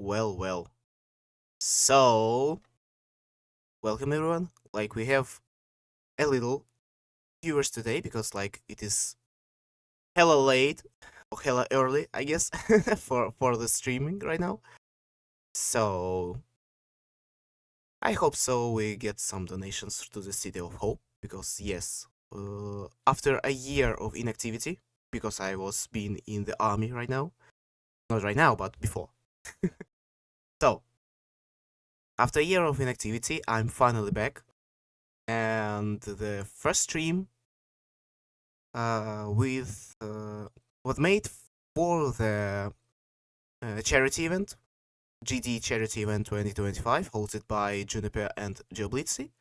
Well. So, welcome everyone. Like, we have a little viewers today because, like, it is hella late or hella early, I guess, for the streaming right now. So, I hope so we get some donations to the City of Hope because, yes, after a year of inactivity, because I was being in the army right now, not right now, but before. So, after a year of inactivity, I'm finally back, and the first stream was made for the charity event, GD Charity Event 2025, hosted by Juniper and Geoblitzy.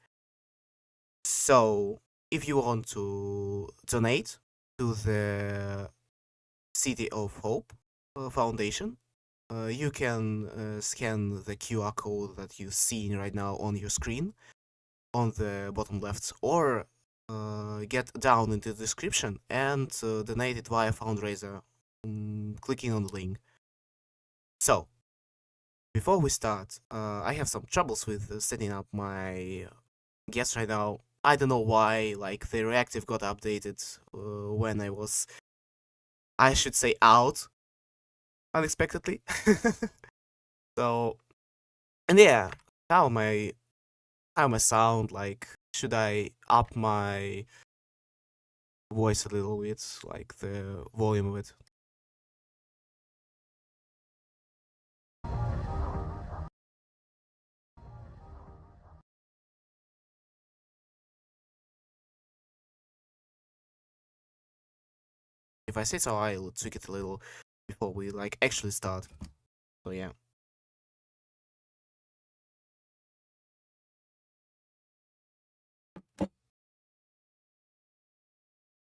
So, if you want to donate to the City of Hope Foundation, you can scan the QR code that you're seeing right now on your screen on the bottom left, or get down into the description and donate it via fundraiser, clicking on the link. So, before we start, I have some troubles with setting up my guests right now. I don't know why, like, the reactive got updated when I should say, out unexpectedly. So, and yeah, how my sound, like, should I up my voice a little bit, like the volume of it? If I say so, I'll tweak it a little before we like actually start. So yeah.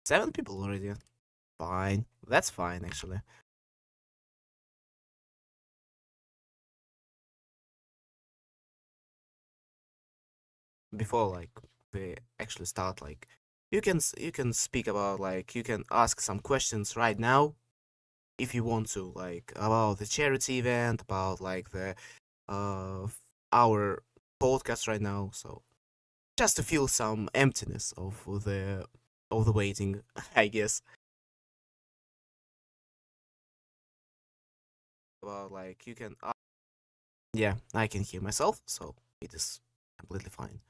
Seven people already. Fine. That's fine, actually. Before like we actually start, like you can speak about, like, you can ask some questions right now if you want to, like, about the charity event, about like the our podcast right now. So just to feel some emptiness of the waiting, I guess. About, like, you can. Yeah, I can hear myself, so it is completely fine.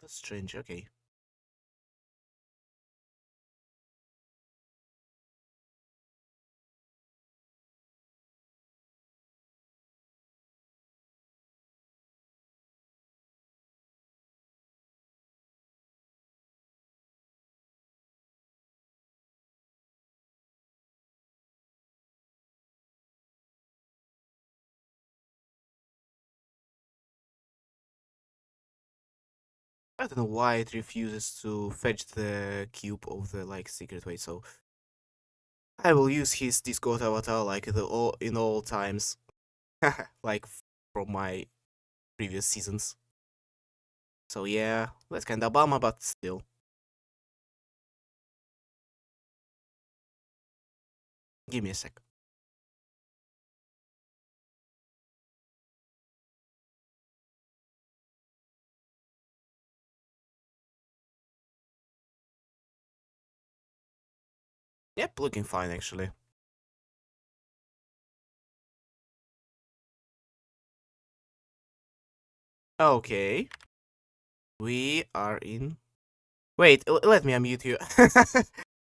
That's strange. Okay. I don't know why it refuses to fetch the cube of the, like, secret way. So I will use his Discord avatar, like, in all times, like from my previous seasons. So yeah, that's kind of bummer, but still. Give me a sec. Yep, looking fine actually. Okay. We are in. Wait, let me unmute you.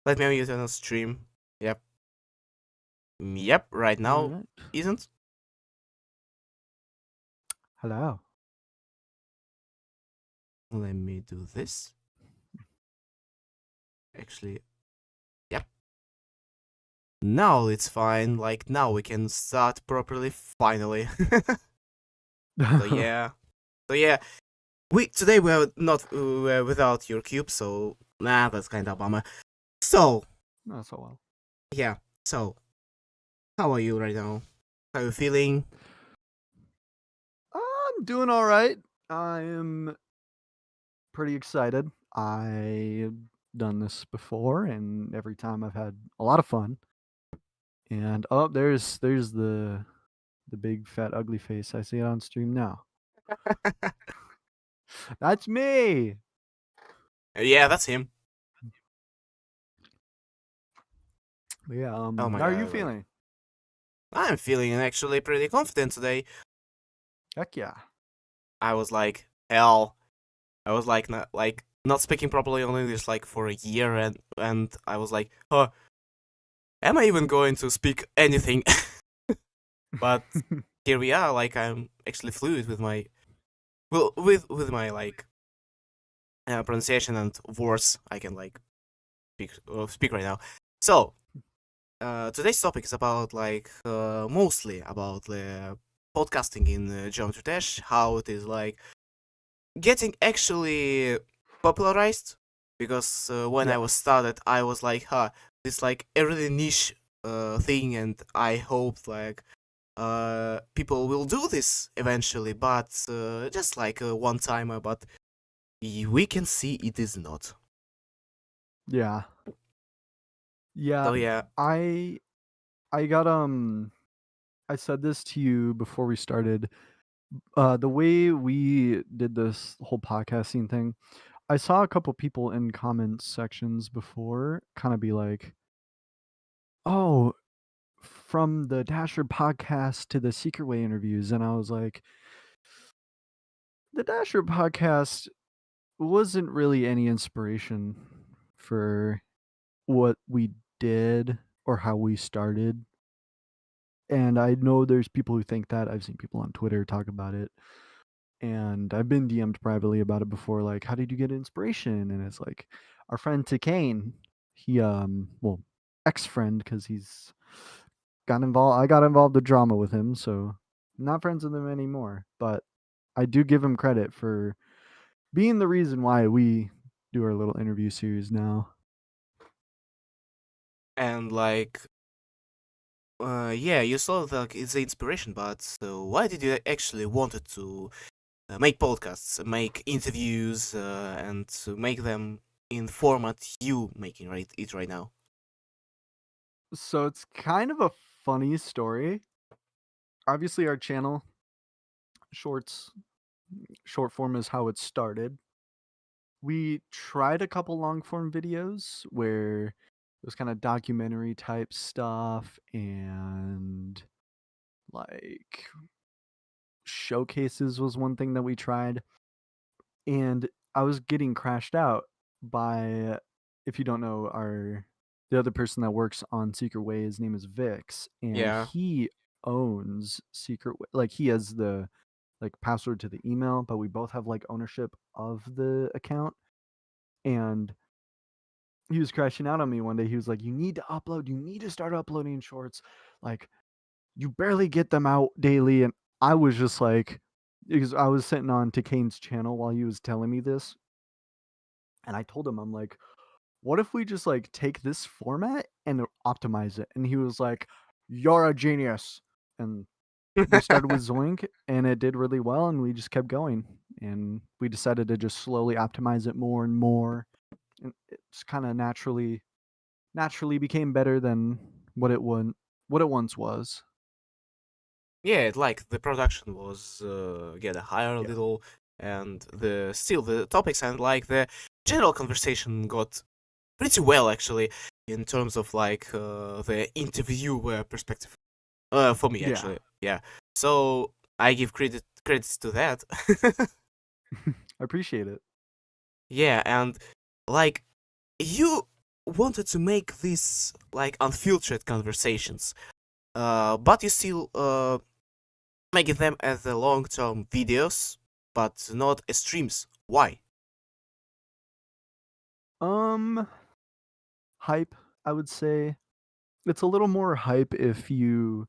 Let me unmute you on stream. Yep. Yep, right now Alright. isn't. Hello. Let me do this. Actually, yep. Now it's fine. Like, now we can start properly, finally. So yeah. So yeah. Today we are not without your cube, so that's kind of bummer. So Not so well. yeah. So how are you right now? How are you feeling? I'm doing all right. I am pretty excited. I've done this before, and every time I've had a lot of fun. And oh, there's the big fat ugly face. I see it on stream now. That's me. Yeah, that's him. But yeah, Oh my how are you god, like feeling? I'm feeling actually pretty confident today. Heck yeah. I was like, hell, I was not speaking properly on English like for a year, and I was like, huh, am I even going to speak anything? But here we are. Like I'm actually fluid with my with my like pronunciation and words. I can like speak right now. So today's topic is about mostly about the podcasting in Geometry Dash, how it is like getting actually popularized. Because when I Yeah. was started, I was like, huh, this like a really niche thing, and I hoped like people will do this eventually, but just like a one timer. But we can see it is not. Yeah. Yeah. So yeah, I I got I said this to you before we started. The way we did this whole podcasting thing, I saw a couple people in comments sections before kind of be like, "Oh, from the Dasher podcast to the Secret Way interviews," and I was like, the Dasher podcast wasn't really any inspiration for what we did or how we started. And I know there's people who think that. I've seen people on Twitter talk about it. And I've been DM'd privately about it before, like, how did you get inspiration? And it's like our friend Takane, he well, ex-friend, because he's got involved. I got involved in drama with him, so I'm not friends with him anymore. But I do give him credit for being the reason why we do our little interview series now. and like yeah, you saw that it's the inspiration, but why did you actually wanted to make podcasts, make interviews, and to make them in format you making it right now? So it's kind of a funny story. Obviously, our channel, shorts, short form is how it started. We tried a couple long form videos where it was kind of documentary type stuff and like showcases was one thing that we tried. And I was getting crashed out by, if you don't know, the other person that works on Secret Way, his name is Vix, and Yeah. he owns Secret Way. Like he has the like password to the email, but we both have like ownership of the account. And he was crashing out on me one day. He was like, "You need to upload. You need to start uploading shorts. Like you barely get them out daily." And I was just like, because I was sitting on Takane's channel while he was telling me this, and I told him, I'm like, what if we just like take this format and optimize it? And he was like, "You're a genius." And we started with Zoink and it did really well and we just kept going. And we decided to just slowly optimize it more and more. And it's kind of naturally became better than what it once was. Yeah, like the production was get higher a Yeah. little, and the topics and like the general conversation got pretty well actually in terms of like the interviewer perspective. For me Yeah. actually, yeah. So I give credits to that. I appreciate it. Yeah, and like you wanted to make these like unfiltered conversations, but you still making them as the long-term videos, but not as streams. Why? Um Hype, I would say. It's a little more hype if you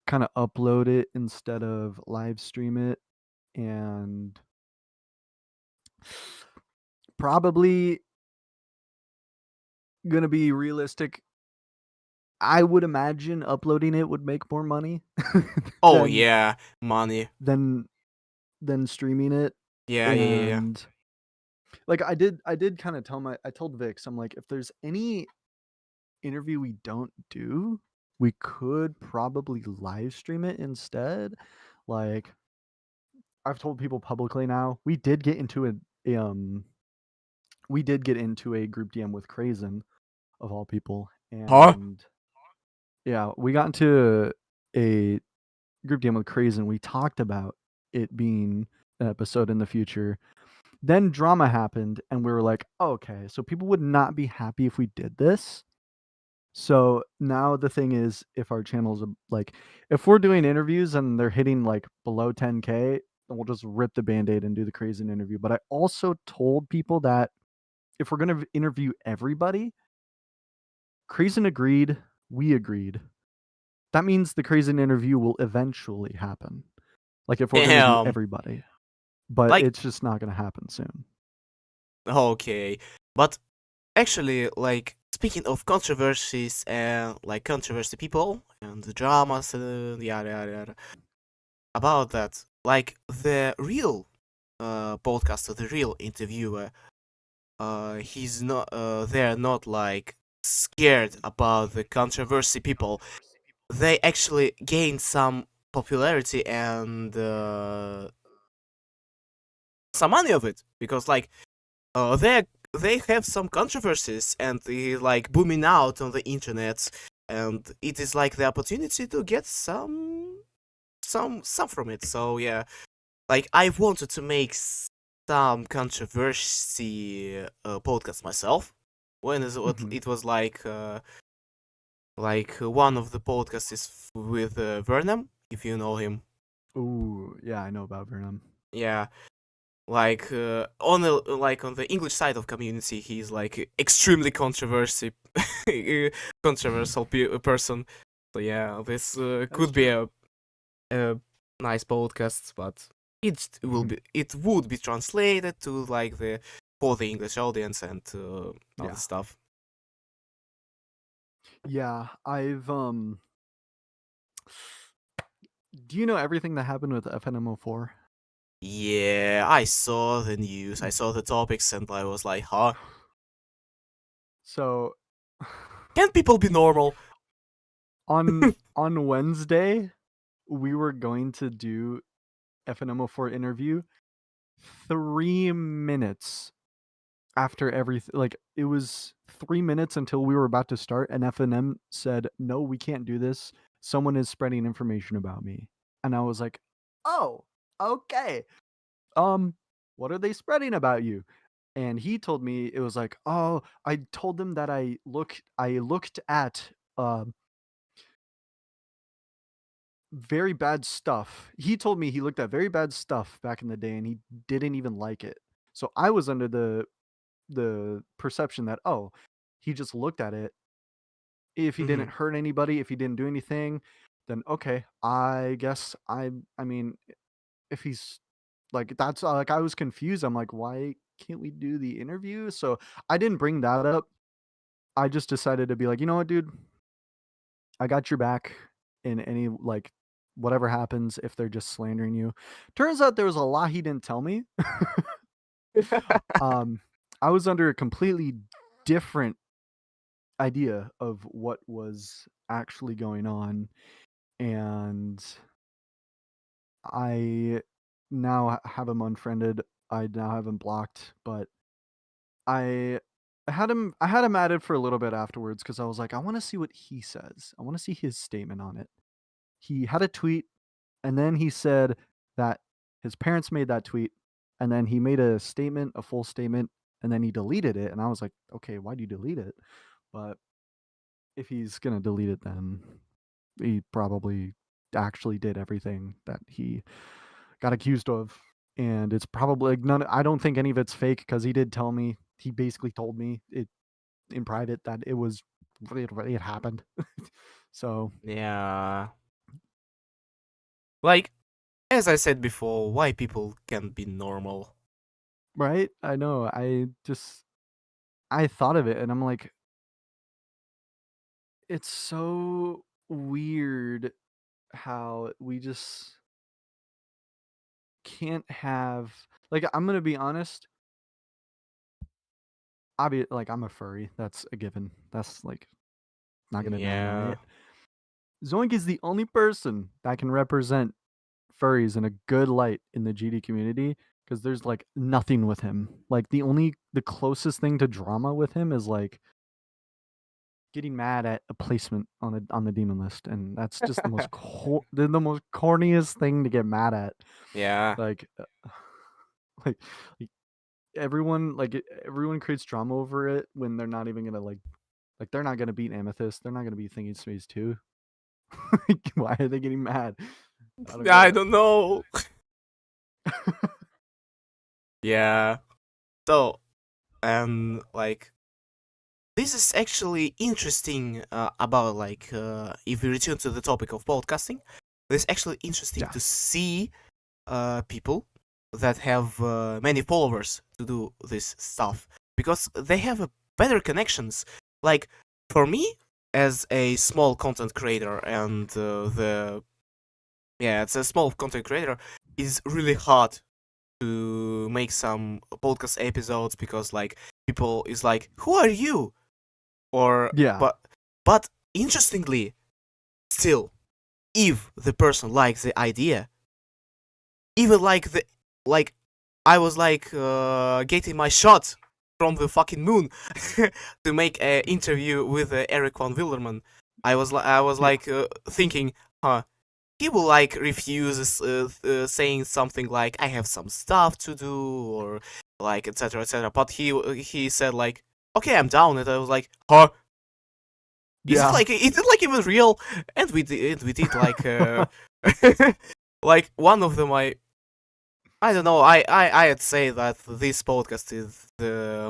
kind of upload it instead of live stream it, and probably gonna be realistic. I would imagine uploading it would make more money Oh than yeah, money. than than streaming it. Yeah, yeah, yeah, yeah. And like I did kind of I told Vix, I'm like, if there's any interview we don't do, we could probably live stream it instead. Like I've told people publicly now, a we did get into a group DM with Crazen of all people, Huh? and Yeah, we got into a group DM with Craze, and we talked about it being an episode in the future. Then drama happened, and we were like, okay, so people would not be happy if we did this. So now the thing is, if our channels are like, if we're doing interviews and they're hitting like below 10K, then we'll just rip the band-aid and do the crazy interview. But I also told people that if we're going to interview everybody, Crazy agreed, we agreed. That means the crazy interview will eventually happen. Like if we're going to do Damn. everybody, but Like, it's just not going to happen soon. okay. But actually, like, speaking of controversies and like controversy people and the dramas and yada yada yada, about that, like the real podcaster, the real interviewer, he's not they're not like scared about the controversy people. They actually gain some popularity and some money of it, because like they have some controversies and they like booming out on the internet, and it is like the opportunity to get some from it. So yeah, like I wanted to make some controversy podcast myself when it was like one of the podcasts is with Vernon, if you know him. Ooh, yeah, I know about Venom. Yeah, like on the English side of community, he's like extremely controversial person. So yeah, this could be a nice podcast, but it would be translated to like the for the English audience and other Yeah. stuff. Yeah, do you know everything that happened with FNMO4? Yeah, I saw the news, I saw the topics, and I was like, huh? So Can't people be normal? on Wednesday, we were going to do FNMO4 interview 3 minutes after everything. Like it was 3 minutes until we were about to start, and FNM said, "No, we can't do this. Someone is spreading information about me." And I was like, "Oh, okay. What are they spreading about you?" And he told me it was like, "Oh, I told them that I looked at very bad stuff." He told me he looked at very bad stuff back in the day and he didn't even like it. So I was under the perception that, oh, he just looked at it. If he Hmm. didn't hurt anybody, if he didn't do anything, then okay, I guess I mean, if he's like that's like I was confused. I'm like, why can't we do the interview? So I didn't bring that up. I just decided to be like, you know what, dude, I got your back in any like whatever happens if they're just slandering you. Turns out there was a lot he didn't tell me. um, I was under a completely different idea of what was actually going on, and I now have him unfriended. I now have him blocked, but I I had him added for a little bit afterwards because I was like, I want to see what he says. I want to see his statement on it. He had a tweet, and then he said that his parents made that tweet, and then he made a statement, a full statement, and then he deleted it. And I was like, okay, why do you delete it? But if he's gonna delete it, then he probably actually did everything that he got accused of. And it's probably like none. I don't think any of it's fake because he did tell me. He basically told me it in private that it happened. So Yeah, like as I said before, why people can't be normal? right, I know. I thought of it and I'm like, it's so weird how we just can't have like I'm gonna be honest, like I'm a furry. That's a given. That's like not gonna deny Yeah. it. Zoink is the only person that can represent furries in a good light in the GD community because there's like nothing with him. Like the closest thing to drama with him is like getting mad at a placement on the demon list, and that's just the most corniest thing to get mad at. Yeah. Like, like, like everyone creates drama over it when they're not even gonna like they're not gonna beat Amethyst. They're not gonna beat Thingy Space 2. Why are they getting mad? I don't get I it. don't know. Yeah. So, and like, this is actually interesting about like if we return to the topic of podcasting, it's actually interesting Yeah. to see people that have many followers to do this stuff because they have a better connections. Like for me, as a small content creator and it's a small content creator, it's really hard to make some podcast episodes because like people is like, who are you? Or Yeah. but interestingly, still, if the person likes the idea, even like I was like getting my shot from the fucking moon to make an interview with Eric von Wilderman. I was like thinking, huh, he will like refuse saying something like I have some stuff to do or like etc etc. But he said like, okay, I'm down, and I was like, huh. Is it like even real? And we did like like one of them. I don't know. I'd say that this podcast is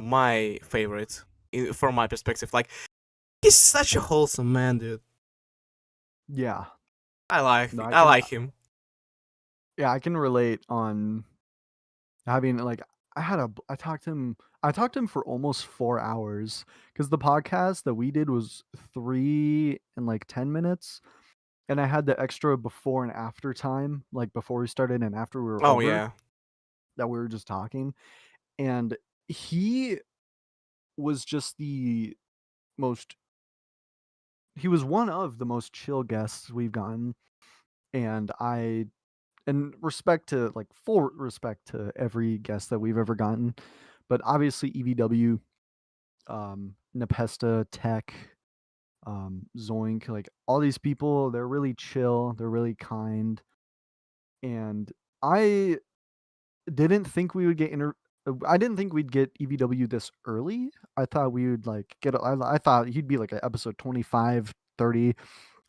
my favorite from my perspective. Like he's such a wholesome man, dude. Yeah. I like No, I like him. Yeah, I can relate on having like I talked to him for almost 4 hours because the podcast that we did was 3 and like 10 minutes, and I had the extra before and after time, like before we started and after we were Oh over, yeah. that we were just talking, and he was just most he was one of the most chill guests we've gotten, and full respect to every guest that we've ever gotten, but obviously EVW, Nepesta, Tech, Zoink, like all these people, they're really chill, they're really kind, and I didn't think we would get I didn't think we'd get EVW this early. I thought we would like I thought he'd be like at episode 25, 30.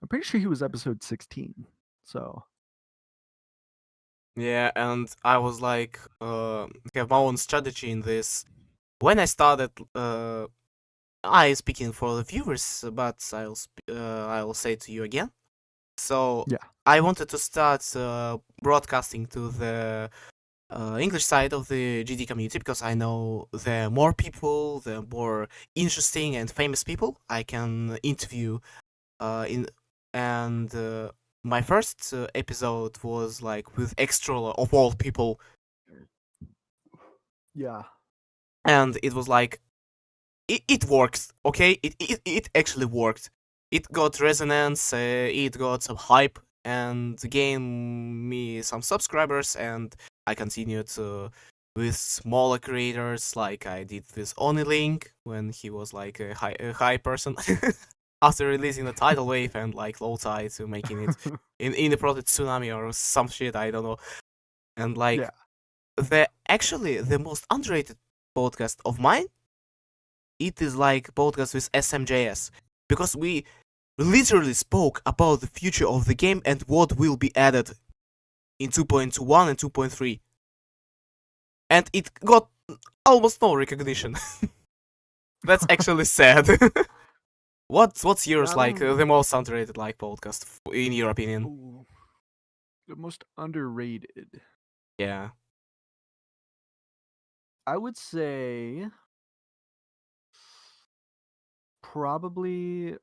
I'm pretty sure he was episode 16. So Yeah, and I was like, have my own strategy in this. When I started, I speaking for the viewers, but I'll say to you again. So yeah, I wanted to start broadcasting to the English side of the GD community because I know the more people, the more interesting and famous people I can interview in and my first episode was like with extra of all people, yeah, and it was like it works. Okay, it actually worked. It got resonance, it got some hype, and gained me some subscribers, and I continued with smaller creators like I did with Onilink when he was like a high person. After releasing the tidal wave and like low tide to making it in the project tsunami or some shit, I don't know. And yeah, like the most underrated podcast of mine, it is like podcast with SMJS because we literally spoke about the future of the game and what will be added in 2.21 and 2.3, and it got almost no recognition. That's actually sad. What's yours I like don't. the most underrated like podcast in your opinion? Ooh, the most underrated. Yeah. I would say probably.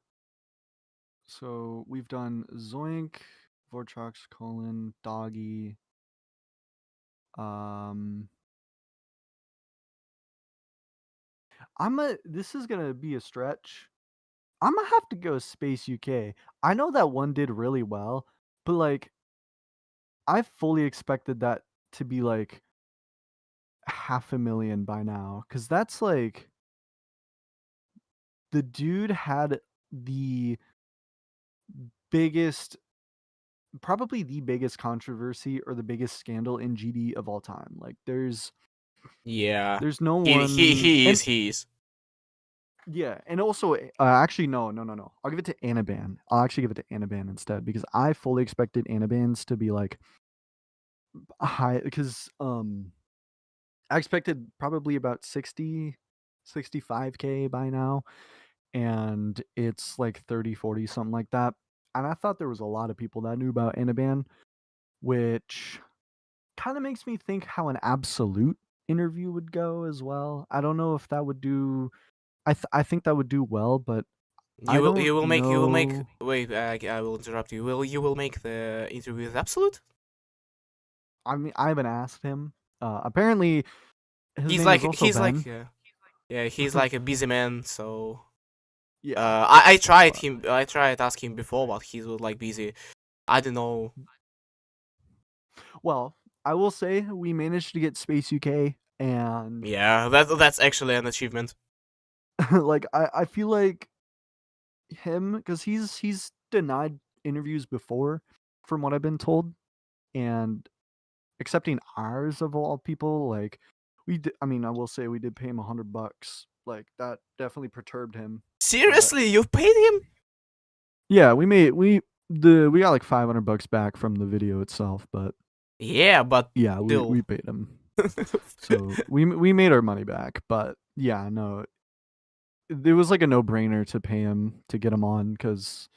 So we've done Zoink, Vortrox, Colon, Doggy. Um, This is gonna be a stretch. I'm gonna have to go Space UK. I know that one did really well, but like I fully expected that to be like 500,000 by now, because that's like the dude had the biggest, probably the biggest controversy or the biggest scandal in GD of all time. Like Yeah. there's no He he one, he and is he is. yeah, and also actually no. I'll give it to Anaban. I'll actually give it to Anaban instead because I fully expected Anabans to be like high because I expected probably about 65K by now, and it's like 30, 40, something like that. And I thought there was a lot of people that knew about Anaban, which kind of makes me think how an absolute interview would go as well. I don't know if that would do. I think that would do well, but I don't You will make know. wait, I will interrupt you. You will make the interview with Absolute? I mean, I haven't asked him. Apparently, his name is also He's like Ben. yeah, he's like a busy man, so Yeah, I tried but him. I tried asking him before, but he was like busy. I don't know. well, I will say we managed to get Space UK, and Yeah, that's actually an achievement. like I feel like him because he's denied interviews before, from what I've been told, and accepting ours of all people, like I mean, I will say we did pay him $100. Like that definitely perturbed him. But Seriously, you paid him? yeah, we got like $500 back from the video itself, but Yeah, but yeah, we still. paid him. So we made our money back, but yeah, no, it was like a no brainer to pay him to get him on because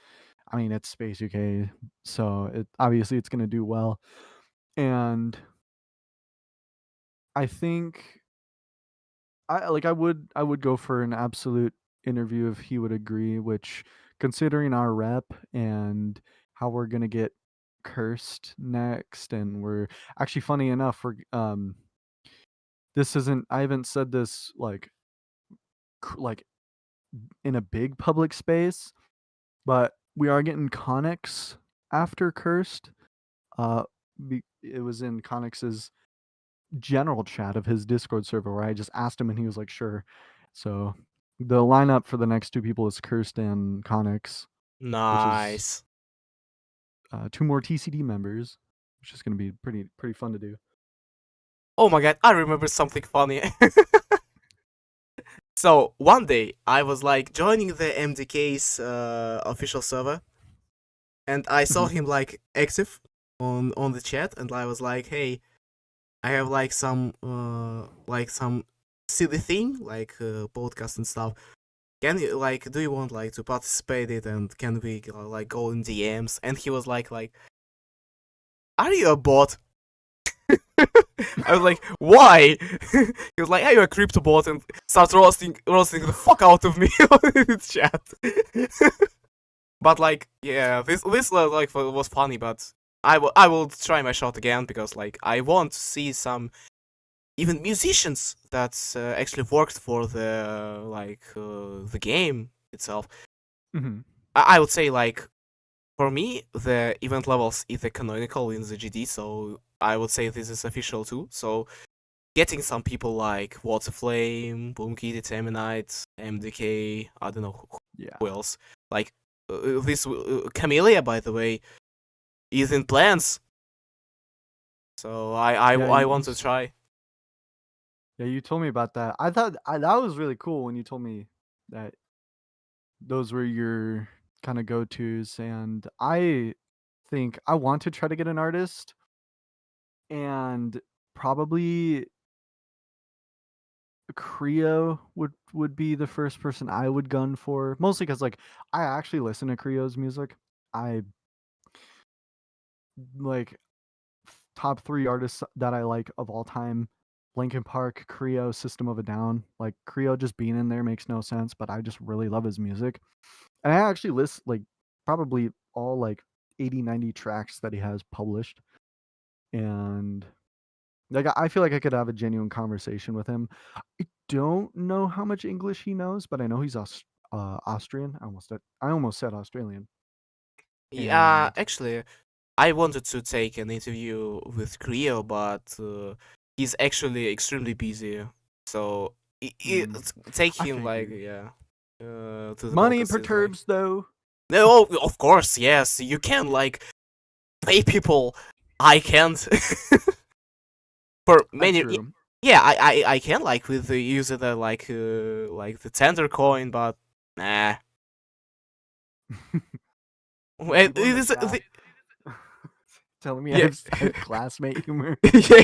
I mean it's Space UK, so it obviously it's gonna do well, and I think I would go for an absolute interview if he would agree. Which, considering our rep and how we're gonna get cursed next, and we're actually funny enough this isn't I haven't said this like in a big public space, but we are getting Connix after Cursed. Uh, it was in Connix's general chat of his Discord server where I just asked him and he was like, "Sure." So the lineup for the next two people is Cursed and Connix, which is Nice. two more TCD members, which is going to be pretty fun to do. Oh my god, I remember something funny. So one day I was like joining the MDK's official server, and I saw Mhm. him like active on the chat, and I was like, hey, I have like some silly thing like podcast and stuff. Can you like do you want like to participate in it, and can we like go in DMs? And he was like, are you a bot? I was like, why? He was like, are you a crypto bot? And starts roasting the fuck out of me in the chat. But like, yeah, this like was funny, but I will try my shot again because like I want to see some even musicians that actually worked for the game itself. Mhm. I would say like for me the event levels is the canonical in the GD, so I would say this is official too. So getting some people like Waterflame, Boomkey, Determinite, MDK, I don't know Yeah. who else. Like this Camellia, by the way, is in plans. So Yeah, I want to try. yeah, you told me about that. I thought that was really cool when you told me that those were your kind of go-tos, and I think I want to try to get an artist, and probably Creo would be the first person I would gun for, mostly because like I actually listen to Creo's music. I like top three artists that I like of all time: Linkin Park, Creo, System of a Down. Like Creo just being in there makes no sense, but I just really love his music. And I actually list like probably all like 80, 90 tracks that he has published. And like I feel like I could have a genuine conversation with him. I don't know how much English he knows, but I know he's Austrian. I almost said Australian. Yeah, And actually, I wanted to take an interview with Creo, but he's actually extremely busy. So mm, take I him like figured. yeah. to the Money podcast. Is, like, perturbs, though. no, of course, yes. You can like pay people. I can't. For many, True. yeah, I can like with the use of the like the tender coin, but nah. It People in the is chat telling me I yeah, have classmate humor.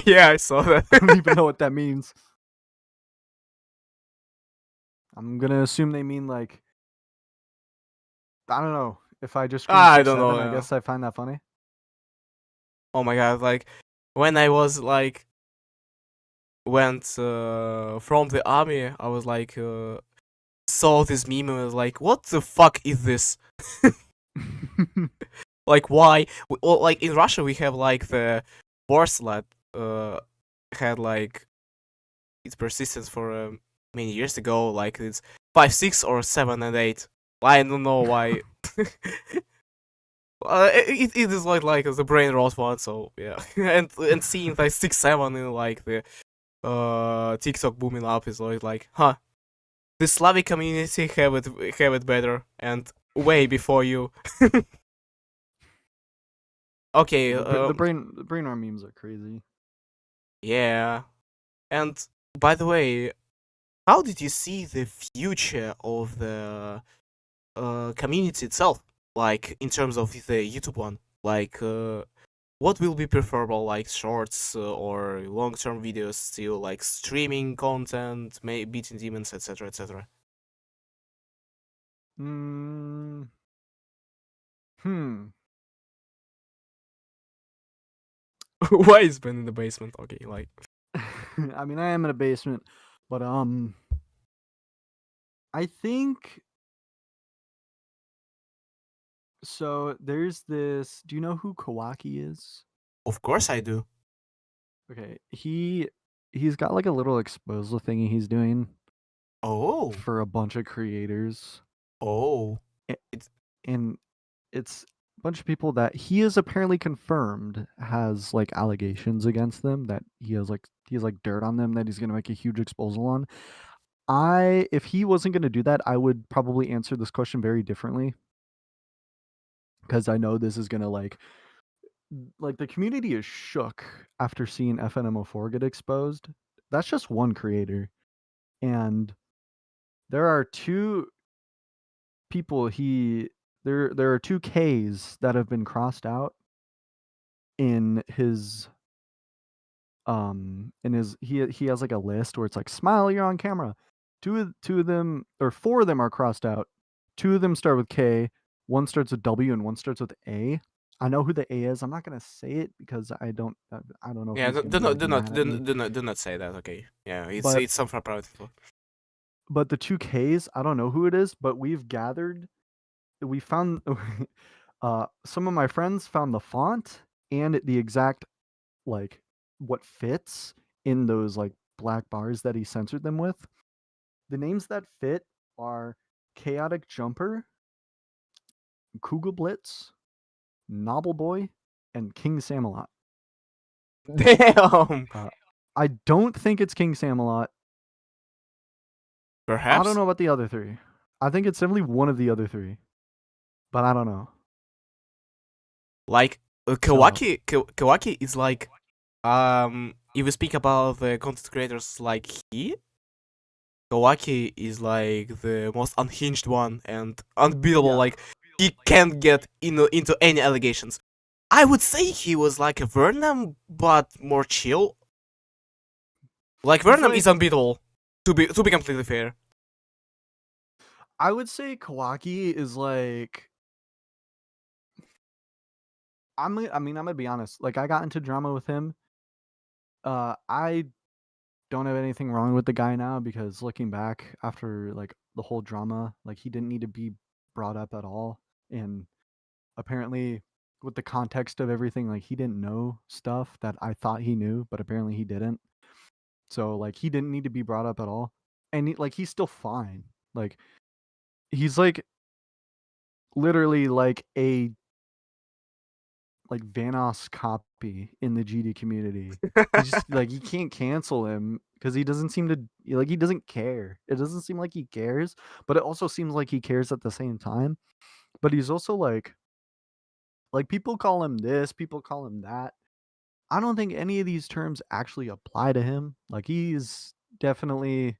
yeah, I saw that. I don't even know what that means. I'm gonna assume they mean like, I don't know. If I just scream I 6'7", don't know. I Yeah. guess I find that funny. Oh my god! Like when I was like went from the army, I was like saw this meme and was like, what the fuck is this? Like why? Well, like in Russia we have like the horse that had like its persistence for many years ago. Like it's 5, 6, or 7 and 8. I don't know why. It is like the brain rot one. So yeah, and seeing like 6, 7 in like the TikTok booming up is like, huh? The Slavic community have it better and way before you. Okay. The brain rot memes are crazy. Yeah. And by the way, how did you see the future of the community itself? Like in terms of the YouTube one, like what will be preferable, like shorts or long-term videos? Still like streaming content, beating demons, etc., etc. Hmm. Why is Ben in the basement? Okay, like. I mean, I am in a basement, but I think so. There's this. Do you know who Kawaki is? Of course I do. Okay, he's got like a little exposal thingy he's doing Oh. for a bunch of creators. Oh. A- and it's a bunch of people that he is apparently confirmed has like allegations against them, that he has like dirt on them that he's gonna make a huge exposal on. If he wasn't gonna do that, I would probably answer this question very differently, because I know this is gonna like the community is shook after seeing FNMO4 get exposed. That's just one creator, and there are two people there are two K's that have been crossed out in his he has like a list where it's like, smile, you're on camera. Two of them, or four of them, are crossed out. Two of them start with K, one starts with W, and one starts with A. I know who the A is. I'm not gonna say it because I don't know if Yeah, he's gonna be mad at me. do not say that. Okay. Yeah, But it's some for private info. but the two Ks, I don't know who it is, but we found some of my friends found the font and the exact like what fits in those like black bars that he censored them with. The names that fit are Chaotic Jumper, Kugelblitz, Noble Boy, and King Samalot. Damn. I don't think it's King Samalot. Perhaps. I don't know about the other three. I think it's definitely one of the other three, but I don't know. Like Kawaki is like if we speak about the content creators like Kawaki is like the most unhinged one and unbeatable. Yeah. Like he can't get into any allegations. I would say he was like a Vernam, but more chill. Like Vernam is unbeatable. To be completely fair, I would say Kawaki is like. I'm gonna be honest. Like, I got into drama with him. I don't have anything wrong with the guy now, because looking back after like the whole drama, like he didn't need to be brought up at all. And apparently, with the context of everything, like he didn't know stuff that I thought he knew, but apparently he didn't. So like he didn't need to be brought up at all. And he's still fine. Like he's like literally like a Vanoss copy in the GD community. He's just like, you can't cancel him because he doesn't seem to like he doesn't care. It doesn't seem like he cares, but it also seems like he cares at the same time. But he's also like people call him this, people call him that. I don't think any of these terms actually apply to him. Like he's definitely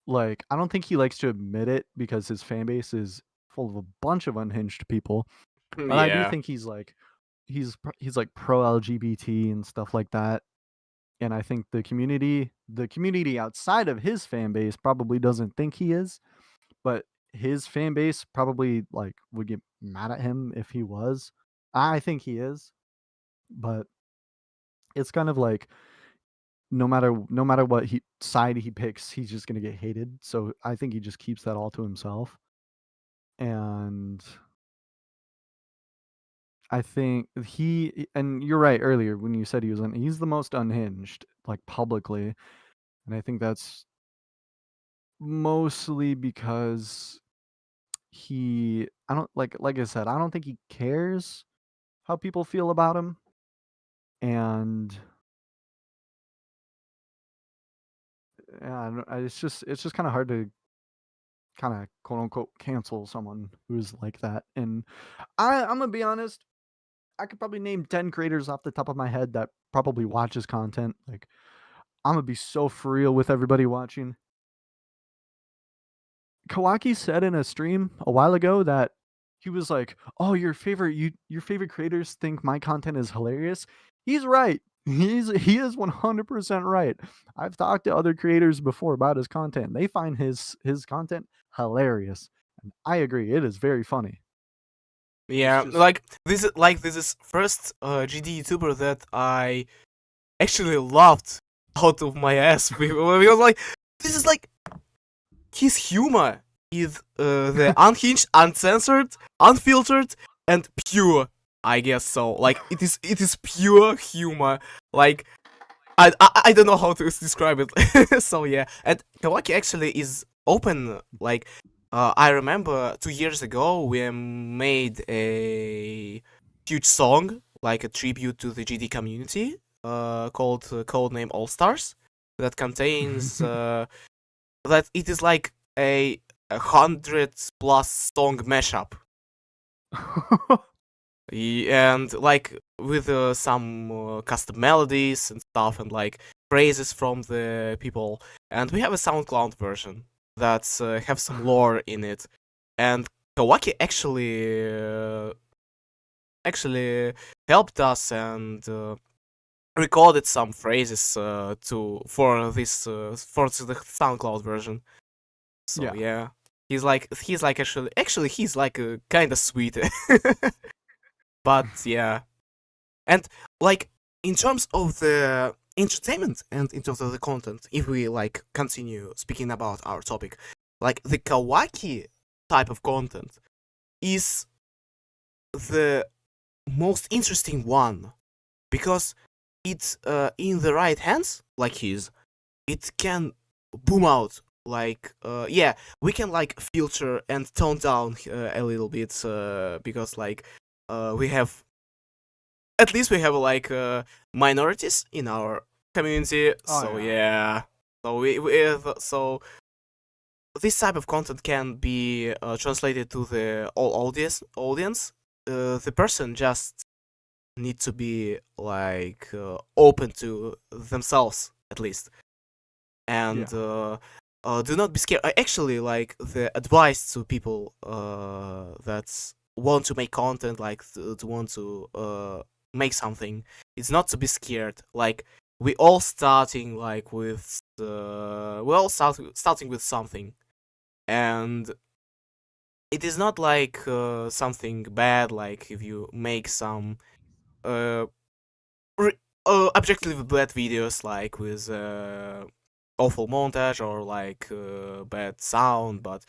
like I don't think he likes to admit it because his fan base is full of a bunch of unhinged people. But I do Yeah. think he's like pro LGBT and stuff like that. And I think the community outside of his fan base probably doesn't think he is, but his fan base probably like would get mad at him if he was. I think he is, but it's kind of like no matter what he side he picks, he's just gonna get hated. So I think he just keeps that all to himself. And I think and you're right earlier when you said he's the most unhinged, like publicly. And I think that's mostly because I don't like I said, I don't think he cares how people feel about him. And yeah, it's just kind of hard to kind of quote unquote cancel someone who's like that. And I'm gonna be honest, I could probably name 10 creators off the top of my head that probably watches content. Like I'm gonna be so for real with everybody watching. Kawaki said in a stream a while ago that he was like, "Oh, your favorite creators think my content is hilarious." He's right. He is 100% right. I've talked to other creators before about his content. They find his content hilarious. And I agree. It is very funny. It's Yeah, just this is first GD YouTuber that I actually loved out of my ass. Because like this is like his humor is the unhinged, uncensored, unfiltered, and pure. I guess so. Like it is pure humor. Like I don't know how to describe it. So yeah, and Kawaki actually is open. Like I remember 2 years ago we made a huge song, like a tribute to the GD community, called codename All Stars, that contains that it is like a 100+ song mashup. And like with some custom melodies and stuff, and like phrases from the people. And we have a SoundCloud version that have some lore in it. And Kawaki actually helped us and recorded some phrases for the SoundCloud version. So yeah. yeah, he's like actually he's like kind of sweet. But yeah, and like in terms of the entertainment and in terms of the content, if we like continue speaking about our topic, like the Kawaki type of content is the most interesting one because it's in the right hands, like his, it can boom out. Like yeah, we can like filter and tone down a little bit because like we have at least we have like minorities in our community. Oh So yeah. yeah, so so this type of content can be translated to the all audience. The person just need to be like open to themselves at least, and Yeah. do not be scared. Actually, like the advice to people that want to make content, like to want to make something, it's not to be scared. Like we all starting like with starting with something, and it is not like something bad. Like if you make some uh, objectively bad videos, like with awful montage or like bad sound, but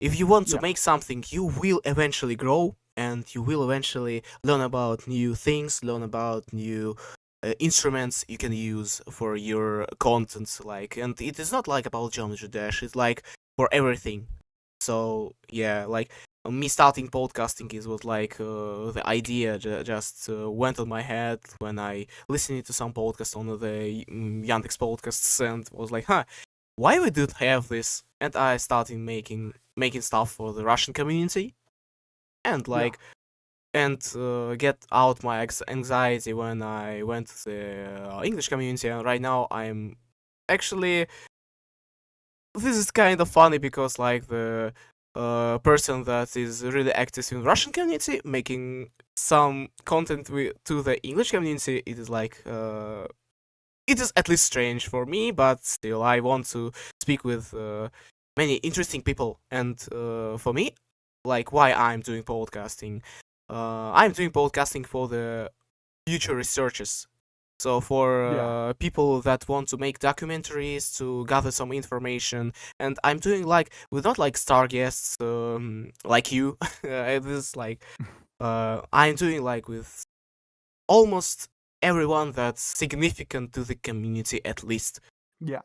if you want to Yeah. make something, you will eventually grow and you will eventually learn about new things, learn about new instruments you can use for your content. Like, and it is not like about Geometry Dash, it's like for everything. So yeah, like me starting podcasting is what like the idea just went on my head when I listened to some podcast on the Yandex podcasts and was like, huh, why we don't have this? And I started making stuff for the Russian community and Yeah. like and get out my anxiety when I went to the English community. And right now I'm actually, this is kind of funny because like the person that is really active in Russian community making some content to the English community, it is like it is at least strange for me, but still I want to speak with many interesting people. And for me, like why I'm doing podcasting, I'm doing podcasting for the future researchers. So for Yeah. people that want to make documentaries to gather some information, and I'm doing like with not like star guests like you. It is like I'm doing like with almost everyone that's significant to the community at least. Yeah.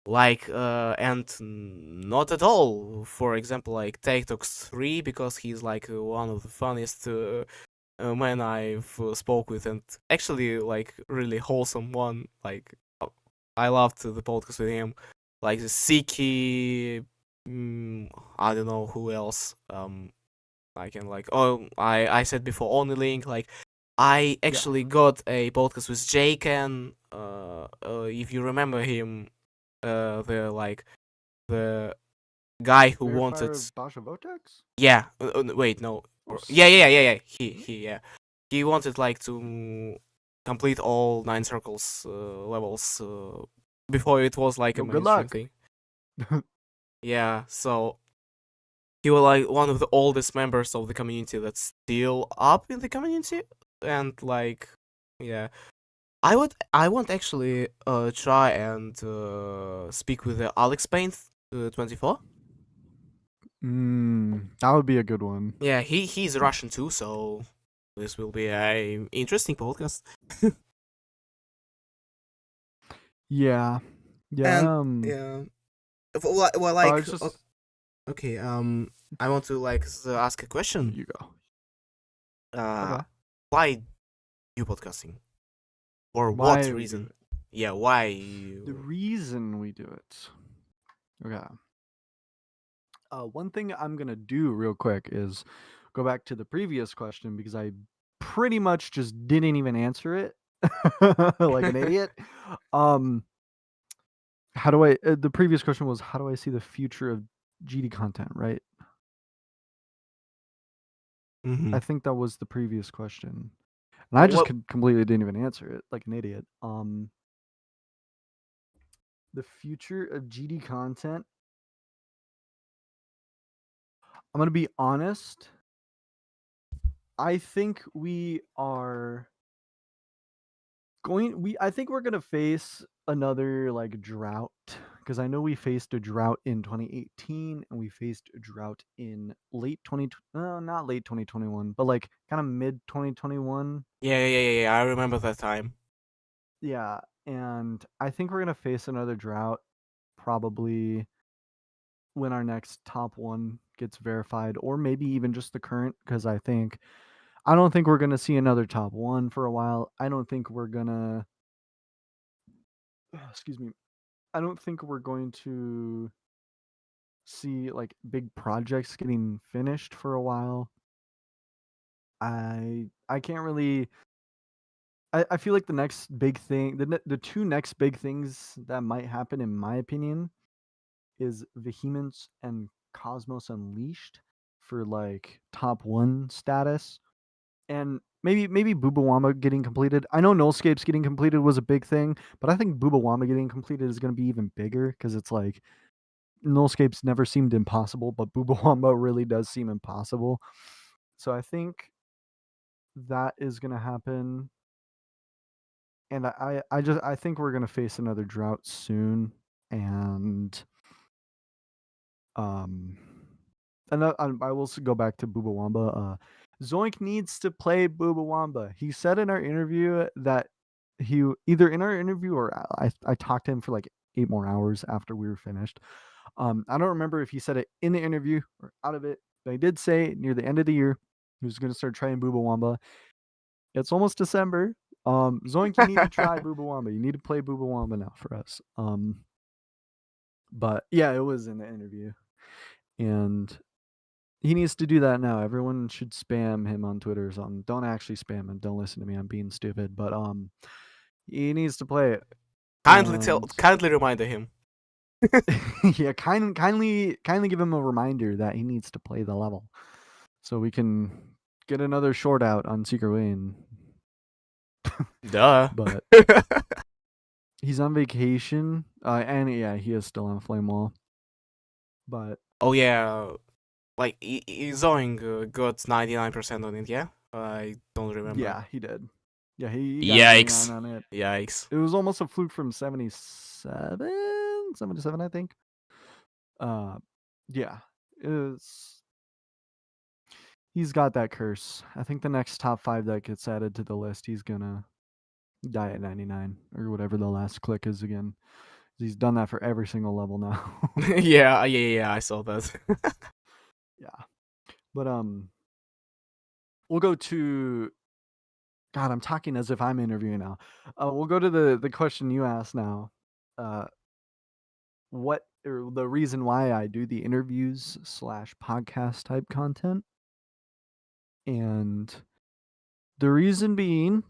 Like and not at all. For example, like TikTok's 3 because he's like one of the funniest man I've spoke with, and actually like really wholesome one. Like I loved the podcast with him. Like the Siki, I don't know who else. I can like I said before only link like. I Yeah. actually got a podcast with Jake and if you remember him, the like the guy who wanted, Verifier Basha Votex? yeah, wait, no, Oh, yeah, he wanted like to complete all 9 circles levels before it was like a Yo, good mainstream luck. thing. Yeah, so he was like one of the oldest members of the community that's still up in the community, and like yeah, I want actually try and speak with Alex Paint 24. That would be a good one. Yeah, he's Russian too, so this will be a interesting podcast. Yeah. Yeah. And yeah, well, like it's just okay, I want to like ask a question. you go. Uh, Okay. why you podcasting? For Why what we do reason? it? Yeah, why? The reason we do it. Okay. One thing I'm gonna do real quick is go back to the previous question because I pretty much just didn't even answer it like an idiot. How do I? The previous question was how do I see the future of GD content, right? Mhm. I think that was the previous question, and I just completely didn't even answer it like an idiot. The future of GD content. I'm gonna be honest. I think we are I think we're gonna face another like drought because I know we faced a drought in 2018 and we faced a drought in late 20 not late 2021 but like kind of mid 2021. Yeah, I remember that time. Yeah, and I think we're gonna face another drought probably when our next top one gets verified, or maybe even just the current, because I don't think we're gonna see another top one for a while. I don't think we're gonna excuse me. I don't think we're going to see like big projects getting finished for a while. I can't really. I feel like the next big thing, the two next big things that might happen, in my opinion, is Vehemence and Cosmos Unleashed for like top one status, and maybe Boobawamba getting completed. I know Nullscape's getting completed was a big thing, but I think Boobawamba getting completed is going to be even bigger because it's like Nullscape's never seemed impossible, but Boobawamba really does seem impossible. So I think that is going to happen, and I think we're going to face another drought soon, and um, and I will go back to Boobawamba. Zoink needs to play Boobawamba. He said in our interview that he either in our interview or I talked to him for like 8 more hours after we were finished. I don't remember if he said it in the interview or out of it, They did say near the end of the year he was gonna start trying Bubawamba. It's almost December. Zoink, you need to try Bubawamba. You need to play Bubawamba now for us. But yeah, it was in the interview, and he needs to do that now. Everyone should spam him on Twitter or something. Don't actually spam him. Don't listen to me. I'm being stupid. But he needs to play it. Kindly remind him. Yeah, kindly give him a reminder that he needs to play the level, so we can get another short out on Secret Lane. Duh. But he's on vacation, and yeah, he is still on Flame Wall. But oh yeah, like Zoing got 99% on it. Yeah, I don't remember. yeah, he did. Yeah, he got Yikes! 99 on it. Yikes! It was almost a fluke from 77, I think. Yeah, he's got that curse. I think the next top 5 that gets added to the list, he's gonna die at 99 or whatever the last click is again. He's done that for every single level now. yeah, I saw that. Yeah, but we'll go to. God, I'm talking as if I'm interviewing now. We'll go to the question you asked now. What or the reason why I do the interviews / podcast type content, and the reason being,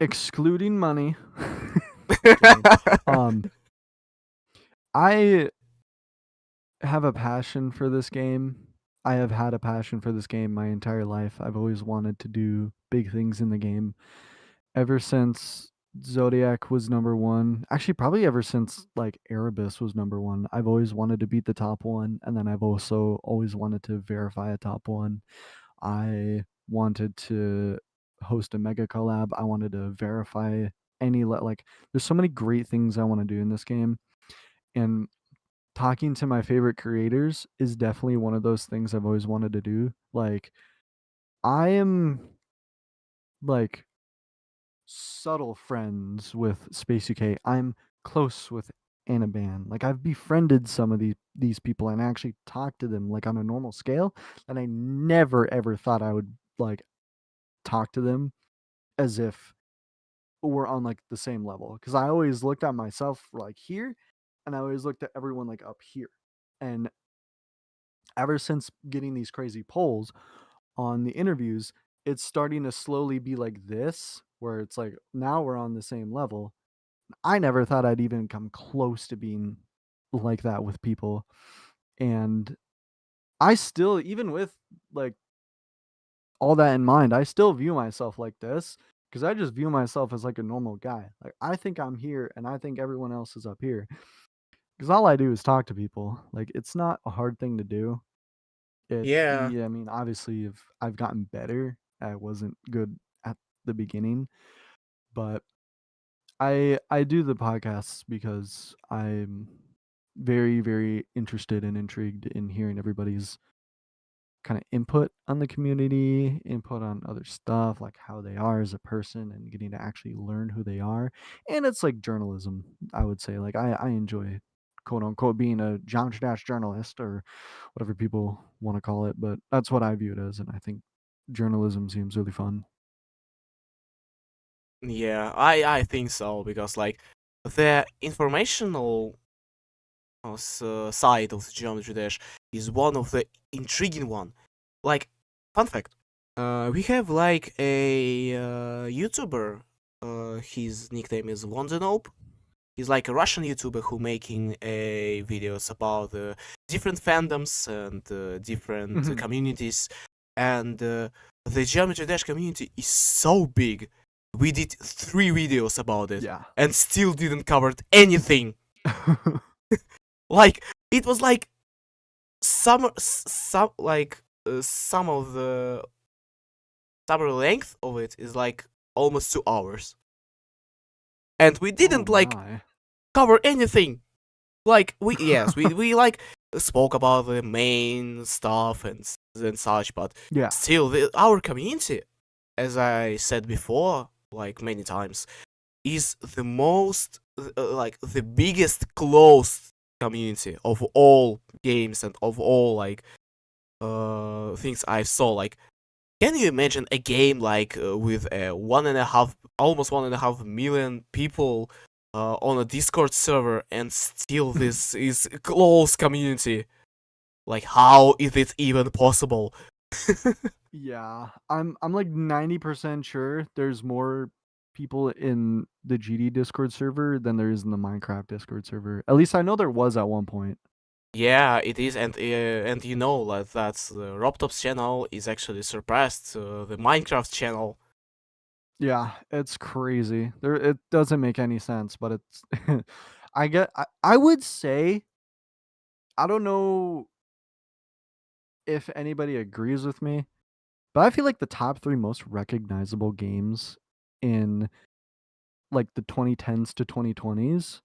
excluding money. I have a passion for this game. I have had a passion for this game my entire life. I've always wanted to do big things in the game. Ever since Zodiac was number 1, actually probably ever since like Erebus was number 1, I've always wanted to beat the top 1, and then I've also always wanted to verify a top 1. I wanted to host a mega collab. I wanted to verify any like there's so many great things I want to do in this game, and talking to my favorite creators is definitely one of those things I've always wanted to do. Like, I am like subtle friends with Space UK. I'm close with Anaban. Like, I've befriended some of these people and actually talked to them like on a normal scale, and I never ever thought I would like talk to them as if we're on like the same level, because I always looked at myself like here, and I always looked at everyone like up here. And ever since getting these crazy polls on the interviews, it's starting to slowly be like this, where it's like now we're on the same level. I never thought I'd even come close to being like that with people. And I still, even with like all that in mind, I still view myself like this, because I just view myself as like a normal guy. Like, I think I'm here and I think everyone else is up here, because all I do is talk to people. Like, it's not a hard thing to do. Yeah. I mean, obviously, if I've gotten better, I wasn't good at the beginning, but I do the podcasts because I'm very, very interested and intrigued in hearing everybody's kind of input on the community, input on other stuff, like how they are as a person, and getting to actually learn who they are. And it's like journalism, I would say. Like, I enjoy, quote unquote, being a Geometry Dash journalist, or whatever people want to call it, but that's what I view it as, and I think journalism seems really fun. Yeah, I think so, because like the informational side of the Geometry Dash is one of the intriguing one. Like, fun fact, we have like a YouTuber. His nickname is London. He's like a Russian YouTuber who making videos about different fandoms and different communities, and the Geometry Dash community is so big. We did 3 videos about it, Yeah. and still didn't cover anything. Like, it was like some of the summer length of it is like almost 2 hours, and we didn't cover anything. Like, we like spoke about the main stuff and such, but Yeah. still our community, as I said before, like many times, is the most like the biggest closed community of all games and of all like things I saw. Like, can you imagine a game like with almost 1.5 million people on a Discord server, and still this is a close community? Like, how is it even possible? Yeah, I'm like 90% sure there's more people in the GD Discord server than there is in the Minecraft Discord server. At least I know there was at one point. Yeah, it is, and you know like that Robtop's channel is actually surpassed the Minecraft channel. Yeah, it's crazy. It doesn't make any sense, but it's I would say I don't know if anybody agrees with me, but I feel like the top 3 most recognizable games in like the 2010s to 2020s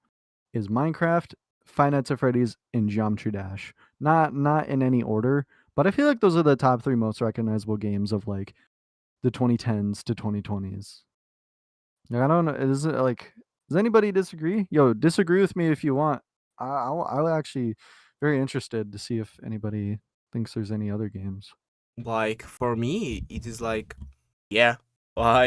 is Minecraft, Five Nights at Freddy's, and Geometry Dash. Not in any order, but I feel like those are the top 3 most recognizable games of like the 2010s to 2020s. Like, I don't know. Is it like? Does anybody disagree? Yo, disagree with me if you want. I'll actually very interested to see if anybody thinks there's any other games. Like, for me, it is like, yeah, I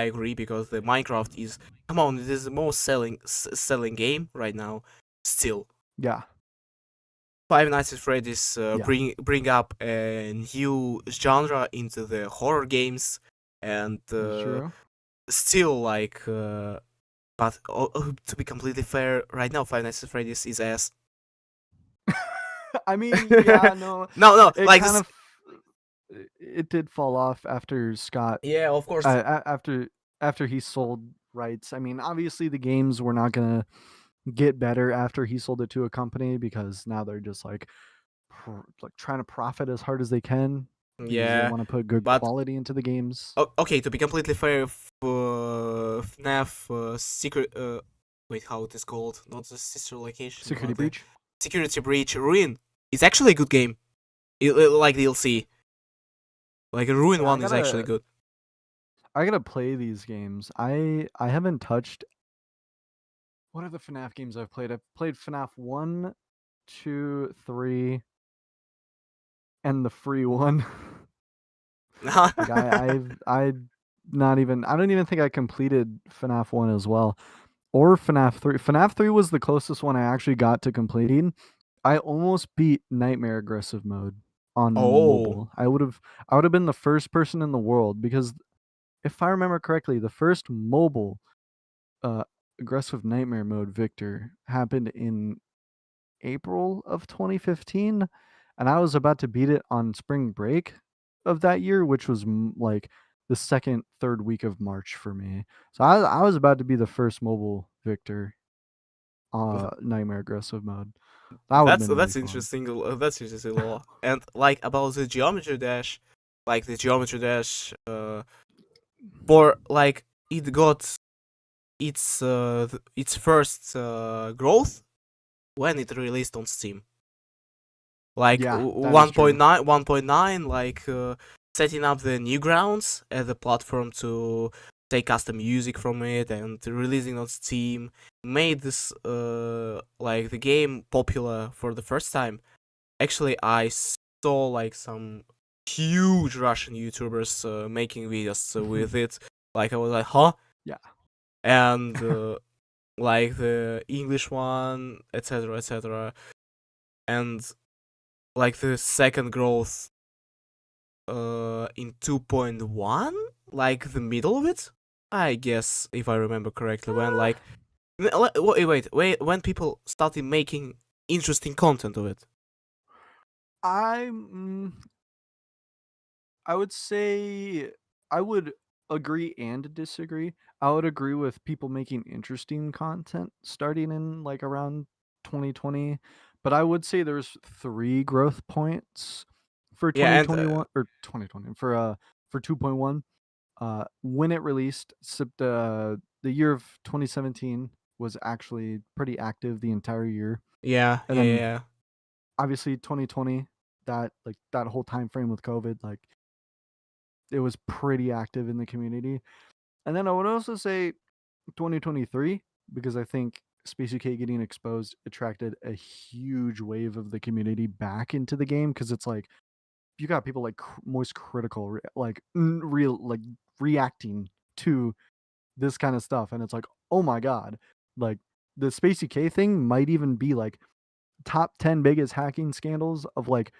agree, because the Minecraft is, come on, it is the most selling game right now. Still, Yeah, Five Nights at Freddy's yeah, bring up a new genre into the horror games, and that's true. still like, but to be completely fair, right now Five Nights at Freddy's is ass. I mean, yeah, no, No, it like kind this. of it did fall off after Scott Yeah, of course. after he sold rights. I mean, obviously the games were not gonna get better after he sold it to a company because now they're just like trying to profit as hard as they can because they Yeah, want to put good but quality into the games. okay, to be completely fair, FNAF secret. Wait, how it is called? Not the sister location, Security but the breach. Security Breach Ruin. It's actually a good game. Like DLC. Like Ruin Yeah, one is actually good. I gotta play these games. I haven't touched. What are the FNAF games I've played? I've played FNAF 1, 2, 3, and the free one. Like I not even I don't even think I completed FNAF 1 as well. Or FNAF 3. FNAF 3 was the closest one I actually got to completing. I almost beat Nightmare Aggressive Mode on Oh, mobile. I would have been the first person in the world because if I remember correctly, the first mobile uh aggressive nightmare mode victor happened in April of 2015, and I was about to beat it on spring break of that year, which was like the second, third week of March for me. So I was about to be the first mobile victor, nightmare aggressive mode. That would have been really that's fun. interesting. That's interesting law. And like about the Geometry Dash, like the Geometry Dash, for like it got its first growth when it released on Steam. Like Yeah, that is true. 1.9, like setting up the Newgrounds as a platform to take custom music from it and releasing on Steam made this like the game popular for the first time. Actually, I saw like some huge Russian YouTubers making videos with it. Like, I was like, huh? Yeah. And like the English one, etc., etc. And like the second growth in 2.1, like the middle of it, I guess, if I remember correctly, when like wait, when people started making interesting content of it. I mm, I would say I would agree and disagree. I would agree with people making interesting content starting in like around 2020, but I would say there's 3 growth points for Yeah, and 2021 or 2020 for 2.1. When it released, the year of 2017 was actually pretty active the entire year, yeah, and yeah, then yeah, obviously 2020 that whole time frame with COVID, like it was pretty active in the community. And then I would also say 2023 because I think Space UK getting exposed attracted a huge wave of the community back into the game because it's like you got people like most critical, real like reacting to this kind of stuff, and it's like, oh my god, like the Space UK thing might even be like top 10 biggest hacking scandals of like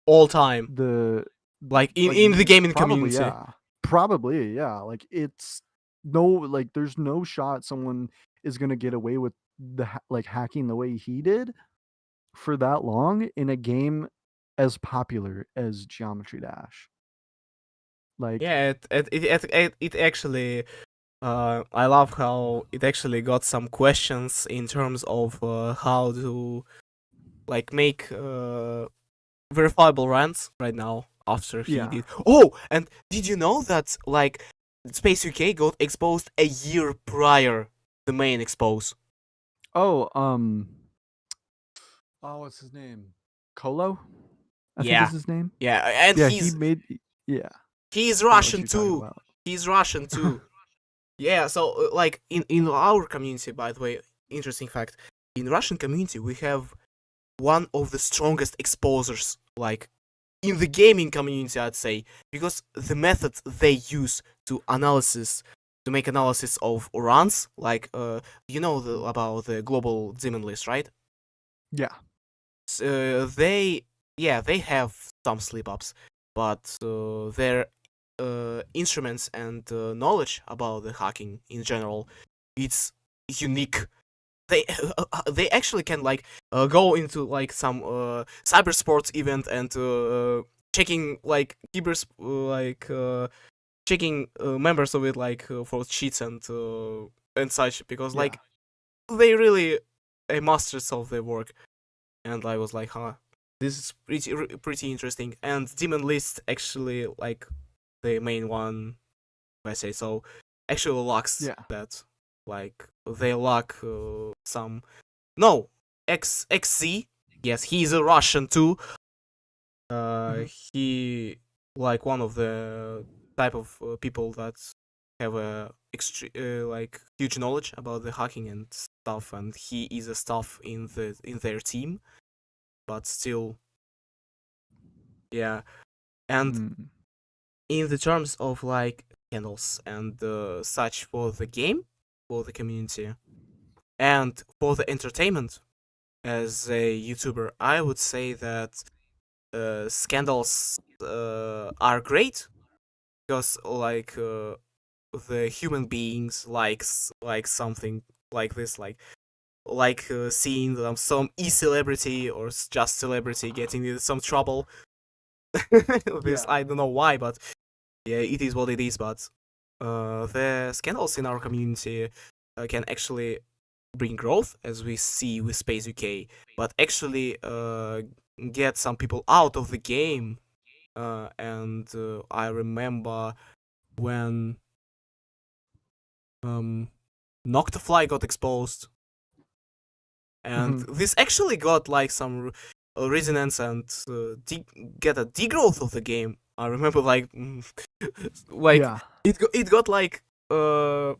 All time, the like like in the gaming probably community. probably like it's no like there's no shot someone is gonna get away with like hacking the way he did for that long in a game as popular as Geometry Dash. Like, Yeah, it actually. I love how it actually got some questions in terms of how to like make verifiable runs right now after he yeah. did. Oh, and did you know that like Space UK got exposed a year prior the main expose? Oh, what's his name? Colo, I think Yeah, is his name. yeah, and Yeah, yeah. he's I know what Russian you're talking too. about. He's Russian too. Yeah, so like in our community, by the way, interesting fact, in Russian community we have one of the strongest exposers like in the gaming community, I'd say, because the methods they use to make analysis of runs, like about the global demon list, right? Yeah. They have some slip ups, but their instruments and knowledge about the hacking in general, it's unique. They actually can like go into like some cyber sports event and checking like checking members of it like for cheats and such, because Yeah. like they really a masters of their work. And I was like, huh, this is pretty interesting. And demon list actually like the main one, if I say so, actually locks Yeah. that. Like they lock some no XZ. Yes, he's a Russian too. He like one of the type of people that have a like huge knowledge about the hacking and stuff, and he is a staff in their team, but still, yeah. And Mm. in the terms of like handles and such for the game, for the community, and for the entertainment, as a YouTuber, I would say that scandals are great because like the human beings likes like something like this, like seeing some e-celebrity or just celebrity getting into some trouble. This Yeah. I don't know why, but yeah, it is what it is. But the scandals in our community can actually bring growth, as we see with Space UK, but actually get some people out of the game. And I remember when Noctafly got exposed, and this actually got like some resonance and get a degrowth of the game. I remember like like Yeah. it got like some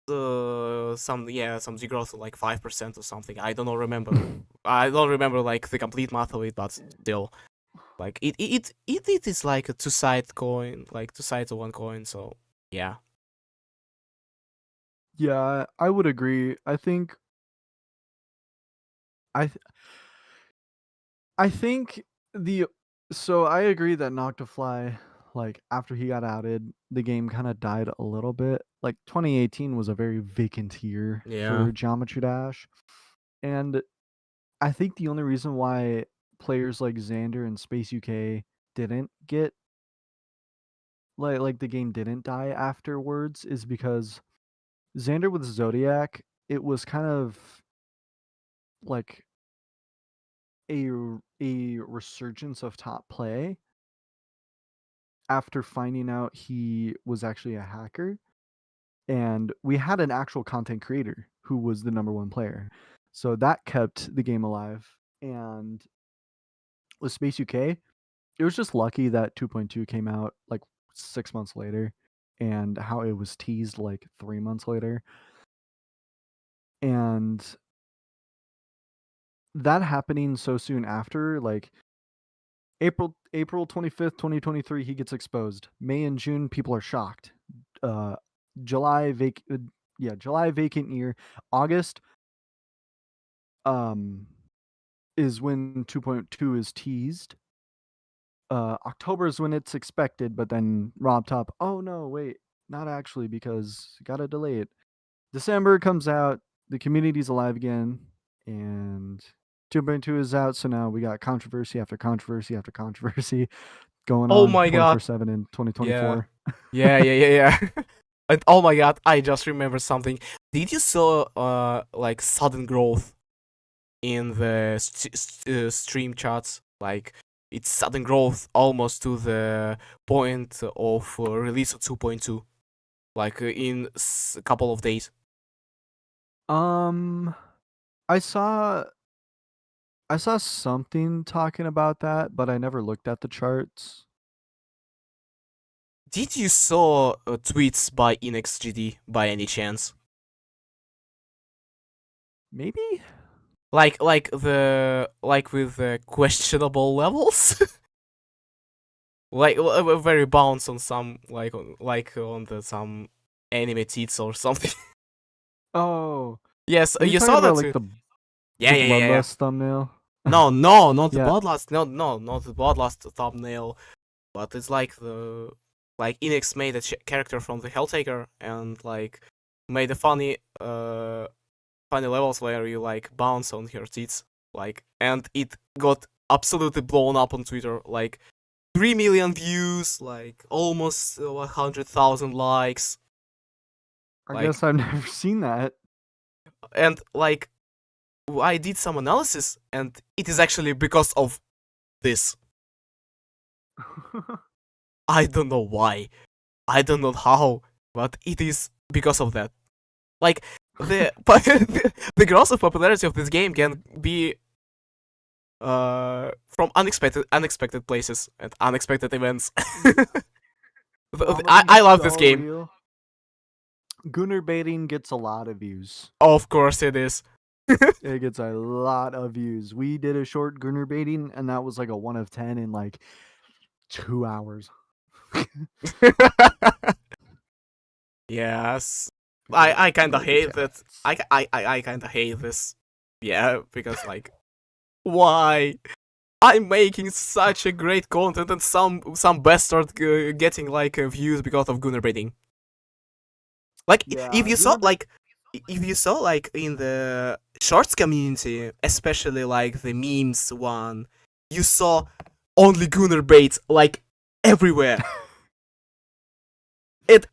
degrowth of like 5% or something. I don't know remember. I don't remember like the complete math of it, but still, like it is like a two-sided coin, like two sides of one coin. So yeah, Yeah, I would agree. I think I th- I think the so I agree that Noctafly, like after he got outed, the game kind of died a little bit. Like 2018 was a very vacant year yeah, for Geometry Dash, and I think the only reason why players like Xander and Space UK didn't get like the game didn't die afterwards is because Xander with Zodiac, it was kind of like a resurgence of top play after finding out he was actually a hacker, and we had an actual content creator who was the number one player. So that kept the game alive. And with Space UK, it was just lucky that 2.2 came out like 6 months later and how it was teased like 3 months later. And that happening so soon after, like April 25th, 2023, he gets exposed. May and June, people are shocked. Uh, July July vacant year. August is when 2.2 is teased. October is when it's expected, but then Rob Top, oh no, wait, not actually, because gotta delay it. December comes out, the community's alive again, and 2.2 is out, so now we got controversy after controversy after controversy going Oh on my god. 24/7 in Yeah. 2024. Yeah. And oh my god, I just remembered something. Did you saw like sudden growth in the stream charts? Like it's sudden growth almost to the point of release of 2.2, like in a couple of days. I saw something talking about that, but I never looked at the charts. Did you saw tweets by InXGD by any chance? Maybe? Like with the questionable levels? Like very bounce on some like on the some anime tits or something. Oh, Yes, are you you talking saw that about like too. the Yeah. bloodlust thumbnail? No, not the Yeah. bloodlust. No, not the bloodlust thumbnail. But it's like the Inex made a character from the Helltaker and like made a funny levels where you like bounce on her tits, like, and it got absolutely blown up on Twitter, like 3 million views, like almost 100,000 likes, I like, guess I've never seen that. and like I did some analysis, and it is actually because of this. I don't know why, I don't know how, but it is because of that. Like the the growth of popularity of this game can be from unexpected places and unexpected events. I love this game. Real. Gunner baiting gets a lot of views. Of course it is. It gets a lot of views. We did a short Gunner baiting, and that was like a 1 of 10 in like 2 hours. Yes, I kind of hate that. I kind of hate this. Yeah, because like, why? I'm making such a great content and some bastard getting like views because of Gunner baiting. Like if you saw like in the shorts community, especially like the memes one, you saw only Gunner baits like everywhere. It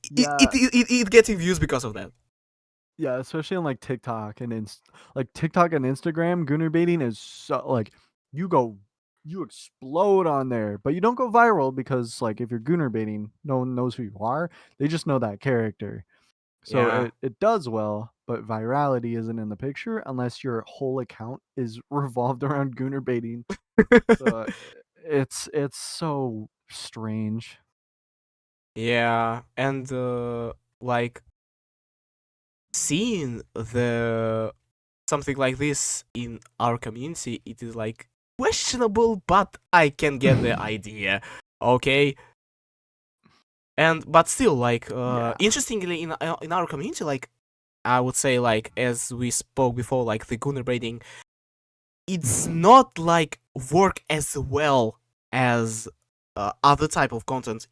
getting views because of that. Yeah, especially on like TikTok and TikTok and Instagram, Gunner baiting is so like you explode on there, but you don't go viral because like if you're Gunner baiting, no one knows who you are. They just know that character. So Yeah. it does well, but virality isn't in the picture unless your whole account is revolved around Gunner baiting. So it's so strange. Yeah, and like seeing the something like this in our community, it is like questionable, but I can get the idea. Okay. And but still, like, interestingly, in our community, like, I would say, like, as we spoke before, like the Gunner baiting, it's not like work as well as other type of content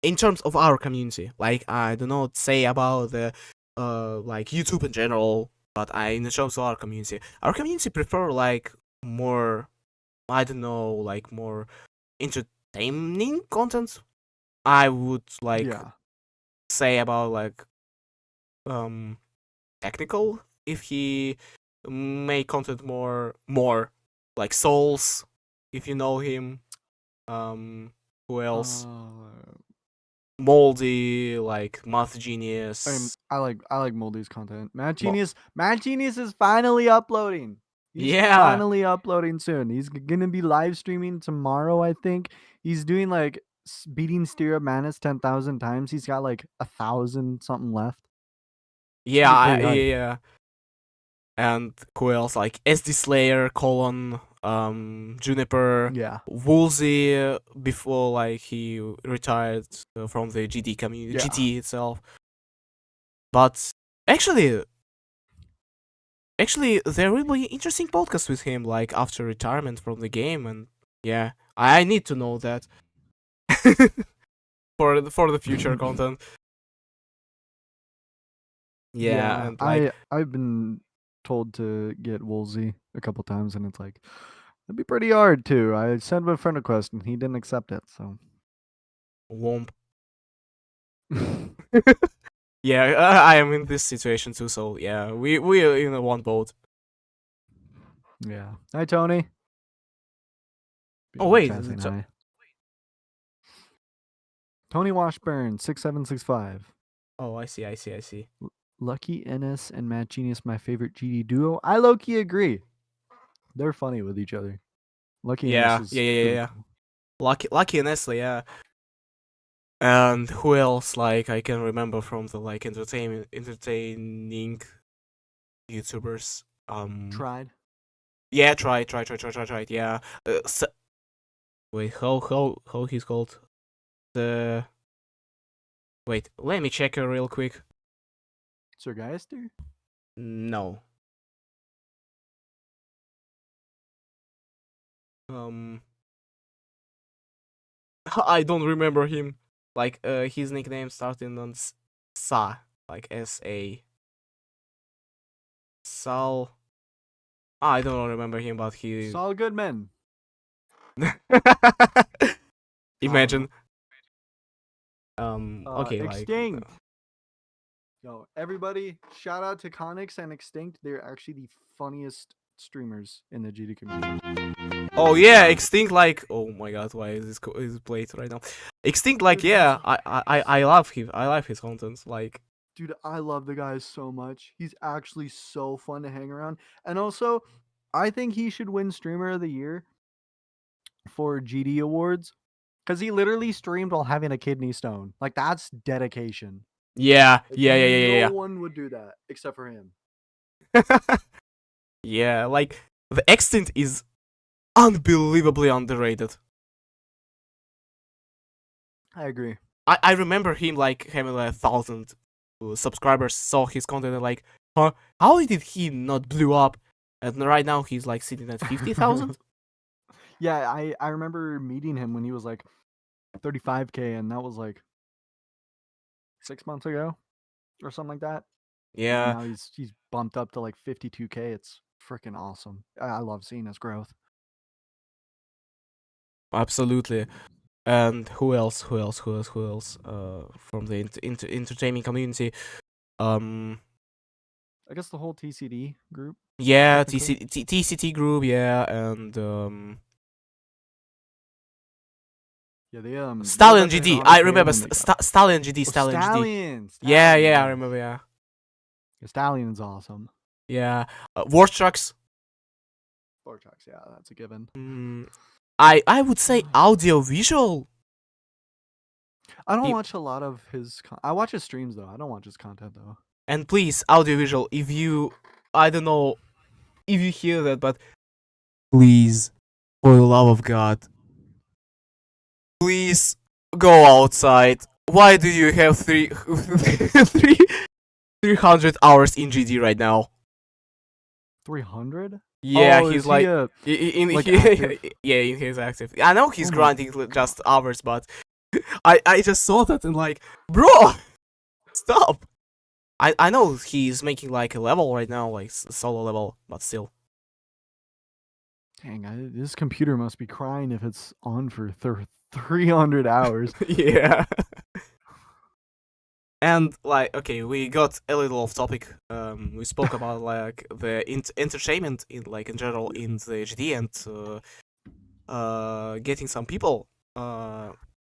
in terms of our community. Like, I do not say about the like YouTube in general, but in terms of our community prefer like more, I don't know, like more entertaining content. I would like say about like technical if he make content more like Souls, if you know him. Who else? Moldy, like Math Genius. I like Moldy's content. Matt Genius is finally uploading. He's Yeah. finally uploading soon. He's gonna be live streaming tomorrow, I think. He's doing like beating Stereo Manus 10,000 times. He's got like 1,000 something left. Yeah, and who else, like SD Slayer, Juniper, Yeah. Woolsey, before like he retired from the GT community, Yeah. GT itself. But actually, there will be interesting podcasts with him, like after retirement from the game, and yeah, I need to know that for the future content. Yeah, and like I've been told to get Woolsey a couple times, and it's like it'd be pretty hard too. I sent him a friend request, and he didn't accept it. So. womp. Yeah, I am in this situation too. So yeah, we are in one boat. Yeah. Hi, Tony. Oh wait, Chat saying hi. Tony Washburn 6765. Oh, I see. Lucky Ennis and Matt Genius, my favorite GD duo. I low-key agree. They're funny with each other. Lucky Yeah, Ennis is yeah. cool. Lucky and Nestle, yeah. And who else? Like I can remember from the like entertaining YouTubers. Tried. Yeah, try. Yeah. Wait, how he's called? Wait, let me check her real quick. Sir Geister? No. I don't remember him. Like his nickname starting on Sa, like SA. Sal. I don't remember him, but he. Saul Goodman. Imagine. Okay, Extinct. Yo, everybody, shout out to Connix and Extinct. They're actually the funniest streamers in the GD community. Oh yeah, Extinct, like, oh my god, why is this played right now? Extinct, like, yeah, I love him. I love his content, like. Dude, I love the guy so much. He's actually so fun to hang around. And also, I think he should win Streamer of the Year for GD Awards. Because he literally streamed while having a kidney stone. Like, that's dedication. Yeah. No one would do that except for him. Yeah, like, the Extinct is unbelievably underrated. I agree. I remember him, like, having 1,000 subscribers, saw his content, and like, huh, how did he not blew up? And right now he's like sitting at 50,000. Yeah, I remember meeting him when he was like 35K, and that was like 6 months ago or something like that. Yeah. And now he's bumped up to like 52K. It's freaking awesome. I love seeing his growth. Absolutely. And who else? From the entertainment community? I guess the whole TCD group. Yeah, TCT group. Yeah, and yeah, they Stallion GD. I remember Stallion GD. Stallion. Yeah, I remember. Yeah. Stallion's awesome. Yeah, War Trucks. Yeah, that's a given. I would say audio visual. I don't watch a lot of his. I watch his streams though. I don't watch his content though. And please, audiovisual, if you, I don't know if you hear that, but please, for the love of God, please go outside. Why do you have 300 hours in GD right now? 300? Yeah, he's like, in his active. I know he's grinding just hours, but I just saw that and like, bro, stop. I know he's making like a level right now, like solo level, but still. Dang, this computer must be crying if it's on for 300 hours. Yeah. And like, okay, we got a little off topic. We spoke about like the entertainment in like in general in the HD and getting some people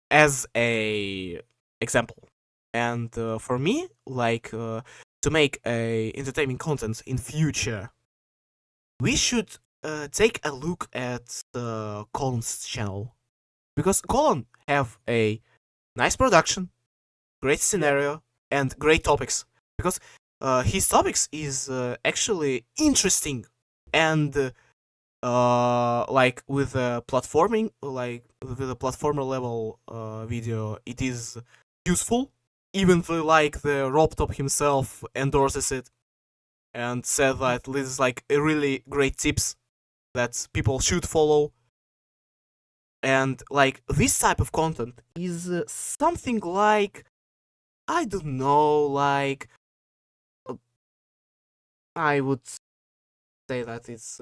as a example. And for me, like to make a entertainment content in future, we should take a look at Colin's channel, because Colin have a nice production, great scenario, and great topics. Because his topics is actually interesting, and like with a platforming, like with a platformer level video, it is useful. Even though like the Robtop himself endorses it and said that this is like a really great tips that people should follow. And like this type of content is something like, I don't know, like I would say that it's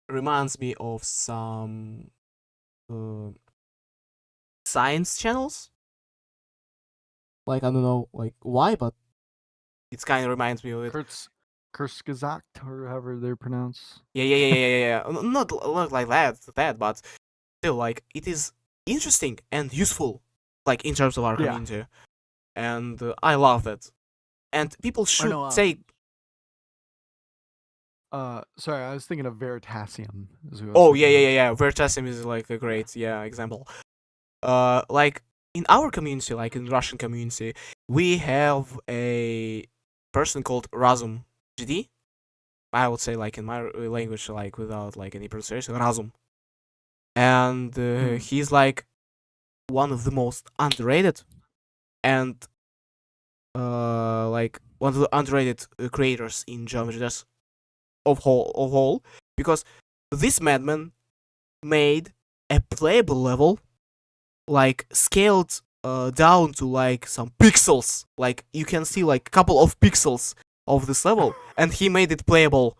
reminds me of some uh, science channels. Like I don't know, like why, but it kind of reminds me of it. Kurzgesagt, or however they're pronounced. Yeah. Not like that, but still, like it is interesting and useful, like in terms of our Yeah. community, and I love that. And people should know, take. Sorry, I was thinking of Veritasium. Oh yeah. Vertasim is like a great example. Like in our community, like in Russian community, we have a person called Razum GD. I would say like in my language, like without like any pronunciation, Razum. And he's like one of the most underrated and like one of the underrated creators in Geometry of whole, because this madman made a playable level, like scaled down to like some pixels, like you can see like a couple of pixels of this level, and he made it playable.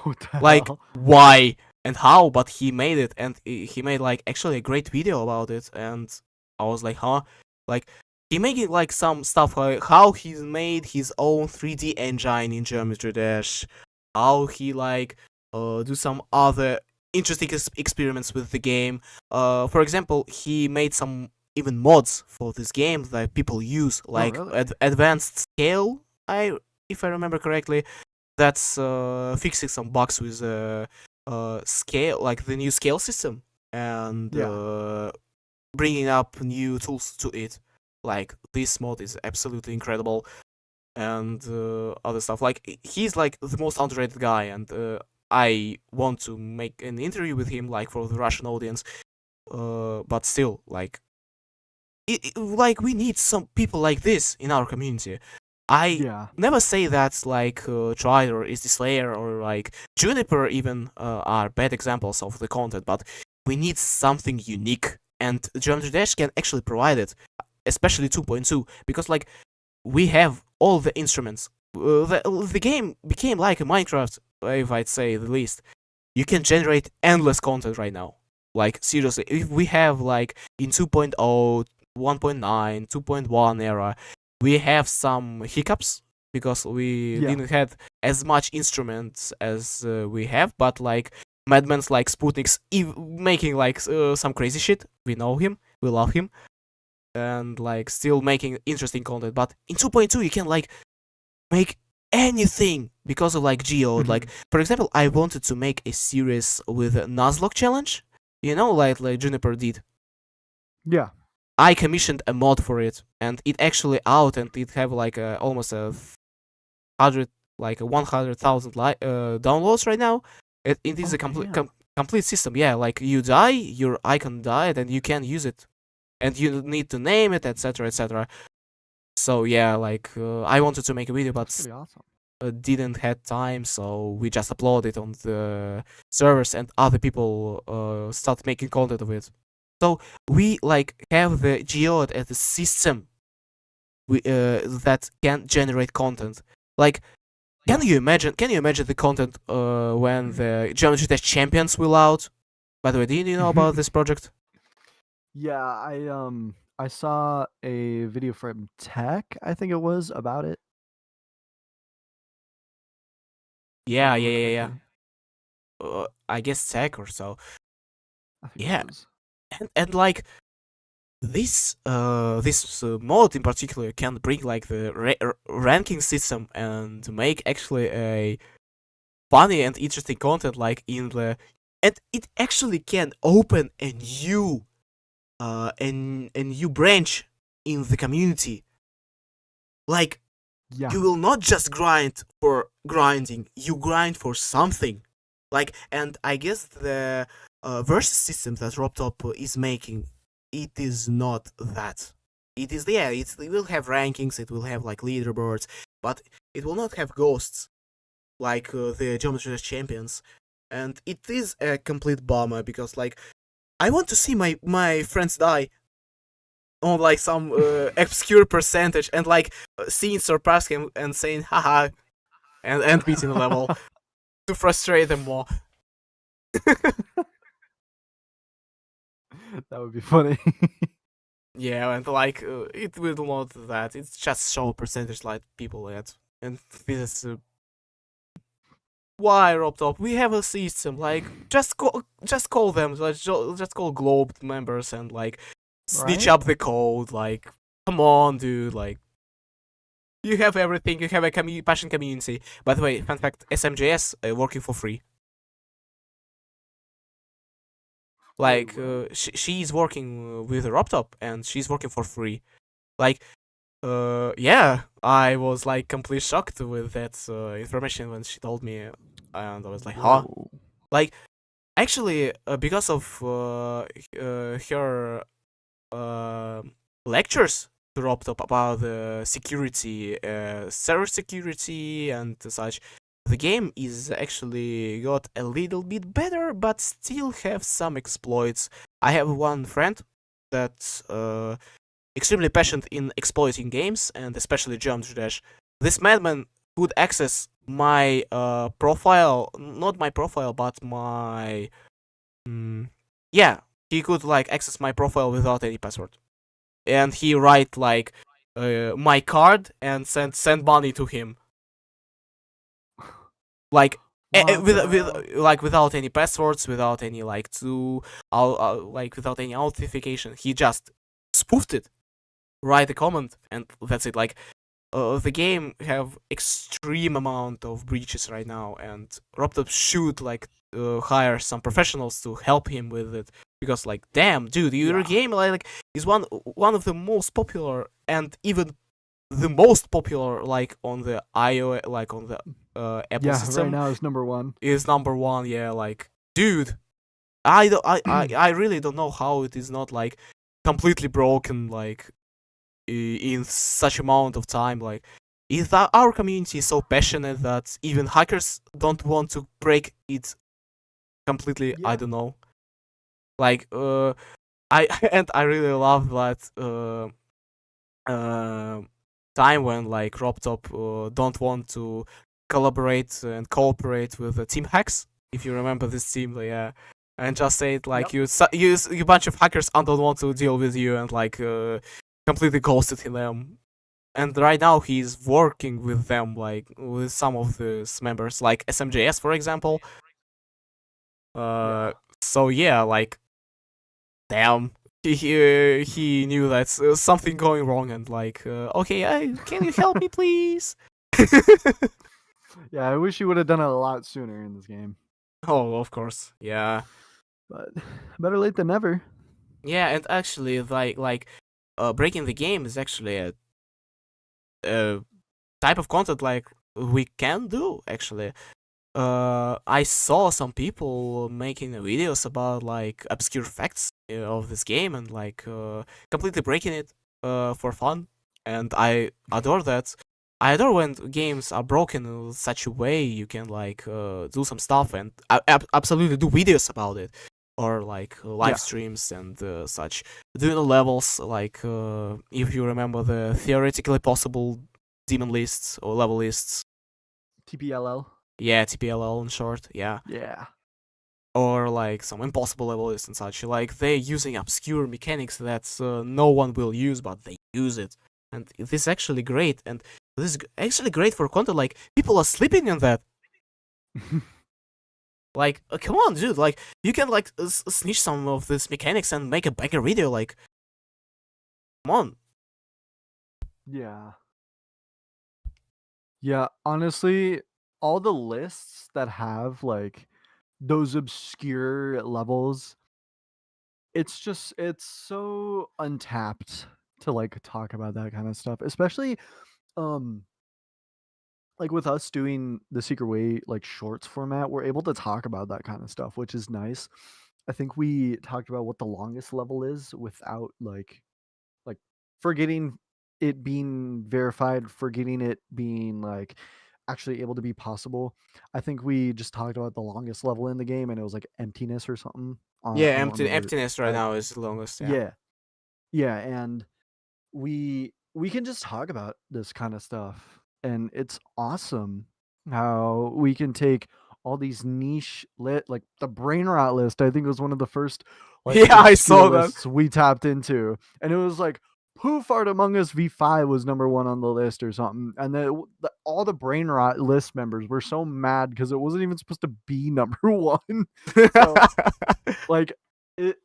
What the Like hell? why and how? But he made it, and he made like actually a great video about it, and I was like, huh? Like he making like some stuff like how he's made his own 3D engine in Geometry Dash, how he like do some other interesting experiments with the game. For example, he made some even mods for this game that people use, like really? advanced scale. If I remember correctly, that's fixing some bugs with scale, like the new scale system, and bringing up new tools to it. Like this mod is absolutely incredible, and other stuff. Like he's like the most underrated guy, and I want to make an interview with him, like for the Russian audience. But still, like, like we need some people like this in our community. I never say that like Trider or Is the Slayer or like Juniper even are bad examples of the content, but we need something unique, and Geometry Dash can actually provide it, especially 2.2, because like we have all the instruments. The game became like a Minecraft, if I'd say the least. You can generate endless content right now. Like seriously, if we have like in 2.0, 1.9, 2.1 era, we have some hiccups because we didn't have as much instruments as we have, but like madmans like Sputnik's making like some crazy shit. We know him, we love him, and like still making interesting content. But in 2.2 you can like make anything because of like Geode. Like for example, I wanted to make a series with a Nuzlocke challenge, you know, like Juniper did. Yeah. I commissioned a mod for it, and it actually out, and it have like almost a 100,000 downloads right now. It is a complete system. Yeah, like you die, your icon died, and you can use it, and you need to name it, etc., etc. So yeah, like I wanted to make a video, but That's pretty awesome. Didn't had time, so we just uploaded it on the servers, and other people start making content of it. So we like have the Geode as a system that can generate content. Like, can you imagine? Can you imagine the content when the Geometry Dash champions will out? By the way, do you know about this project? Yeah, I saw a video from Tech, I think it was, about it. Yeah. I guess Tech or so. I think Yeah, it was. and like this mod in particular can bring like the ranking system and make actually a funny and interesting content, like in the, and it actually can open a new a new branch in the community. Like, Yeah. you will not just grind for grinding, you grind for something. Like, and I guess the versus system that RobTop is making, it is not that. It is, yeah, it will have rankings, it will have like leaderboards, but it will not have ghosts like the Geometrical champions. And it is a complete bummer because, like, I want to see my friends die on like some obscure percentage and like seeing surpass him and saying haha and beating the level to frustrate them more. That would be funny. Yeah, and like it will not that. It's just show percentage like people at, and this is why RobTop. We have a system like just call them, like, just call Globe members and like snitch Right? up the code. Like, come on, dude. Like, you have everything. You have a passion community. By the way, fun fact: SMJS working for free. Like, she's working with RobTop and she's working for free. Like, yeah, I was like completely shocked with that information when she told me, and I was like, huh? Whoa. Like, actually, because of her lectures to RobTop about security, server security, and such, the game is actually got a little bit better, but still have some exploits. I have one friend that's extremely passionate in exploiting games, and especially Geometry Dash. This madman could access my profile, not my profile, but my... yeah, he could like access my profile without any password. And he write like my card and send money to him. Like, without any passwords, without any like like without any authentication. He just spoofed it, write a comment, and that's it. Like, the game have extreme amount of breaches right now, and RobTop should like hire some professionals to help him with it, because like, damn, dude, your game like is one of the most popular, and even the most popular like on the iOS, like on the Apple system. Right now is number one. Is number one. Yeah, like, dude, I really don't know how it is not like completely broken, like in such amount of time. Like, is that our community is so passionate that even hackers don't want to break it completely? Yeah. I don't know. Like, I really love that time when like RobTop don't want to collaborate and cooperate with the Team Hacks. If you remember this team, yeah, and just say it like, you bunch of hackers, I don't want to deal with you, and like completely ghosted them. And right now he's working with them, like with some of the members, like SMJS, for example. So yeah, like, damn, he knew that something going wrong, and like, okay, can you help me, please? Yeah, I wish you would have done it a lot sooner in this game. Oh, of course, yeah. But better late than never. Yeah, and actually, like breaking the game is actually a type of content like we can do, actually. I saw some people making videos about like obscure facts of this game, and like completely breaking it for fun, and I adore that. I adore when games are broken in such a way you can like do some stuff and absolutely do videos about it, or like live streams and such. Doing the levels, like if you remember the theoretically possible demon lists or level lists. TPLL. Yeah, TPLL in short, yeah. Yeah. Or like some impossible level lists and such. Like, they're using obscure mechanics that no one will use, but they use it. And this is actually great. And this is actually great for content. Like, people are sleeping on that. Like, come on, dude. Like, you can like snitch some of these mechanics and make a banger video. Like, come on. Yeah. Yeah, honestly, all the lists that have like those obscure levels, it's so untapped to like talk about that kind of stuff. Especially um like with us doing the Secret Way like shorts format, we're able to talk about that kind of stuff, which is nice. I think we talked about what the longest level is without like forgetting it being verified, forgetting it being like actually able to be possible. I think we just talked about the longest level in the game, and it was like emptiness or something. Yeah, I don't remember. emptiness right now is the longest. Yeah. Yeah, yeah, and we can just talk about this kind of stuff, and it's awesome how we can take all these niche lit like the brain rot list. I think was one of the first like Yeah, I obscure saw that. lists we tapped into, and it was like Poof Art Among Us V5 was number one on the list or something, and then all the brain rot list members were so mad because it wasn't even supposed to be number one. So like it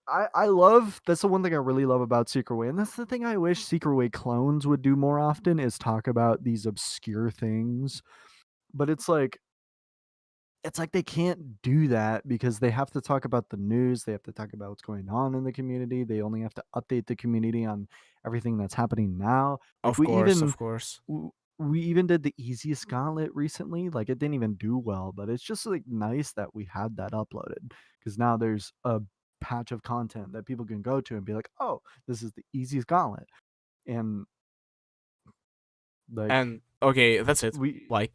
I love that's the one thing I really love about Secret Way, and that's the thing I wish Secret Way clones would do more often is talk about these obscure things. But it's like they can't do that because they have to talk about the news, they have to talk about what's going on in the community, they only have to update the community on everything that's happening now. Like Of course, of course. we even did the easiest gauntlet recently. Like it didn't even do well, but it's just like nice that we had that uploaded because now there's a patch of content that people can go to and be like, oh, this is the easiest gauntlet. And like And okay, that's it. we Like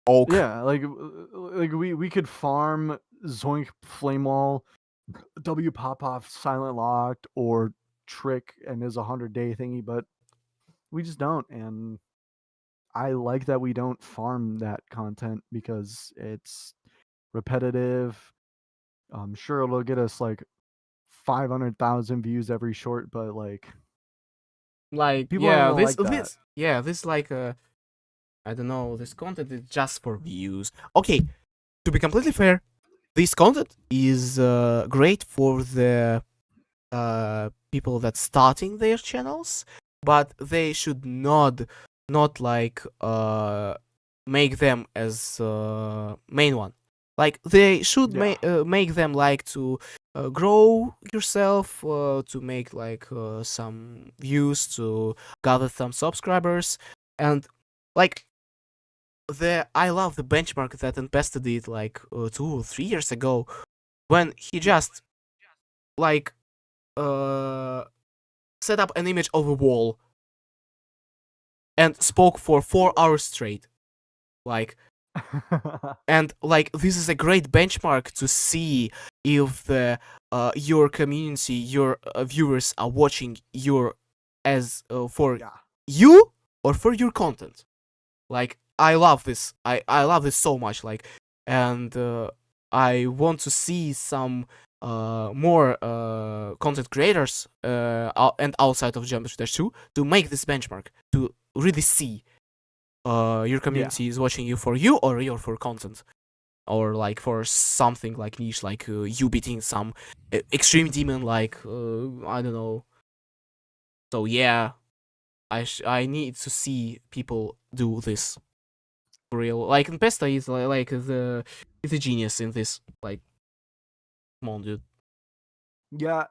oak. yeah, like we could farm Zoink Flame Wall, W Pop Off Silent Locked, or Trick and his 100-day thingy, but we just don't. And I like that we don't farm that content because it's repetitive. I'm sure it'll get us like 500,000 views every short, but like Like people aren't yeah, gonna like that. this like I don't know, this content is just for views. Okay, to be completely fair, this content is great for the people that starting their channels, but they should not like make them as main one. Like they should Yeah. make them like to grow yourself, to make like some views, to gather some subscribers, and like I love the benchmark that Impesta did like 2 or 3 years ago when he just like set up an image of a wall and spoke for 4 hours straight. Like, and like this is a great benchmark to see if the your community, your viewers are watching your as for Yeah. you or for your content. Like I love this. I love this so much. Like, and I want to see some more content creators and outside of Geometry 2 to make this benchmark to really see your Yeah. community is watching you for you or you're for content or like for something like niche, like you beating some extreme demon, like I don't know. So yeah, I need to see people do this for real. Like Pesta is like is a genius in this. Like, come on, dude. Yeah,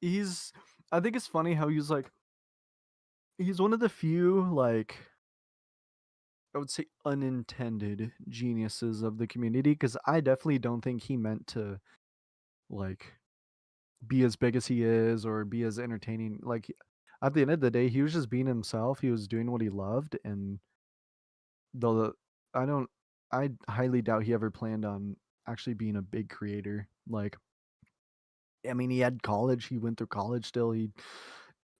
he's I think it's funny how he's one of the few like I would say unintended geniuses of the community because I definitely don't think he meant to like be as big as he is or be as entertaining. Like at the end of the day, he was just being himself. He was doing what he loved, and the I don't I highly doubt he ever planned on actually being a big creator. Like I mean, he had college. He went through college still. He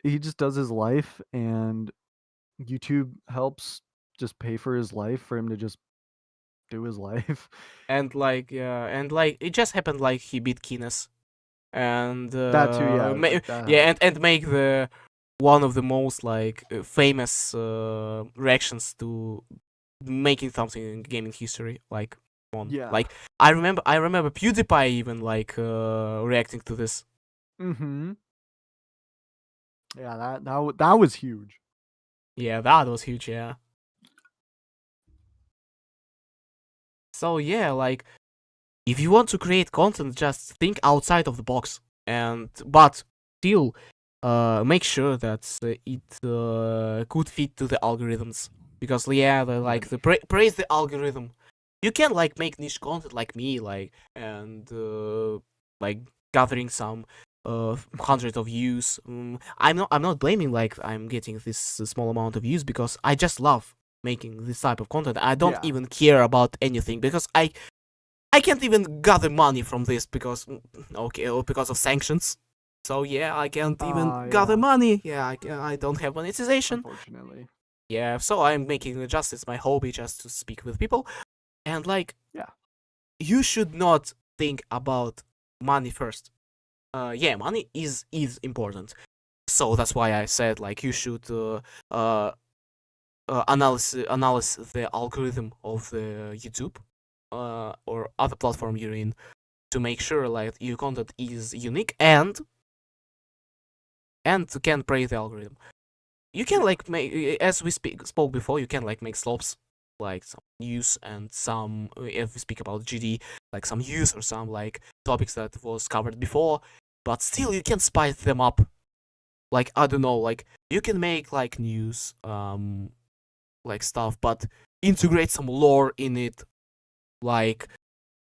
just does his life, and YouTube helps just pay for his life for him to just do his life. And like yeah, and like it just happened like he beat Kines and That too, yeah, like that yeah, helped. and make the one of the most like famous reactions to making something in gaming history. Like, come on, Yeah. like I remember PewDiePie even like reacting to this. Mhm. Yeah, that was huge. Yeah, that was huge. Yeah. So yeah, like if you want to create content, just think outside of the box, and but still make sure that it could fit to the algorithms. Because praise the algorithm. You can like make niche content like me, like, and like gathering some hundred of views. I'm not blaming like I'm getting this small amount of views, because I just love making this type of content. I don't even care about anything, because I can't even gather money from this because because of sanctions. So yeah, I can't even gather money. Yeah, I don't have monetization. Unfortunately. Yeah, so I'm making just it's my hobby, just to speak with people. And like, you should not think about money first. Money is important. So that's why I said like you should analyze the algorithm of the YouTube or other platform you're in, to make sure like your content is unique and can praise the algorithm. You can like make, as we spoke before, you can like make slopes, like some news and some, if we speak about GD, like some news or some like topics that was covered before, but still you can spice them up. Like, I don't know, like you can make like news, like stuff, but integrate some lore in it, like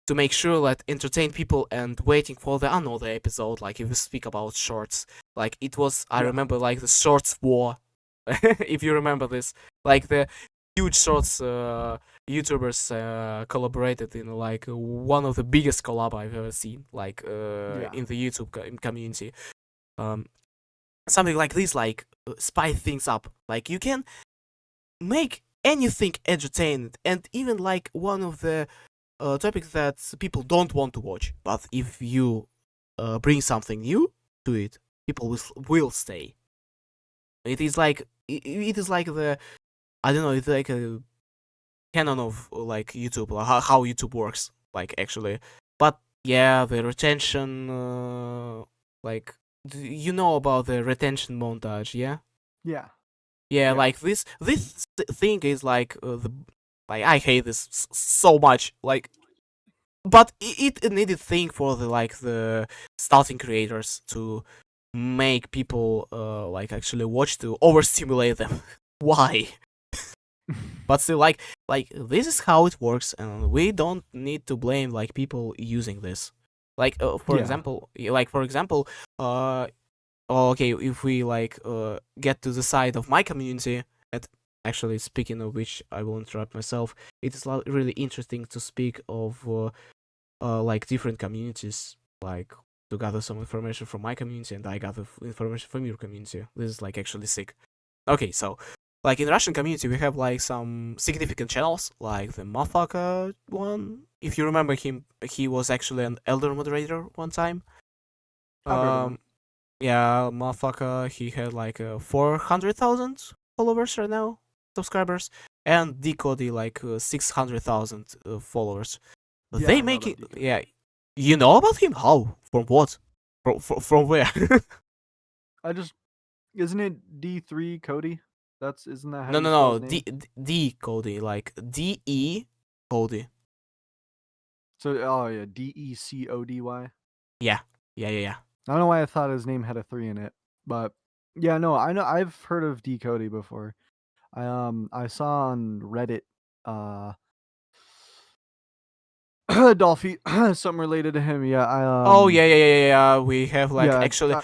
to make sure that entertain people and waiting for the another episode. Like if we speak about shorts, like it was, I remember like the shorts war. If you remember this, like the huge shorts YouTubers collaborated in like one of the biggest collab I've ever seen, like in the YouTube community. Something like this, like spice things up. Like you can make anything entertaining, and even like one of the topics that people don't want to watch, but if you bring something new to it, people will stay. It is like the, I don't know, it's like a canon of like YouTube, how YouTube works, like actually. But yeah, the retention, like you know about the retention montage, yeah? Yeah, like this thing is like like I hate this so much, like, but it needed thing for the starting creators to make people like actually watch, to overstimulate them. Why? But still, like this is how it works, and we don't need to blame like people using this. Like for example, okay, if we like get to the side of my community, actually, speaking of which, I will interrupt myself. It is really interesting to speak of like different communities, like to gather some information from my community, and I gather information from your community. This is like actually sick. Okay, so like in Russian community, we have like some significant channels, like the motherfucker one. If you remember him, he was actually an elder moderator one time. Yeah, motherfucker, he had like 400,000 followers right now, subscribers, and Decody like 600,000 followers. They make it, you know about him? How? From what? From where? Isn't it D3 Cody? Isn't that how no, D Cody, like DE Cody. So DECODY. Yeah. I don't know why I thought his name had a 3 in it, but yeah, no, I know, I've heard of D Cody before. I saw on Reddit Dolphy, something related to him. Yeah. We have like actually.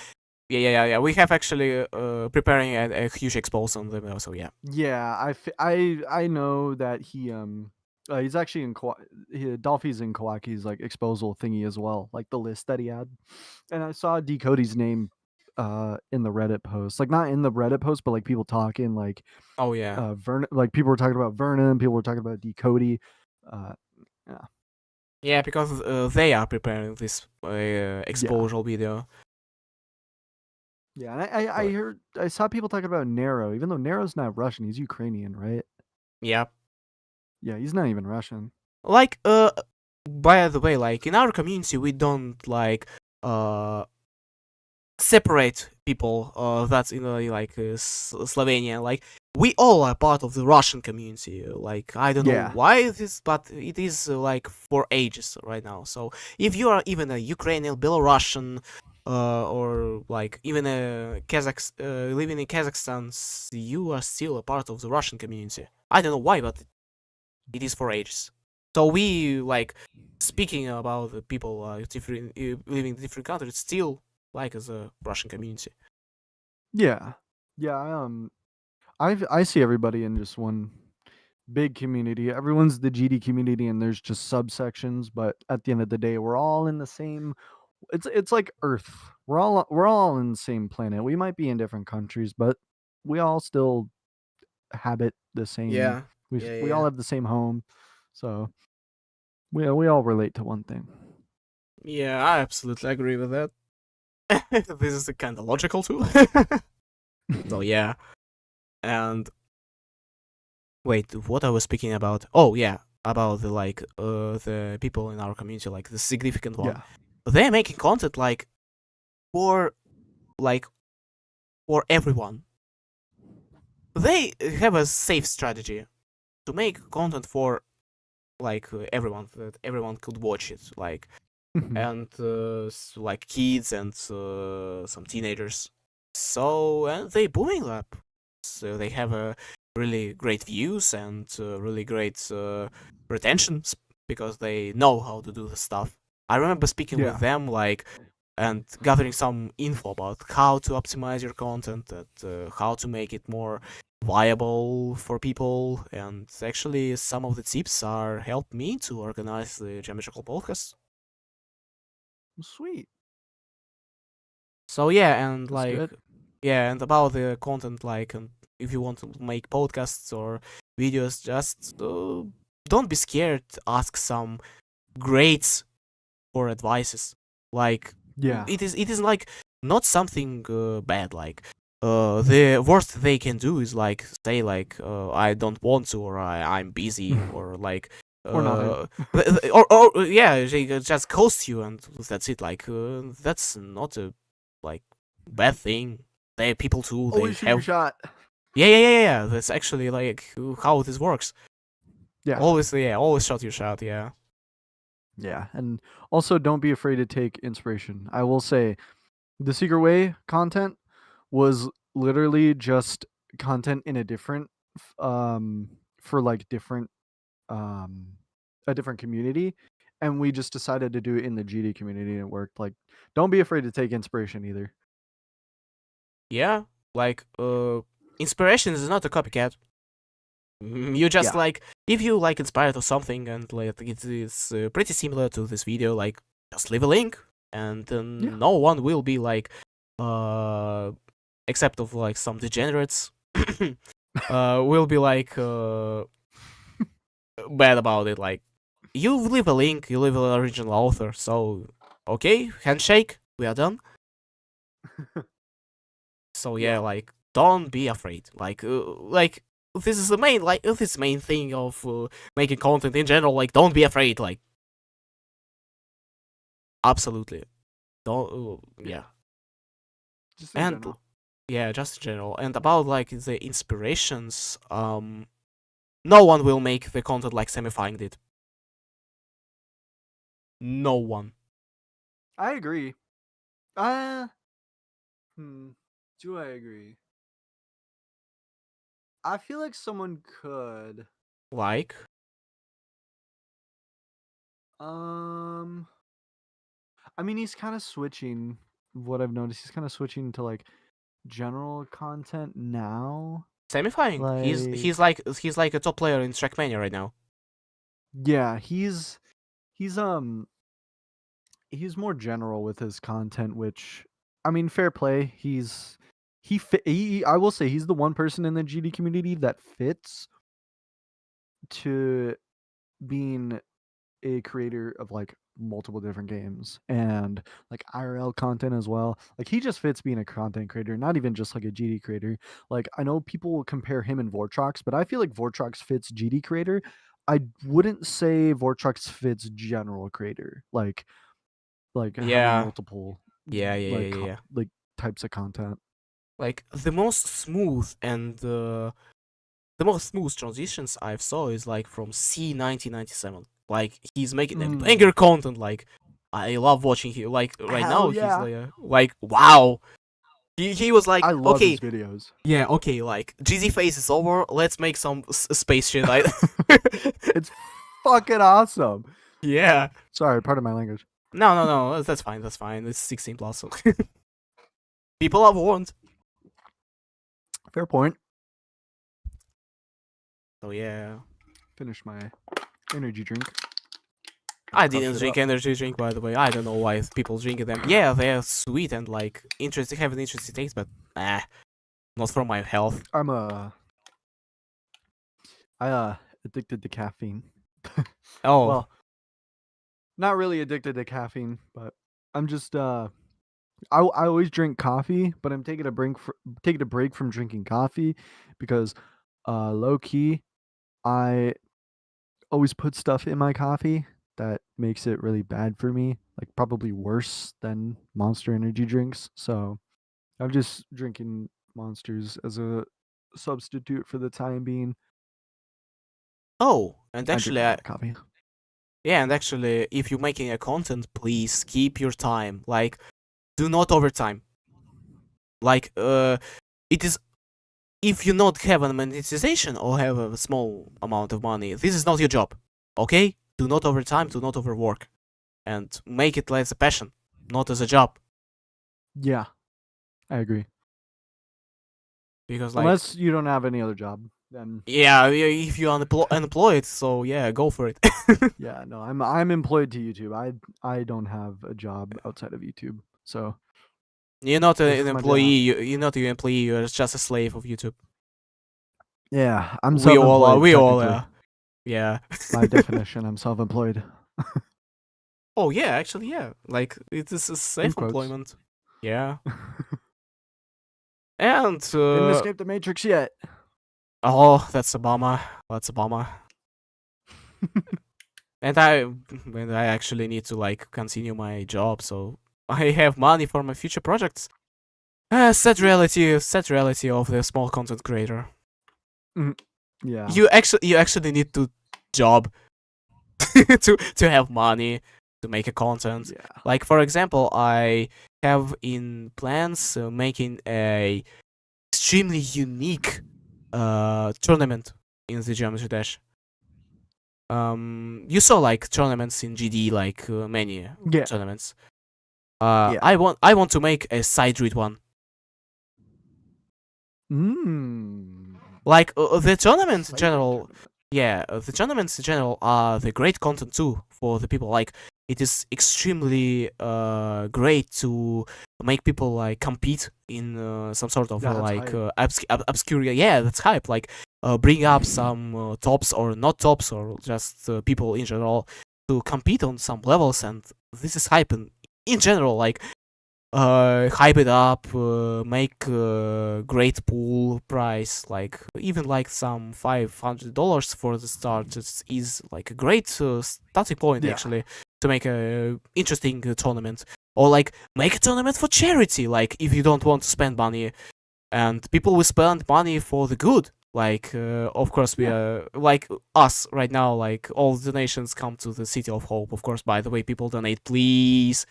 We have actually preparing a huge expose on them also. Yeah. Yeah, I know that he's actually in Dolphy's in Kawaki's like exposal thingy as well, like the list that he had, and I saw Decody's name in the Reddit post, like not in the Reddit post, but like people talking like Vernon, like people were talking about Vernon, people were talking about Decody, yeah, because they are preparing this exposure video. Yeah, and I saw people talking about Nero, even though Nero's not Russian, he's Ukrainian, right? Yep. Yeah, he's not even Russian. Like, by the way, like in our community, we don't like separate people that's in like Slovenia. Like we all are part of the Russian community. Like I don't know why this, but it is like for ages right now. So if you are even a Ukrainian, Belarusian, or like even living in Kazakhstan, you are still a part of the Russian community. I don't know why, but it is for ages. So we like speaking about the people living in different countries still like as a Russian community. Yeah. Yeah, I see everybody in just one big community. Everyone's the GD community and there's just subsections, but at the end of the day, we're all in the same it's like Earth. We're all in the same planet. We might be in different countries, but we all still habit the same Yeah, we all yeah. have the same home. So we all relate to one thing. Yeah, I absolutely agree with that. This is kind of logical too. So yeah, and wait, what I was speaking about? Oh yeah, about the people in our community, like the significant one. Yeah. They're making content for like for everyone. They have a safe strategy to make content for everyone, that everyone could watch it, and like kids and some teenagers. So and they booming up. So they have a really great views and really great retention because they know how to do the stuff. I remember speaking with them and gathering some info about how to optimize your content, how to make it more viable for people, and actually some of the tips are helped me to organize the Geometrical podcast. Sweet. So yeah, and That's good. yeah, and about the content, and if you want to make podcasts or videos, just don't be scared to ask some grades or advices. Yeah. It is like not something bad. The worst they can do is say I don't want to, or I'm busy, or Or not. or yeah, they just ghost you and that's it. That's not a bad thing. They people too. They Always shoot your have shot. yeah. That's actually how this works. Yeah. Always shot your shot. Yeah. Yeah. And also don't be afraid to take inspiration. I will say the Secret Way content was literally just content in a different for like different um a different community, and we just decided to do it in the GD community and it worked. Like, don't be afraid to take inspiration either. Yeah, inspiration is not a copycat. You just Yeah. if you inspired or something and it's pretty similar to this video, just leave a link and Yeah. no one will be except of some degenerates will be bad about it. You leave a link, you leave an original author, so okay, handshake, we are done. So yeah, don't be afraid. This is the main thing of making content in general. Don't be afraid. Absolutely, don't. Yeah, Just in general. yeah, just in general. And about the inspirations, no one will make the content like Semifying did. No one. I agree. Do I agree? I feel like someone could. I mean, he's kind of switching. What I've noticed, he's kind of switching to general content now. Semifying. He's like a top player in Trackmania right now. Yeah, he's more general with his content, which I mean, fair play. I will say he's the one person in the GD community that fits to being a creator of multiple different games and IRL content as well. He just fits being a content creator, not even just a GD creator. I know people will compare him and Vortrox, but I feel like Vortrox fits GD creator. I wouldn't say Vortrox fits general creator. Having multiple types of content. The most smooth and the most smooth transitions I've saw is from C1997. He's making banger content. I love watching him. Like right Hell now, yeah. he's like wow. He was like, I love okay, his videos. yeah, okay, like GZ phase is over. Let's make some space shit. It's fucking awesome. Yeah. Sorry, pardon my language. No, that's fine. That's fine. It's 16 plus. So. People are warned. Fair point. So yeah. Finish my energy drink. I didn't drink energy drink, by the way. I don't know why people drink them. Yeah, they're sweet and like interesting, have an interesting taste, but not for my health. I addicted to caffeine. Oh, Well, not really addicted to caffeine, but I'm just I always drink coffee, but I'm taking a break from drinking coffee because low key I always put stuff in my coffee that makes it really bad for me, like probably worse than Monster energy drinks. So I'm just drinking Monsters as a substitute for the time being. oh, and I drink actually, black coffee. yeah, and actually, if you're making a content, please keep your time. Like, do not overtime. Like, it is. If you not have a monetization or have a small amount of money, this is not your job. Okay? Do not overtime, do not overwork. And make it as a passion, not as a job. Yeah, I agree. Because like Unless you don't have any other job, then yeah, if you're unemployed, so yeah, go for it. yeah, no, I'm employed to YouTube. I don't have a job outside of YouTube. So You're not this an is my employee. job. You're not an employee. You're just a slave of YouTube. Yeah, I'm We all are. self-employed. We all technically. are. Yeah. By definition, I'm self-employed. Oh yeah, actually yeah. Like it is a In safe quotes. employment. Yeah. And Didn't escape the Matrix yet. oh, that's a bummer. That's a bummer. And I actually need to like continue my job, so I have money for my future projects. Sad reality of the small content creator. Yeah. You actually need to job to have money to make a content. Yeah. Like for example, I have in plans making a extremely unique tournament in the Geometry Dash. You saw like tournaments in GD, like many Yeah. tournaments. Yeah. I want to make a side read one. Like the tournaments in general. Yeah, the tournaments in general are the great content too for the people. Like it is extremely great to make people like compete in some sort of like obscure. Yeah, that's hype. Like bring up some tops or not tops or just people in general to compete on some levels, and this is hype in general. Like hype it up, make a great pool price, like even like some $500 for the start is like a great starting point actually to make a interesting tournament. Or like make a tournament for charity, like if you don't want to spend money, and people will spend money for the good. Like of course we are like us right now, like all donations come to the City of Hope. Of course, by the way, people donate, please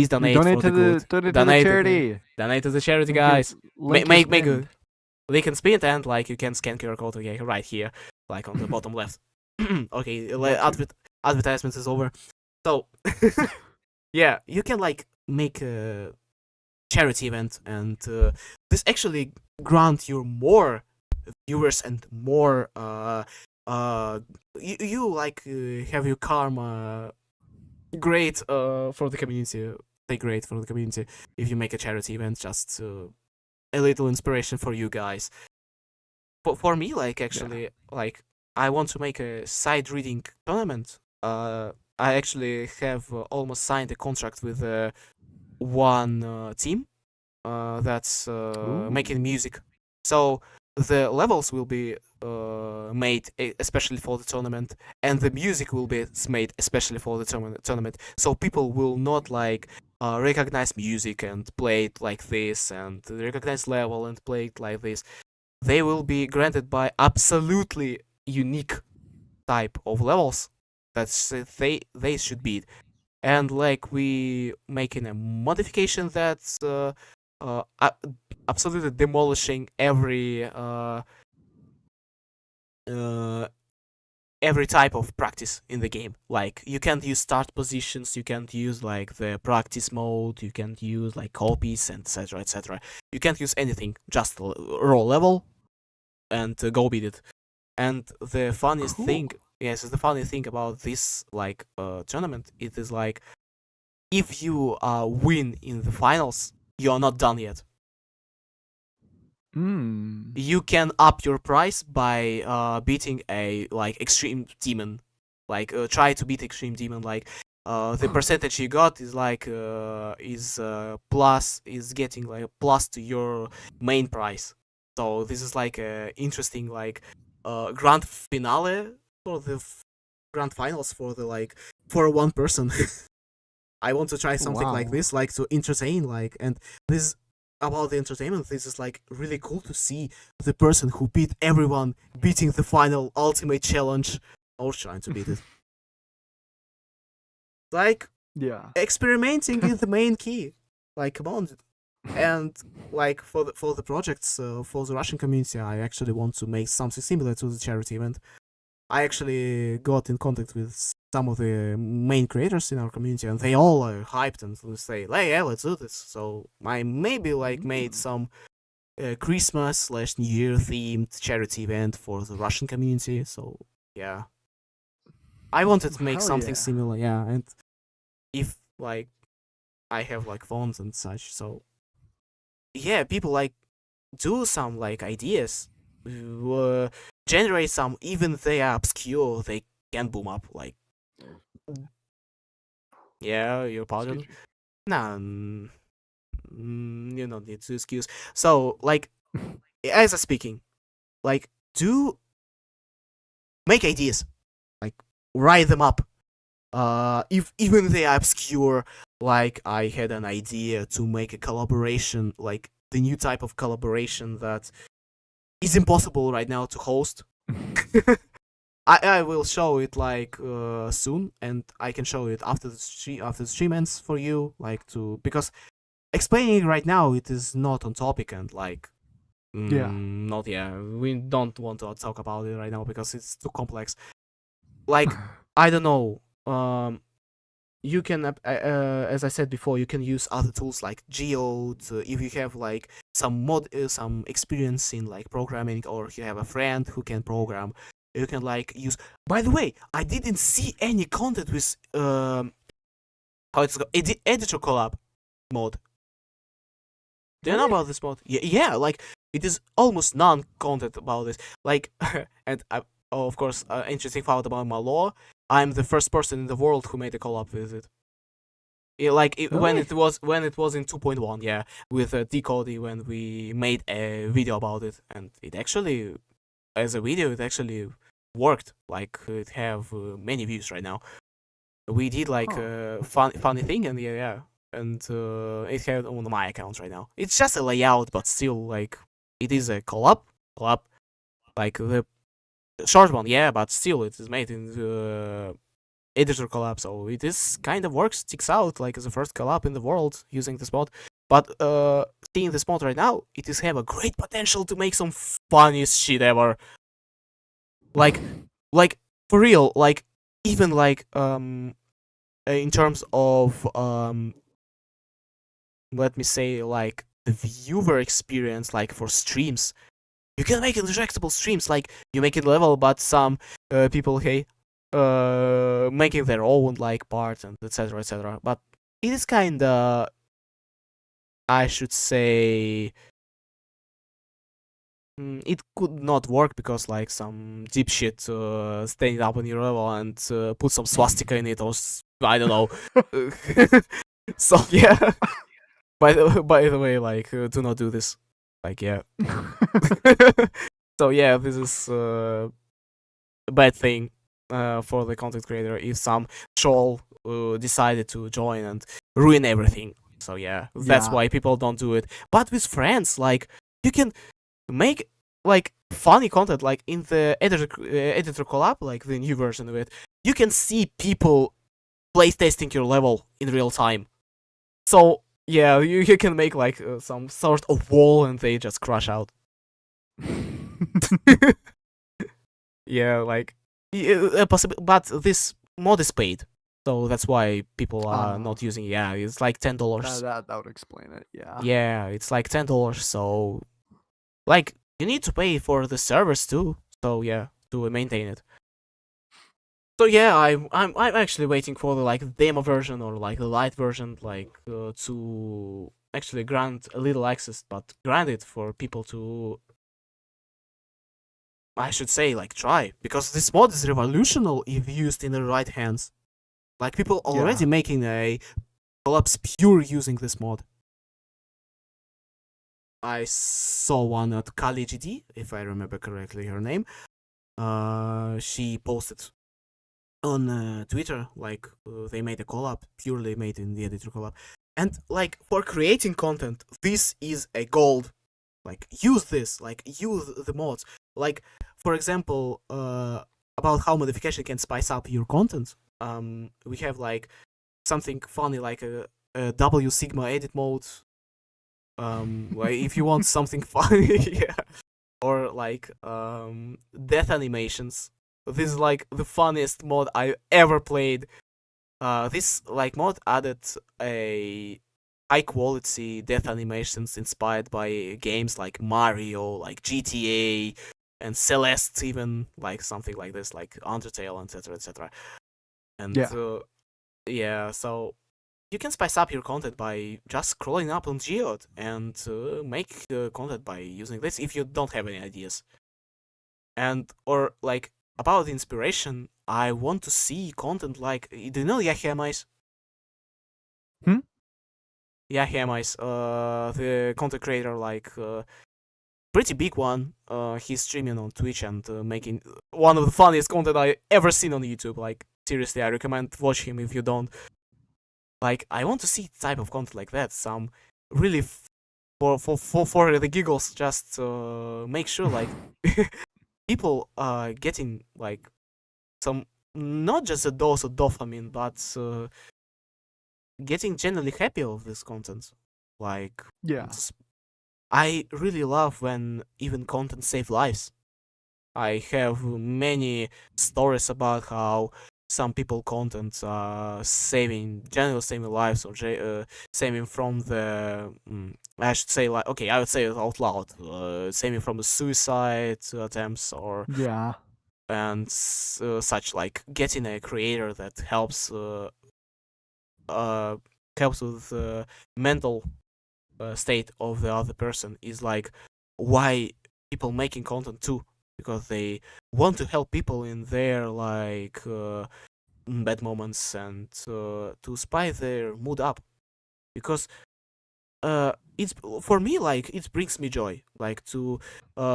donate for the good. Donate to the charity. Donate to the charity, guys. Make a link and spin, and like you can scan QR code right here, like on the bottom left. Okay, advertisement is over. So yeah, you can like make a charity event, and this actually grant you more viewers and more you like have your karma great for the community. Great for the community if you make a charity event. Just a little inspiration for you guys. For me, like actually, like I want to make a side reading tournament. I actually have almost signed a contract with one team that's making music. So the levels will be made especially for the tournament, and the music will be made especially for the tournament. So people will not like recognize music and play it like this, and recognize level and play it like this. They will be granted by absolutely unique type of levels that they should beat. and like we making a modification that's absolutely demolishing uh, every type of practice in the game. Like you can't use start positions, you can't use like the practice mode, you can't use like copies, and etc. etc. You can't use anything, just raw level and go beat it. And the funniest Cool. thing, yes, the funny thing about this like tournament, it is like if you win in the finals, you are not done yet. You can up your price by beating a like extreme demon, like try to beat extreme demon. Like the percentage you got is like is getting like a plus to your main price. So this is like a interesting like grand finale for the grand finals for the like for one person. I want to try something like Wow. this, like to entertain, like, and this about the entertainment. This is like really cool to see the person who beat everyone beating the final ultimate challenge or trying to beat it. Like Yeah. experimenting is the main key. Like, come on, and like for the projects for the Russian community, I actually want to make something similar to the charity event. I actually got in contact with some of the main creators in our community, and they all are hyped and say, "Hey, yeah, let's do this." So I maybe like made some Christmas/New Year themed charity event for the Russian community. So yeah, I wanted to make Hell something yeah. similar. Yeah, and if like I have like phones and such, so yeah, people like do some like ideas, generate some, even they are obscure, they can boom up. Like, yeah, your pardon. Excuse Nah, you don't need to excuse. So, like, as a speaking, like, do make ideas, like, write them up. If even they are obscure, like I had an idea to make a collaboration, like the new type of collaboration that is impossible right now to host. me. I will show it like soon, and I can show it after the stream ends for you, like to because explaining right now it is not on topic and like Yeah. not we don't want to talk about it right now because it's too complex. Like I don't know, you can as I said before, you can use other tools like Geo if you have like some experience in like programming, or if you have a friend who can program. You can like use. By the way, I didn't see any content with how it's called, editor collab mode. Do you know Really? about this mode? Yeah, like it is almost none content about this. Like, and of course, interesting fact about my law. I'm the first person in the world who made a collab with it. When Really? it was in 2.1, yeah, with Decody when we made a video about it, and it actually, as a video, it actually worked. Like it have many views right now. We did like a funny thing, and yeah, and it had on my account right now. It's just a layout, but still, like it is a collab, like the short one, yeah, but still it is made in editor collab, so it is kind of works, sticks out like the first collab in the world using this mod. But seeing this mod right now, it is have a great potential to make some funniest shit ever. Like for real, like even like in terms of let me say like the viewer experience, like for streams, you can make interactable streams, like you make it level, but some people making their own like parts and etc etc. But it is kinda, I should say, it could not work because like some deep shit standing up on your level and put some swastika in it, or I don't know. So yeah. By the way, like do not do this. Like yeah. So yeah, this is a bad thing for the content creator if some troll decided to join and ruin everything. So yeah, that's Yeah. why people don't do it. But with friends, like you can make like funny content, like in the editor collab, like the new version of it. You can see people play testing your level in real time. So yeah, you can make like some sort of wall and they just crash out. Yeah, like possible, but this mod is paid, so that's why people are not using. Yeah, it's like $10. That would explain it. Yeah. Yeah, it's like $10. So, like, you need to pay for the servers too. So yeah, to maintain it. So yeah, I'm actually waiting for the like demo version or like the light version, like to actually grant a little access, but grant it for people to, I should say, like try, because this mod is revolutionary if used in the right hands. Like people already making a collapse pure using this mod. I saw one at Kali GD, if I remember correctly her name. She posted on Twitter, like they made a collab, purely made in the editor collab. And like for creating content, this is a gold. Like use this, like use the mods. Like for example, about how modification can spice up your content. We have like something funny like a W Sigma edit mode. Like if you want something funny, yeah, or like death animations. This is like the funniest mod I ever played. This like mod added a high quality death animations inspired by games like Mario, like GTA, and Celeste, even like something like this, like Undertale, etc., etc. And yeah, so you can spice up your content by just scrolling up on Geode and make content by using this if you don't have any ideas. And or like about the inspiration, I want to see content like, do you know Yahiamais? Yahiamais, the content creator, like pretty big one. He's streaming on Twitch and making one of the funniest content I ever seen on YouTube. Like seriously, I recommend watch him if you don't. Like I want to see type of content like that. Some really for the giggles. Just make sure like people are getting like some, not just a dose of dopamine, but getting generally happy of this content. Like I really love when even content save lives. I have many stories about how some people content generally saving lives, or saving from the I should say, like, okay, I would say it out loud, saving from the suicide attempts, or and such, like getting a creator that helps with the mental state of the other person is like why people making content too, because they want to help people in their like bad moments and to spice their mood up, because it's for me like it brings me joy, like to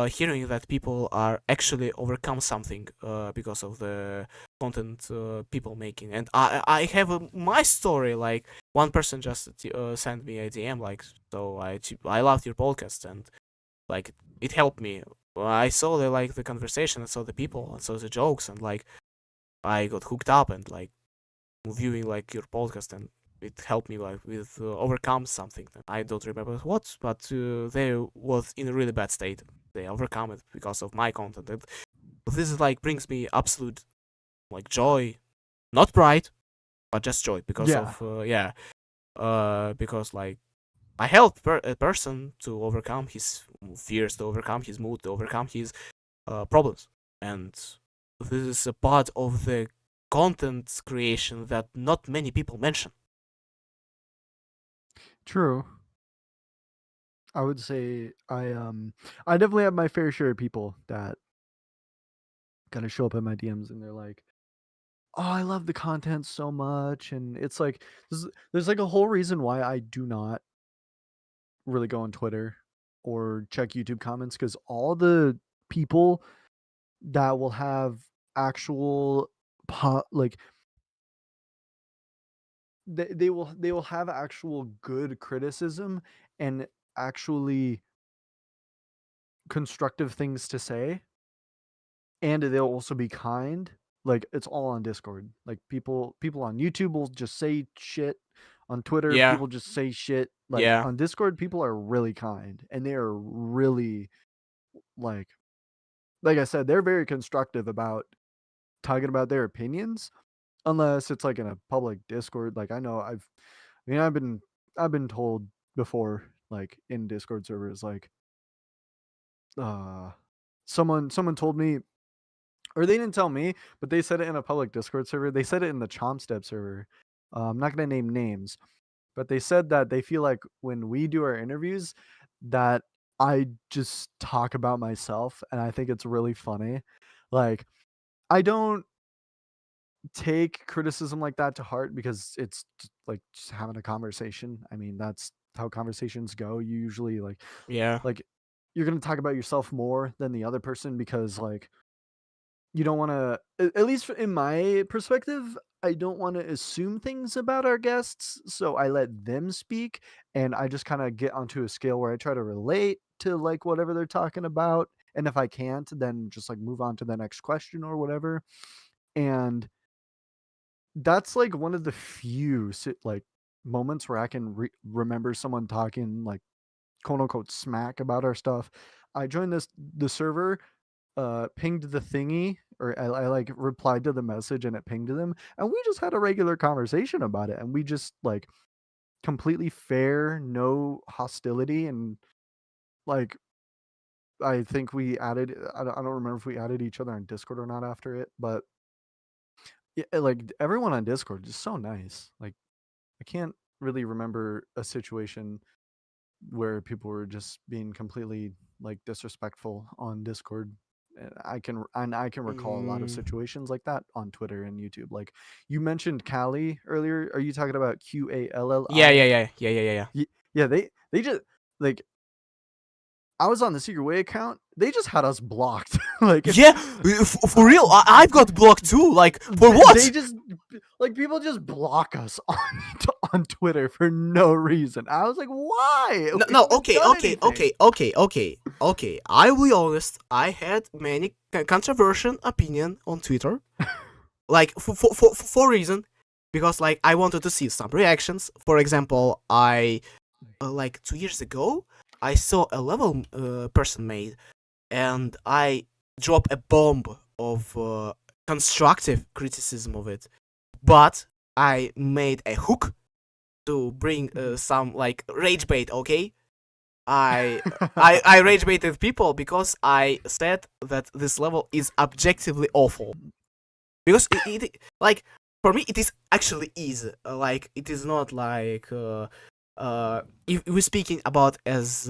hearing that people are actually overcome something because of the content people making. And I have my story, like one person just sent me a DM, like, so I loved your podcast and like it helped me. I saw the conversation, I saw the people, I saw the jokes, and like I got hooked up and like viewing like your podcast, and it helped me like with overcome something that I don't remember what, but they was in a really bad state. They overcome it because of my content. And this is like brings me absolute like joy, not pride, but just joy because of because like I helped a person to overcome his fears, to overcome his mood, to overcome his problems, and this is a part of the content creation that not many people mention. True. I would say I definitely have my fair share of people that kind of show up in my DMs and they're like, "Oh, I love the content so much," and it's like there's like a whole reason why I do not really go on Twitter or check YouTube comments, because all the people that will have actual like they will have actual good criticism and actually constructive things to say, and they'll also be kind. like it's all on Discord. Like people on YouTube will just say shit. On Twitter, Yeah, people just say shit. Like yeah. on Discord, people are really kind and they are really like I said, they're very constructive about talking about their opinions, unless it's like in a public Discord. Like I've been told before, like in Discord servers, like uh someone told me, or they didn't tell me, but they said it in a public Discord server. They said it in the Chomstep server. I'm not gonna name names, but they said that they feel like when we do our interviews, that I just talk about myself, and I think it's really funny. Like I don't take criticism like that to heart because it's like just having a conversation. I mean, that's how conversations go. You usually Yeah. like you're gonna talk about yourself more than the other person because like you don't want to, at least in my perspective, I don't want to assume things about our guests, so I let them speak, and I just kind of get onto a scale where I try to relate to like whatever they're talking about, and if I can't, then just like move on to the next question or whatever. And that's like one of the few like moments where I can remember someone talking like quote unquote smack about our stuff. I joined the server, pinged the thingy, or I like replied to the message and it pinged them, and we just had a regular conversation about it, and we just like completely fair, no hostility, and like I think we added, I don't remember if we added each other on Discord or not after it, but yeah, like everyone on Discord is so nice. Like I can't really remember a situation where people were just being completely like disrespectful on Discord. I can recall a lot of Mm, situations like that on Twitter and YouTube. Like you mentioned Cali earlier. Are you talking about yeah, yeah, QALLI? yeah, yeah, yeah, yeah. Yeah, they just like I was on the Secret Way account. They just had us blocked. Like Yeah, for real. I've got blocked too. Like, for they what? just like people just block us on Twitter for no reason. I was like, why? No, We no. haven't Okay, done okay, anything. okay, okay, okay, okay. I will be honest. I had many controversial opinion on Twitter. Like, for reason, because like I wanted to see some reactions. For example, I like 2 years ago, I saw a level person made, and I drop a bomb of constructive criticism of it. But I made a hook to bring some like rage bait. Okay, I I rage baited people because I said that this level is objectively awful. Because it like for me it is actually easy. Like it is not like if we're speaking about as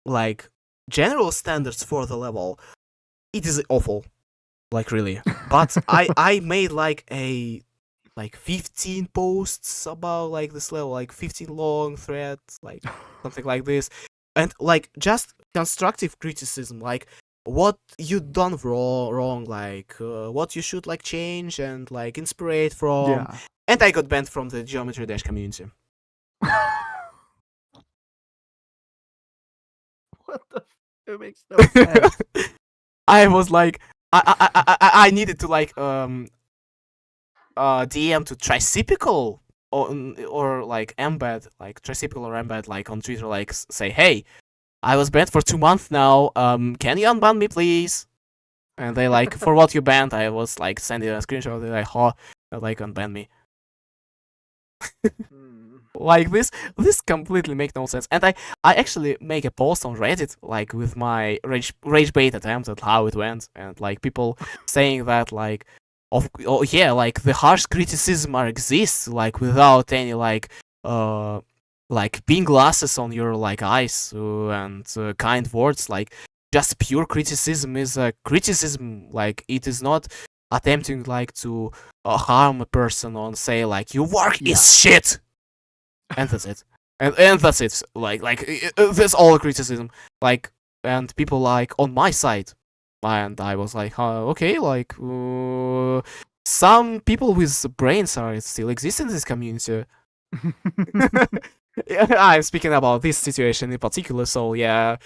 like general standards for the level, it is awful. Like really. But I made like 15 posts about like this level, like 15 long threads, like something like this, and like just constructive criticism, like what you done wrong, like what you should like change and like inspire from. Yeah. And I got banned from the Geometry Dash community. What the? It makes no sense. I was like, I needed to like DM to Tricypical or like embed, like Tricypical or embed, like on Twitter, like say, hey, I was banned for 2 months now. Can you unban me, please? And they like, for what you banned? I was like sending a screenshot. They like, huh, like unban me. Like this completely make no sense. And I actually make a post on Reddit, like with my rage bait attempt at how it went, and like people saying that like, oh yeah, like the harsh criticism exists, like without any like pink glasses on your like eyes and kind words, like just pure criticism is a criticism, like it is not attempting like to harm a person on say like your work Yeah. is shit, and that's it, and that's it, like that's all criticism, like, and people like on my side, and I was like, okay, like some people with brains are still exist in this community. Yeah, I'm speaking about this situation in particular, so yeah,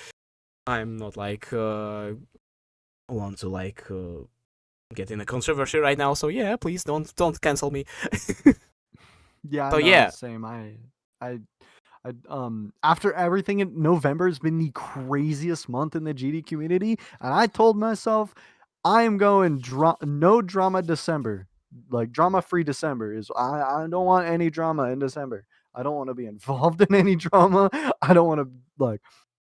I'm not like want to like getting a controversy right now, so yeah, please don't cancel me. Yeah, So no, yeah, same. I, after everything, November's been the craziest month in the GD community, and I told myself I am going no drama December, like drama free December. Is I don't want any drama in December. I don't want to be involved in any drama. I don't want to like.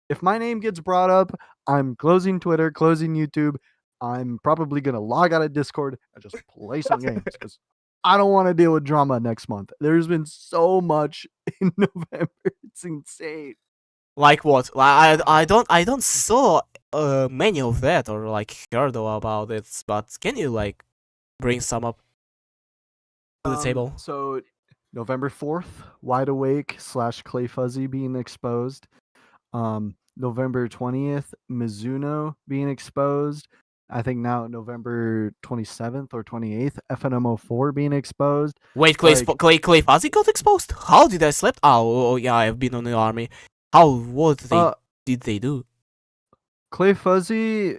If my name gets brought up, I'm closing Twitter, closing YouTube. I'm probably gonna log out of Discord and just play some games because I don't want to deal with drama next month. There's been so much in November. It's insane. like what? I don't saw many of that or like heard about it, but can you like bring some up to the table? So November 4th, Wide Awake / Clay Fuzzy being exposed. November 20th, Mizuno being exposed. I think now November 27th or 28th, FNMO4 being exposed. Wait, Like, Clay Fuzzy got exposed? How did I slept? Oh yeah, I've been on the army. What did they do? Clay Fuzzy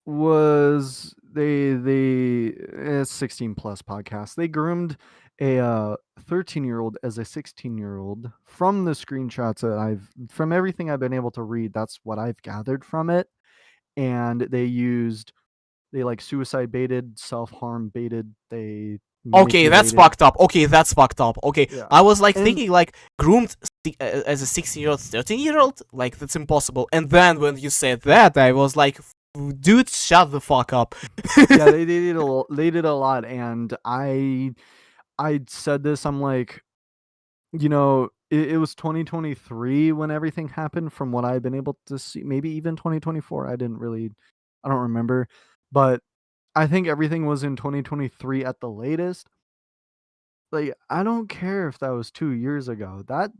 was they 16 plus podcast. They groomed a 13-year-old as a 16-year-old from the screenshots that from everything I've been able to read. That's what I've gathered from it. And they like suicide baited, self-harm baited, they Okay, that's manipulated. fucked up. Okay, Yeah. I was like And thinking like groomed as a 16-year-old, 13-year-old. Like that's impossible. And then when you said that, I was like, dude, shut the fuck up. yeah, they did a lot, and I said this. I'm like, it was 2023 when everything happened. From what I've been able to see, maybe even 2024. I don't remember, but I think everything was in 2023 at the latest. Like, I don't care if that was 2 years ago. That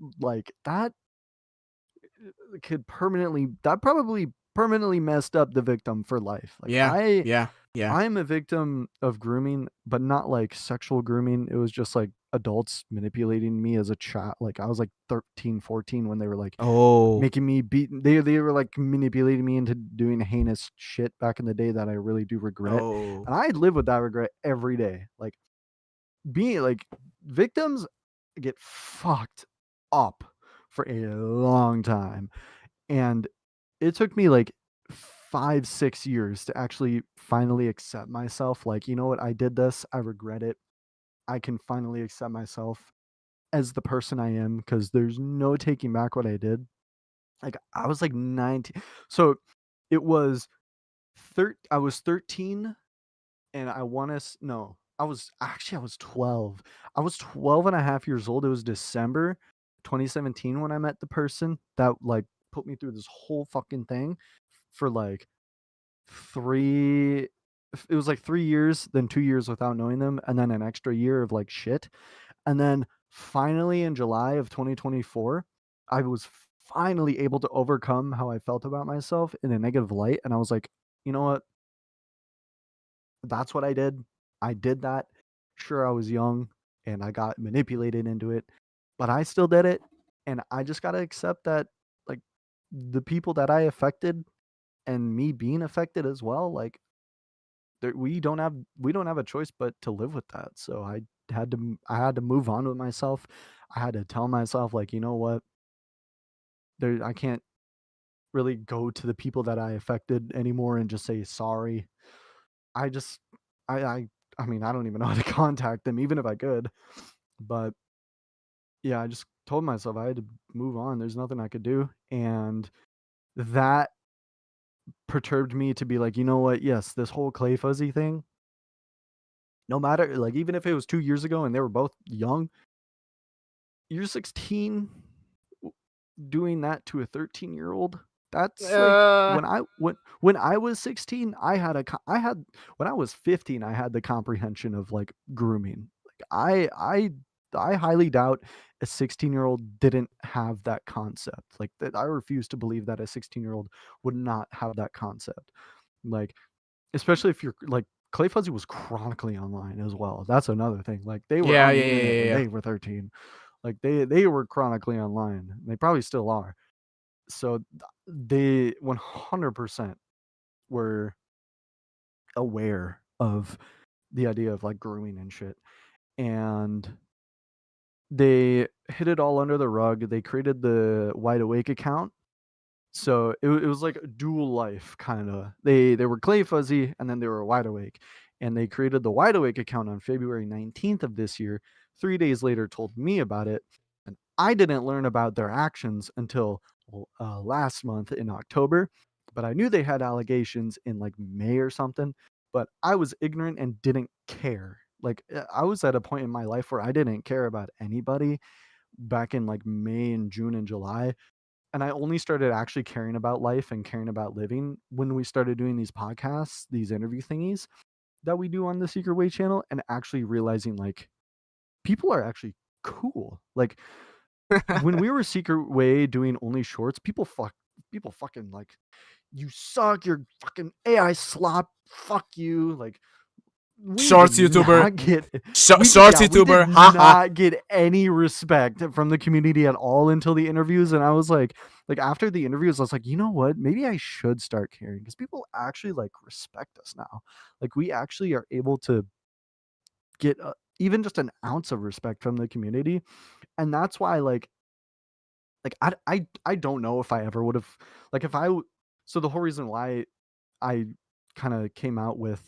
probably permanently messed up the victim for life. Like, Yeah. I'm a victim of grooming, but not like sexual grooming. It was just like adults manipulating me as a child. Like, I was like 13, 14 when they were like Oh. making me beat. They were like manipulating me into doing heinous shit back in the day that I really do regret. Oh. And I live with that regret every day. Like, being like, victims get fucked up for a long time. And it took me like 5-6 years to actually finally accept myself. Like, you know what? I did this. I regret it. I can finally accept myself as the person I am because there's no taking back what I did. Like, I was like 19. So it was I was 13 and I want to no, I was 12. I was 12 and a half years old. It was December 2017 when I met the person that like put me through this whole fucking thing for like 3 it was like 3 years, then 2 years without knowing them, and then an extra year of like shit. And then finally in July of 2024, I was finally able to overcome how I felt about myself in a negative light, and I was like, "You know what? That's what I did. I did that. Sure, I was young and I got manipulated into it, but I still did it, and I just got to accept that like the people that I affected and me being affected as well, like we don't have a choice but to live with that. So I had to move on with myself. I had to tell myself like, you know what? I can't really go to the people that I affected anymore and just say sorry. I just I mean, I don't even know how to contact them even if I could. But yeah, I just told myself I had to move on. There's nothing I could do. And that perturbed me to be like, you know what? Yes, this whole Clay Fuzzy thing, no matter like even if it was 2 years ago and they were both young, you're 16 doing that to a 13-year-old. That's like when I was 16, I had when I was 15, I had the comprehension of like grooming. Like I highly doubt a 16-year-old didn't have that concept. Like that I refuse to believe that a 16-year-old would not have that concept. Like especially if you're like Clay Fuzzy was chronically online as well. That's another thing. Like they were on the internet when Yeah. they were 13. Like they were chronically online. They probably still are. So they 100% were aware of the idea of like grooming and shit. And they hid it all under the rug. They created the Wide Awake account. So it was like a dual life kind of. They were Clay Fuzzy and then they were Wide Awake. And they created the Wide Awake account on February 19th of this year. 3 days later told me about it. And I didn't learn about their actions until last month in October. But I knew they had allegations in like May or something. But I was ignorant and didn't care. Like I was at a point in my life where I didn't care about anybody back in like May and June and July. And I only started actually caring about life and caring about living when we started doing these podcasts, these interview thingies that we do on the Secret Way channel, and actually realizing like people are actually cool. Like when we were Secret Way doing only shorts, people fucking like, you suck, you're fucking AI slop, fuck you. Like we Shorts did YouTuber. not get Shorts we YouTuber. did Haha. not get any respect from the community at all until the interviews. And I was like after the interviews, I was like, you know what? Maybe I should start caring because people actually like respect us now. Like we actually are able to get even just an ounce of respect from the community, and that's why I don't know if I ever would have like if I so the whole reason why I kind of came out with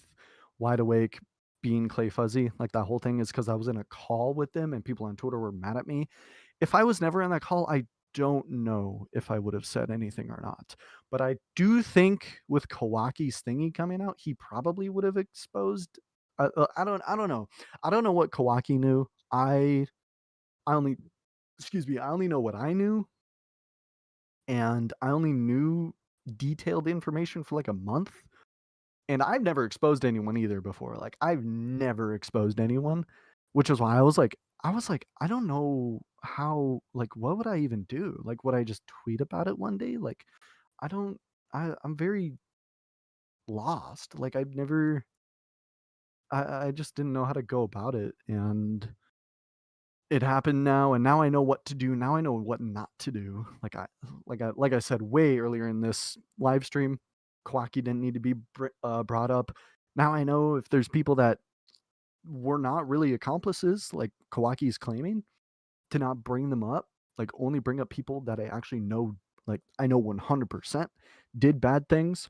Wide Awake being Clay Fuzzy, like that whole thing, is because I was in a call with them and people on Twitter were mad at me. If I was never in that call, I don't know if I would have said anything or not. But I do think with Kawaki's thingy coming out, he probably would have exposed. I don't know. I don't know what Kawaki knew. I only, excuse me, I only know what I knew, and I only knew detailed information for like a month. And I've never exposed anyone either before. Like I've never exposed anyone, which is why I was like, I don't know how, like, what would I even do? Like, would I just tweet about it one day? Like, I don't, I'm very lost. Like I've never, I just didn't know how to go about it. And it happened now, and now I know what to do. Now I know what not to do. Like I said way earlier in this live stream, Kwaki didn't need to be brought up. Now I know if there's people that were not really accomplices, like Kawaki is claiming, to not bring them up. Like only bring up people that I actually know. Like I know 100% did bad things.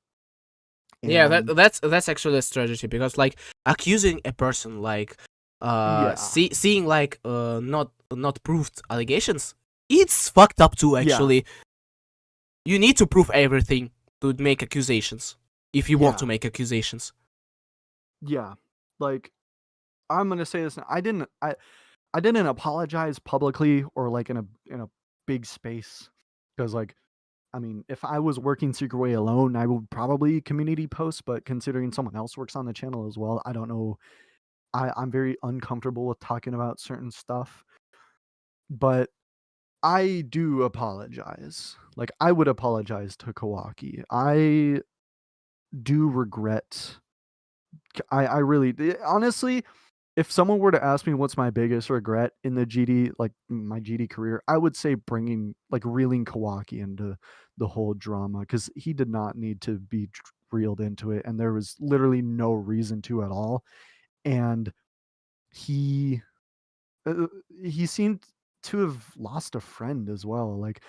Yeah, And that's actually a strategy because like accusing a person like yeah, seeing like not proved allegations, it's fucked up too actually. You need to prove everything to make accusations if you want to make accusations. Yeah. Like I'm gonna say this. I didn't apologize publicly or like in a big space because like I mean if I was working Secret Way alone, I would probably community post. But considering someone else works on the channel as well, I don't know. I'm very uncomfortable with talking about certain stuff. But I do apologize. Like I would apologize to Kawaki. I do regret. I really honestly, if someone were to ask me what's my biggest regret in the GD, like my GD career, I would say bringing like reeling Kawaki into the whole drama because he did not need to be reeled into it, and there was literally no reason to at all. And he he seemed to have lost a friend as well. Like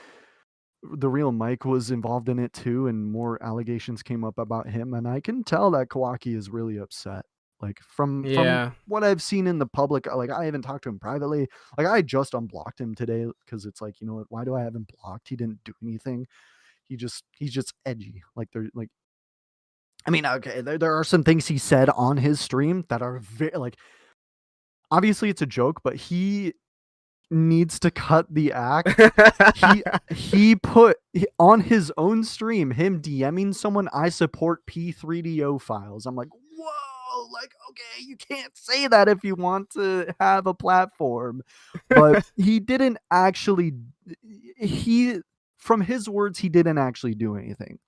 the real Mike was involved in it too, and more allegations came up about him, and I can tell that Kawaki is really upset. Like from Yeah. what I've seen in the public, like I haven't talked to him privately. Like I just unblocked him today because it's like, you know what, why do I have him blocked? He didn't do anything. He's just edgy. Like they're like, I mean, okay, there are some things he said on his stream that are very like, obviously it's a joke, but he needs to cut the act. He put on his own stream him DMing someone, I support P3DO files. I'm like, whoa, like okay, you can't say that if you want to have a platform. But he didn't actually, he from his words, he didn't actually do anything.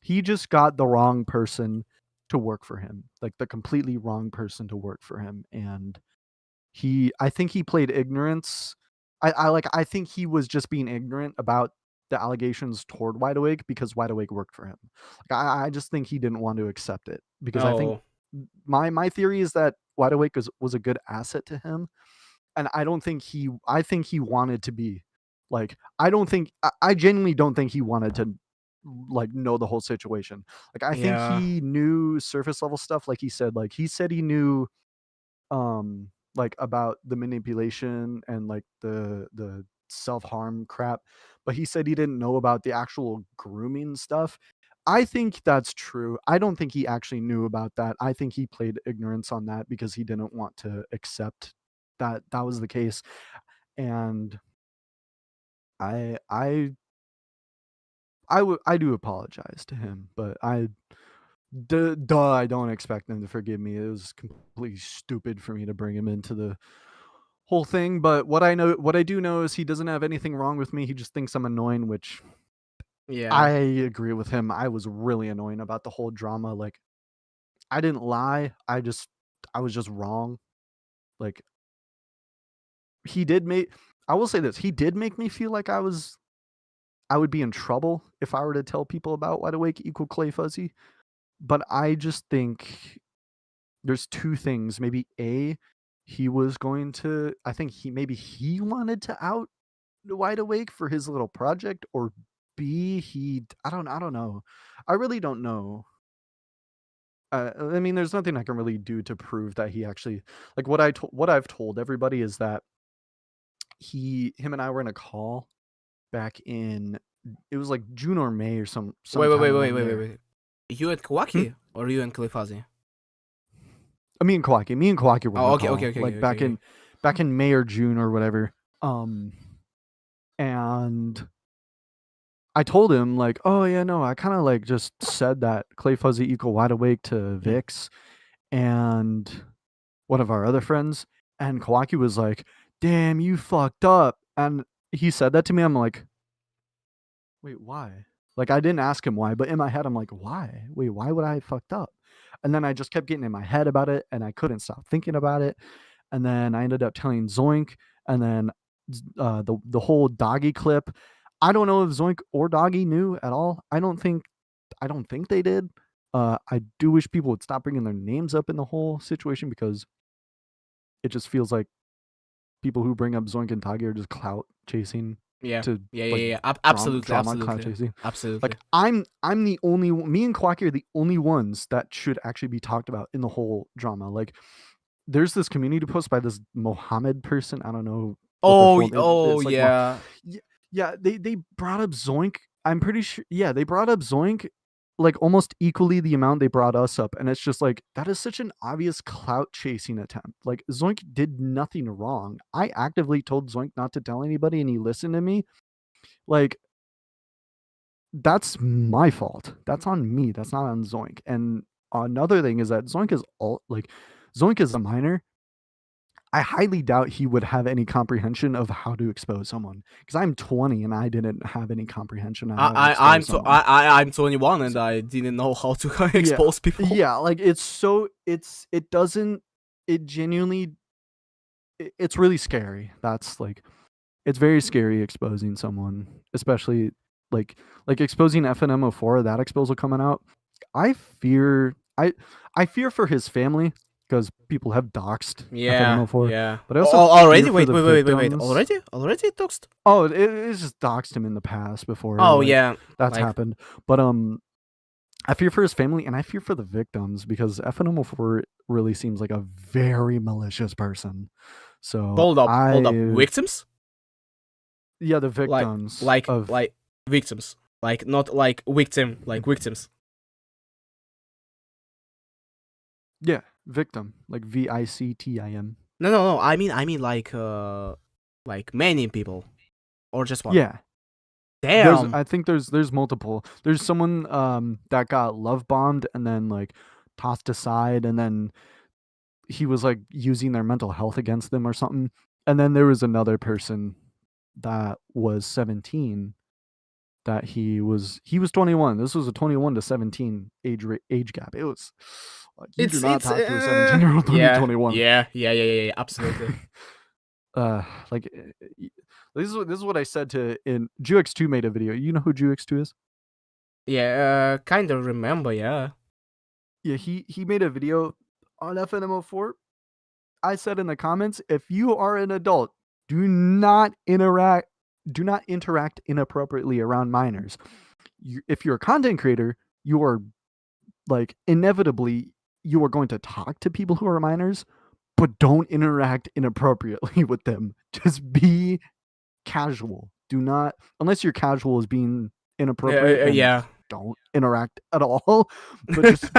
He just got the wrong person to work for him, like the completely wrong person to work for him. And I think he played ignorance. I think he was just being ignorant about the allegations toward Wide Awake because Wide Awake worked for him. Like I just think he didn't want to accept it because I think Oh. my theory is that Wide Awake was a good asset to him, and I think he wanted to be like, I genuinely don't think he wanted to like know the whole situation. Like I think Yeah. he knew surface level stuff, like he said he knew like about the manipulation and like the self-harm crap, but he said he didn't know about the actual grooming stuff. I think that's true. I don't think he actually knew about that. I think he played ignorance on that because he didn't want to accept that that was the case. And I I do apologize to him, but I don't expect him to forgive me. It was completely stupid for me to bring him into the whole thing. But what I do know is he doesn't have anything wrong with me. He just thinks I'm annoying, which I Yeah. agree with him. I was really annoying about the whole drama. Like I didn't lie. I was just wrong. Like he did make I will say this, he did make me feel like I would be in trouble if I were to tell people about Wide Awake equal Clay Fuzzy. But I just think there's two things. Maybe A, he was going to I think he wanted to out Wide Awake for his little project, or B, I don't know. I really don't know. I mean, there's nothing I can really do to prove that he actually like what I've told everybody is that him and I were in a call back in it was like June or May or sometime around there. Wait. You and Hmm? Kawaki or you and Clefazi? Me and Kawaki were in Oh, a okay. call like back in May or June or whatever. And I told him like, oh yeah, no, I kind of like just said that Clay Fuzzy equal Wide Awake to Mm. Vix and one of our other friends, and Kawaki was like, damn, you fucked up. And he said that to me. I'm like, wait, why? Like I didn't ask him why, but in my head I'm like, why? Wait, why would I have fucked up? And then I just kept getting in my head about it, and I couldn't stop thinking about it. And then I ended up telling Zoink, and then the whole doggy clip. I don't know if Zoink or Doggy knew at all. I don't think they did. I do wish people would stop bringing their names up in the whole situation because it just feels like people who bring up Zoink and Doggy are just clout chasing Yeah. to like Yeah. drama clout Absolutely. chasing. Absolutely. Like I'm the only me and Quacky are the only ones that should actually be talked about in the whole drama. Like there's this community post by this Mohammed person. I don't know what their full name. It's like Yeah. yeah. They brought up Zoink. I'm pretty sure. Yeah, they brought up Zoink like almost equally the amount they brought us up, and it's just like that is such an obvious clout chasing attempt. Like Zoink did nothing wrong. I actively told Zoink not to tell anybody, and he listened to me. Like that's my fault. That's on me. That's not on Zoink. And another thing is that Zoink is a minor. I highly doubt he would have any comprehension of how to expose someone because I'm 20 and I didn't have any comprehension on how to expose someone. I'm 21 and I didn't know how to Yeah, expose people. yeah, like it doesn't it genuinely it's really scary. That's like it's very scary exposing someone, especially like exposing FNM04, that exposal coming out. I fear I I fear for his family because people have doxed FNM04, Yeah. but I also fear Already? for the Wait. victims. Already it toxed? Oh, it's just doxed him in the past before Oh, like yeah. that's Like, happened. But I fear for his family and I fear for the victims because FNM04 really seems like a very malicious person. So hold up. I Victims? yeah, the Like, victims of like victims. Like, not like victim, like victims. yeah, victim, like VICTIM. No. I mean like many people. Or just one. Yeah. Damn. I think there's multiple. There's someone that got love bombed and then like tossed aside, and then he was like using their mental health against them or something. And then there was another person that was 17 that he was 21. This was a 21 to 17 age gap. It was like you do not It's talk to a 17-year-old when you're 21. Yeah, absolutely. Like this is what I said to in GX2 made a video. You know who GX2 is? Yeah, kind of remember, yeah. Yeah, he made a video on FNMO4, I said in the comments, if you are an adult, do not interact inappropriately around minors. If you're a content creator, you are like inevitably you are going to talk to people who are minors, but don't interact inappropriately with them. Just be casual. Do not, unless your casual is being inappropriate, then Yeah. don't interact at all. But just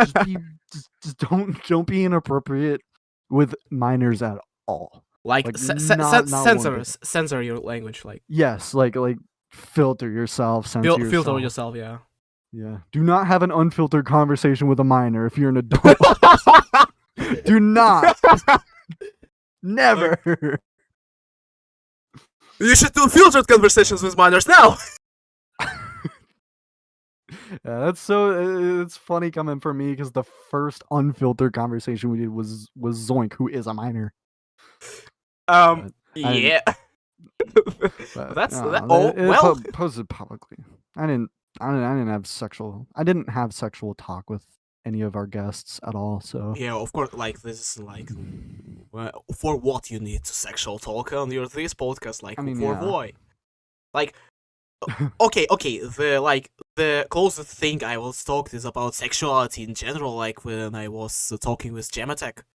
don't be inappropriate with minors at all. Like, Like, not one bit. censor your language. Like, Yes, like filter yourself, censor yourself. filter yourself. Yeah. Yeah. Do not have an unfiltered conversation with a minor if you're an adult. Do not. Never. You should do filtered conversations with minors now. Yeah, that's so. It's funny coming from me because the first unfiltered conversation we did was Zoink, who is a minor. Yeah. But, That's no, well. Posted publicly. I didn't have sexual talk with any of our guests at all. So Yeah, of course. Like, this is like, for what you need to sexual talk on this podcast. Like, I mean, for yeah. why? Like, okay. The closest thing I was talked is about sexuality in general. Like, when I was talking with Geometrical.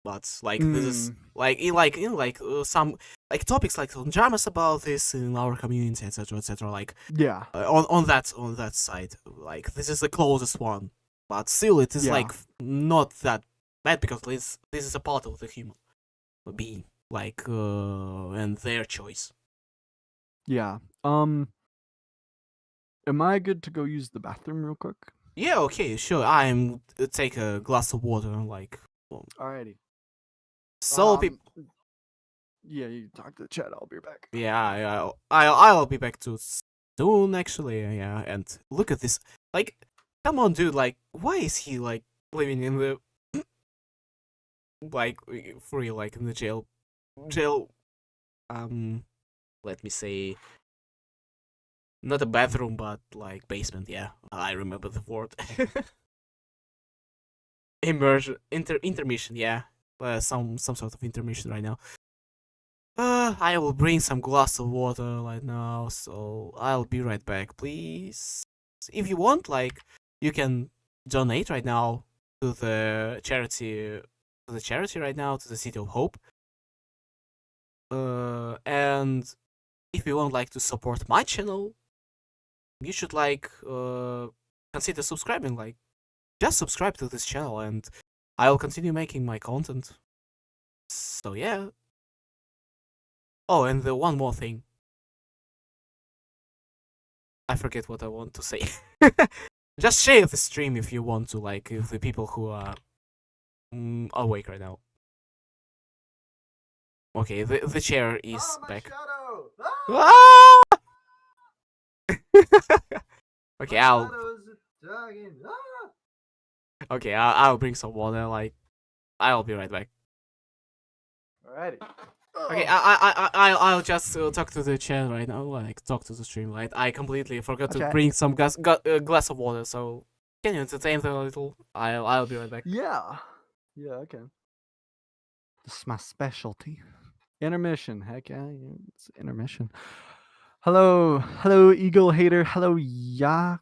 But like this is some like topics like on dramas about this in our community, etc. Like, yeah, on that side, like this is the closest one. But still, it is like not that bad because this is a part of the human being, like and their choice. Yeah. Am I good to go use the bathroom real quick? Yeah. Okay. Sure. I'm take a glass of water. Like. Alrighty. So yeah, you talk to the chat. I'll be back. Yeah, I'll be back too soon. Actually, yeah. And look at this. Like, come on, dude. Like, why is he like living in the like free like in the jail? Let me say, not a bathroom, but like basement. Yeah, I remember the word. Immersion, intermission. Yeah. Some sort of intermission right now. I will bring some glass of water right now, so I'll be right back, please. If you want, like, you can donate right now to the charity right now, to the City of Hope. And if you want, like, to support my channel, you should like consider subscribing. Like, just subscribe to this channel and I'll continue making my content. So yeah. Oh, and the one more thing. I forget what I want to say. Just share the stream if you want to, like, if the people who are awake right now. Okay, the chair is back. Ah! Okay, I'll bring some water. Like, I'll be right back. Alrighty. Okay, I'll just talk to the chat right now. Like, talk to the stream. Like, I completely forgot to bring some glass of water. So, can you entertain them a little? I'll be right back. Yeah. Yeah. Okay. This is my specialty. Intermission. Heck yeah, it's intermission. Hello, Eagle Hater. Hello, Yakislav.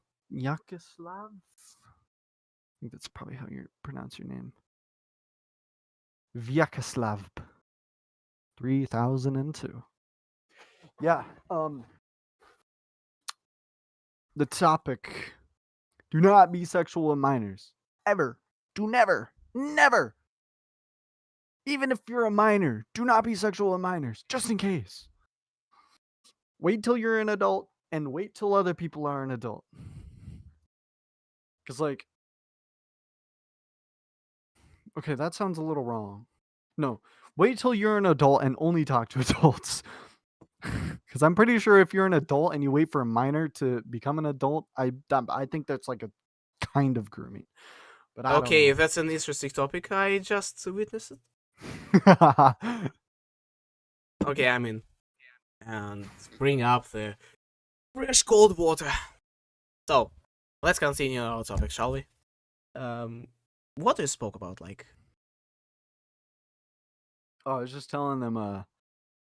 I think that's probably how you pronounce your name. Vyacheslav. 3002. Yeah. The topic: do not be sexual with minors. Ever. Do never. Even if you're a minor, do not be sexual with minors, just in case. Wait till you're an adult and wait till other people are an adult. Because, like, okay, that sounds a little wrong. No, wait till you're an adult and only talk to adults. Because I'm pretty sure if you're an adult and you wait for a minor to become an adult, I think that's like a kind of grooming. But I don't know. That's an interesting topic. I just witnessed it. Okay, I mean, and bring up the fresh cold water. So, let's continue our topic, shall we? What you spoke about, like, Oh, I was just telling them,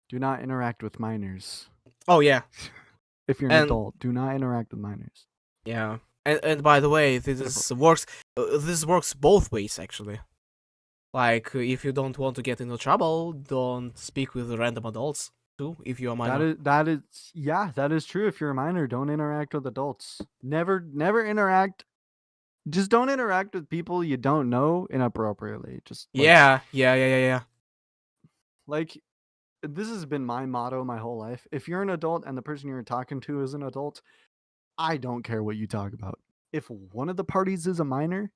do not interact with minors. Oh yeah, If you're an and adult, do not interact with minors. yeah, and by the way, this works. This works both ways actually. Like, if you don't want to get into trouble, don't speak with random adults too. If you're a minor. That is true. If you're a minor, don't interact with adults. Never interact. Just don't interact with people you don't know inappropriately. Just Yeah. like this has been my motto my whole life. If you're an adult and the person you're talking to is an adult, I don't care what you talk about. If one of the parties is a minor,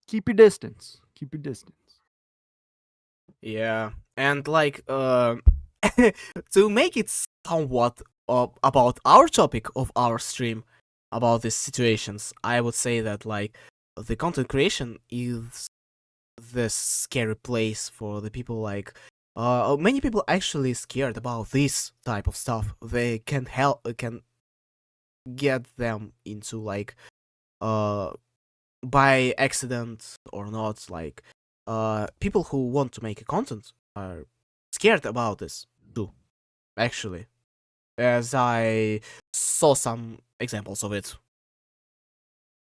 keep your distance. Keep your distance. Yeah, and like to make it somewhat about our topic of our stream about these situations, I would say that like the content creation is the scary place for the people. Like many people actually scared about this type of stuff. They can can get them into like by accident or not, like people who want to make a content are scared about this too, actually, as I saw some examples of it.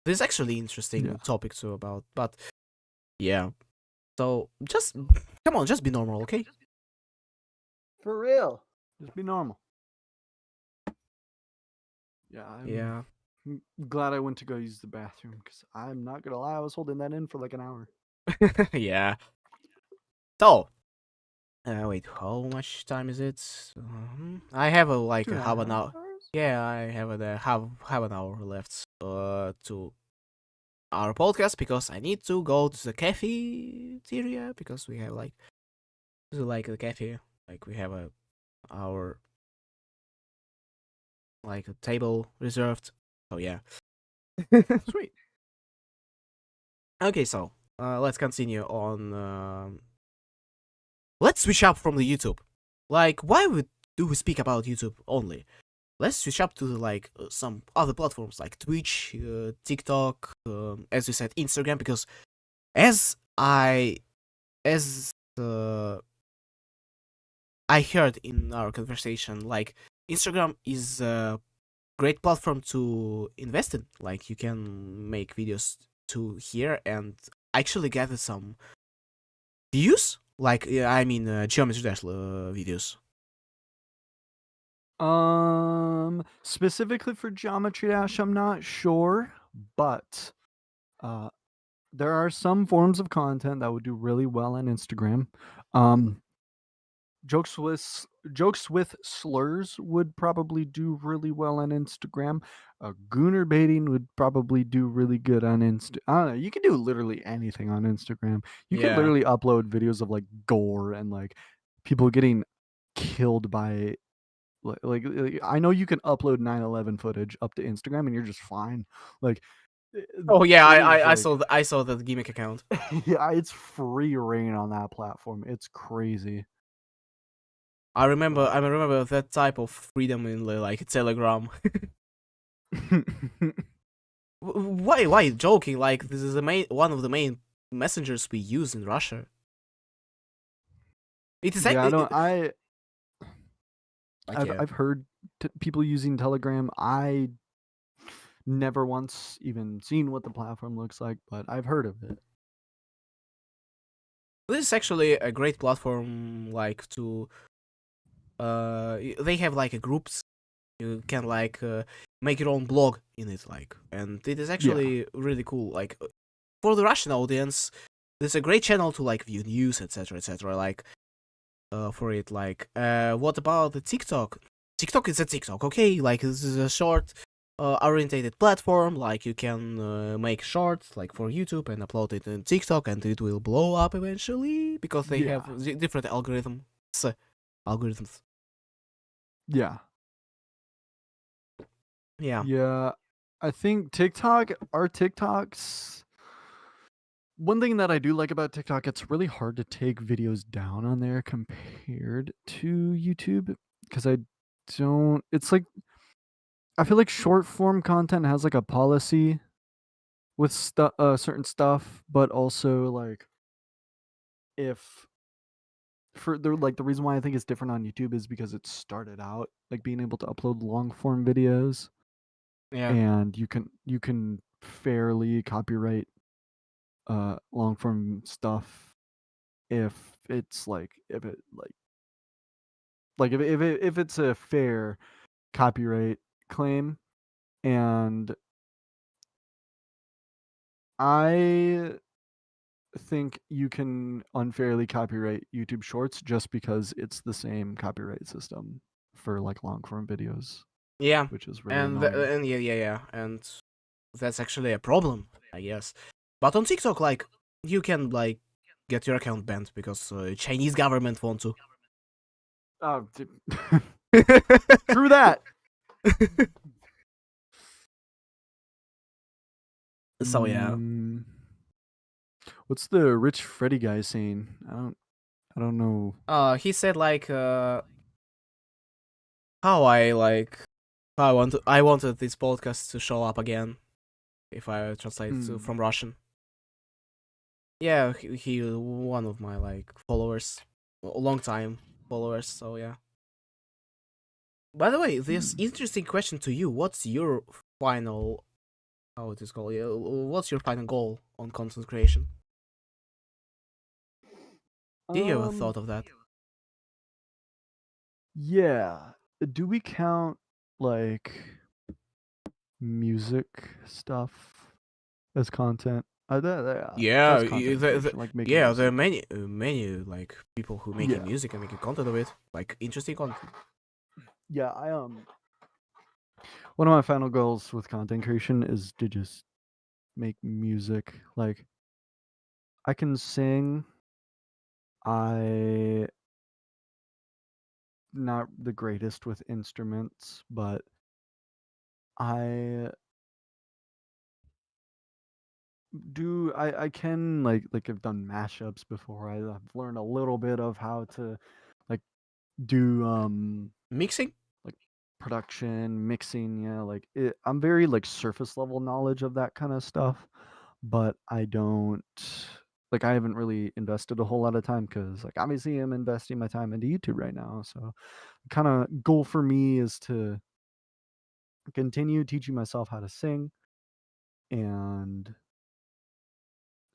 This is actually interesting topic too about, but yeah, so just come on, just be normal, okay? For real, just be normal. Yeah, I'm glad I went to go use the bathroom because I'm not gonna lie, I was holding that in for like an hour. Yeah. So, wait, how much time is it? I have like a half an hour. Yeah, I have a half an hour left to our podcast because I need to go to the cafeteria because we have like the cafe, like we have our like a table reserved. Oh yeah. Sweet. Okay, so let's continue on. Let's switch up from the YouTube. Like, why do we speak about YouTube only? Let's switch up to like some other platforms like Twitch, TikTok, as you said, Instagram. Because as I heard in our conversation, like Instagram is a great platform to invest in. Like you can make videos to here and actually gather some views. Like I mean, Geometrical videos. Specifically for Geometry Dash, I'm not sure, but there are some forms of content that would do really well on Instagram. Jokes with slurs would probably do really well on Instagram. Gooner baiting would probably do really good on Insta. I don't know. You can do literally anything on Instagram. You can literally upload videos of like gore and like people getting killed by like I know you can upload 9/11 footage up to Instagram and you're just fine. Like oh yeah, I saw the gimmick account. Yeah, it's free reign on that platform. It's crazy. I remember that type of freedom in like Telegram. Why joking? Like this is one of the main messengers we use in Russia. It is I've heard people using Telegram. I never once even seen what the platform looks like, but I've heard of it. This is actually a great platform, like to they have like a groups. You can like make your own blog in it, like, and it is actually really cool. Like for the Russian audience, it's a great channel to like view news, etc., etc. Like for it, like what about the TikTok? TikTok is a TikTok, okay? Like this is a short orientated platform. Like you can make shorts like for YouTube and upload it in TikTok, and it will blow up eventually because they have different algorithms. Yeah. Yeah. Yeah. I think our TikToks. One thing that I do like about TikTok, it's really hard to take videos down on there compared to YouTube because it's like I feel like short form content has like a policy with certain stuff, but also like if for the reason why I think it's different on YouTube is because it started out like being able to upload long form videos, Yeah. and you can fairly copyright long form stuff if it's like if it's a fair copyright claim. And I think you can unfairly copyright YouTube Shorts just because it's the same copyright system for like long form videos, Yeah. which is really annoying. And yeah, and that's actually a problem, I guess. But on TikTok, like, you can like get your account banned because Chinese government want to. Oh, true that. So yeah. What's the rich Freddy guy saying? I don't know. He said like how I like I wanted this podcast to show up again if I translate from Russian. Yeah, he one of my like followers, long time followers. So yeah. By the way, this interesting question to you: what's your final, how it is called? What's your final goal on content creation? Did you ever thought of that? Yeah. Do we count like music stuff as content? Yeah, That's content creation, like making yeah, music. there are many like people who making music and making content of it, like interesting content. Yeah, one of my final goals with content creation is to just make music. Like I can sing. I not the greatest with instruments, but I I can like I've done mashups before. I've learned a little bit of how to like do Mixing? like production, mixing, yeah, I'm very like surface level knowledge of that kind of stuff, but I don't like I haven't really invested a whole lot of time because like obviously I'm investing my time into YouTube right now. So kind of goal for me is to continue teaching myself how to sing and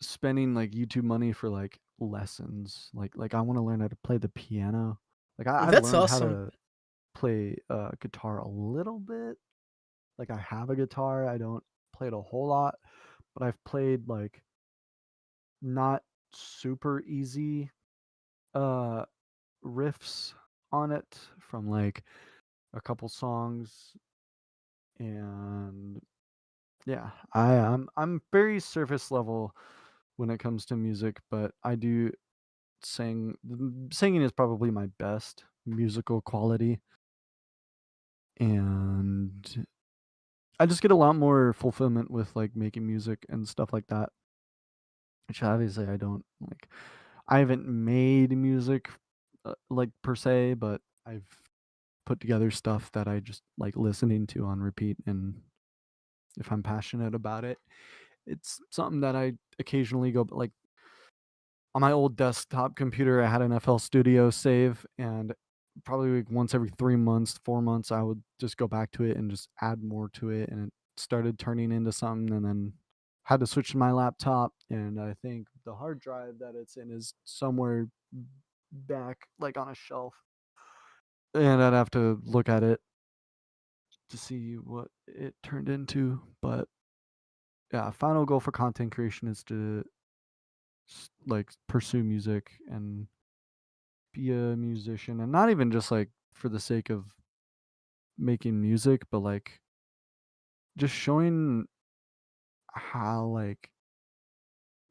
spending like YouTube money for like lessons. Like I want to learn how to play the piano. Like I've That's learned how awesome. to play guitar a little bit. Like I have a guitar. I don't play it a whole lot, but I've played like not super easy uh riffs on it from like a couple songs. And yeah, I'm very surface level when it comes to music, but I do singing is probably my best musical quality, and I just get a lot more fulfillment with like making music and stuff like that, which obviously I don't like. I haven't made music like per se, but I've put together stuff that I just like listening to on repeat, and if I'm passionate about it, it's something that I occasionally go like on my old desktop computer. I had an FL Studio save, and probably like once every 3 months, 4 months, I would just go back to it and just add more to it, and it started turning into something. And then had to switch to my laptop, and I think the hard drive that it's in is somewhere back, like on a shelf, and I'd have to look at it to see what it turned into. But yeah, final goal for content creation is to like pursue music and be a musician, and not even just like for the sake of making music, but like just showing how like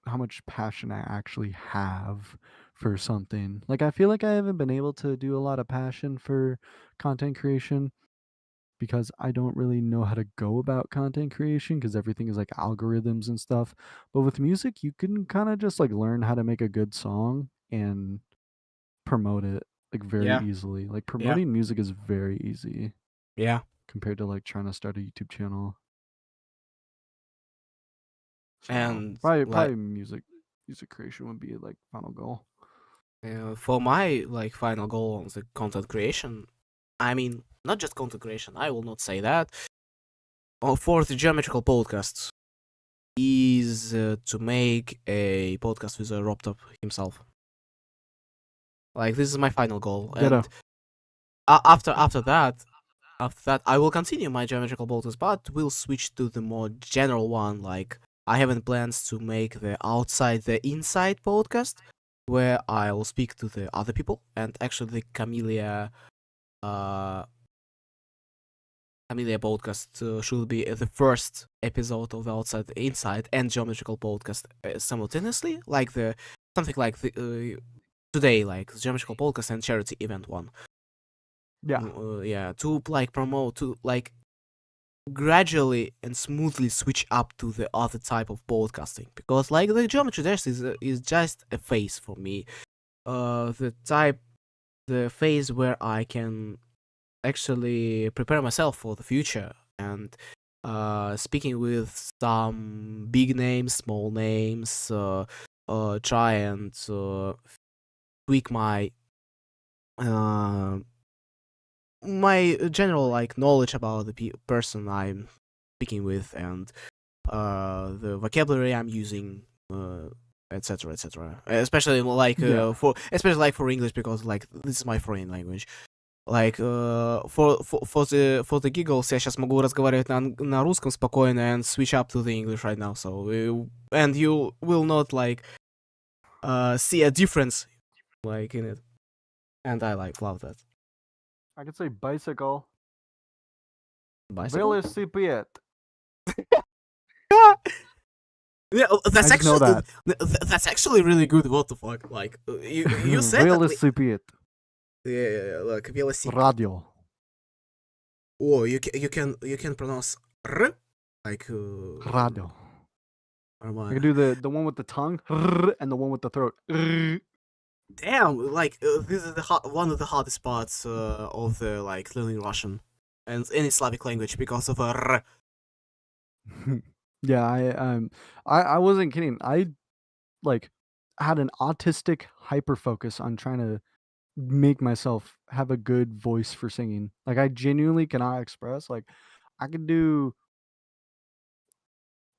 how much passion I actually have for something. Like I feel like I haven't been able to do a lot of passion for content creation because I don't really know how to go about content creation because everything is like algorithms and stuff. But with music, you can kind of just like learn how to make a good song and promote it like very Yeah, easily. Like yeah, promoting music is very easy yeah. compared to like trying to start a YouTube channel. So And probably like, music creation would be like final goal. For my like final goal on the content creation, I mean not just content creation. I will not say that. For the geometrical podcasts, is to make a podcast with a Robtop himself. Like this is my final goal, Ditto. and after that, I will continue my geometrical podcast, but we'll switch to the more general one. Like I have plans to make the outside the inside podcast, where I'll speak to the other people, and actually the Camellia podcast should be the first episode of the outside the inside and geometrical podcast simultaneously, like the something like the today, like the geometrical podcast and charity event one. Yeah. To like promote, to like gradually and smoothly switch up to the other type of podcasting, because like the geometry dash is just a phase for me. The phase where I can actually prepare myself for the future and speaking with some big names, small names, try and tweak my my general like knowledge about the person I'm speaking with, and the vocabulary I'm using, etc., etc. Especially like for English, because like this is my foreign language. Like for the giggles, я сейчас могу разговаривать на русском спокойно and switch up to the English right now. So and you will not like see a difference like in it, and I like love that. I could say bicycle. Bicycle. Велосипед. Yeah, that's I just know actually that. that's actually really good. What the fuck? Like you said that. Велосипед. Yeah, like velocipede. Radio. Oh, you can pronounce r like Radio. I can do the one with the tongue and the one with the throat. Damn, like this is one of the hardest parts of the like learning Russian and any Slavic language, because of a r. Yeah, I wasn't kidding. I like had an autistic hyper focus on trying to make myself have a good voice for singing. Like I genuinely cannot express. Like I could do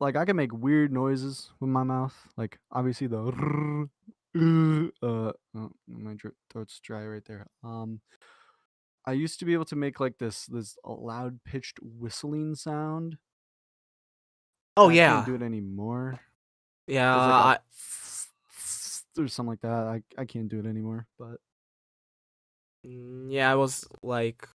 like I can make weird noises with my mouth. Like obviously the oh, my throat's dry right there. I used to be able to make like this loud pitched whistling sound. Oh I yeah, can't do it anymore. yeah. There's like a or something like that. I can't do it anymore. But Yeah, I was like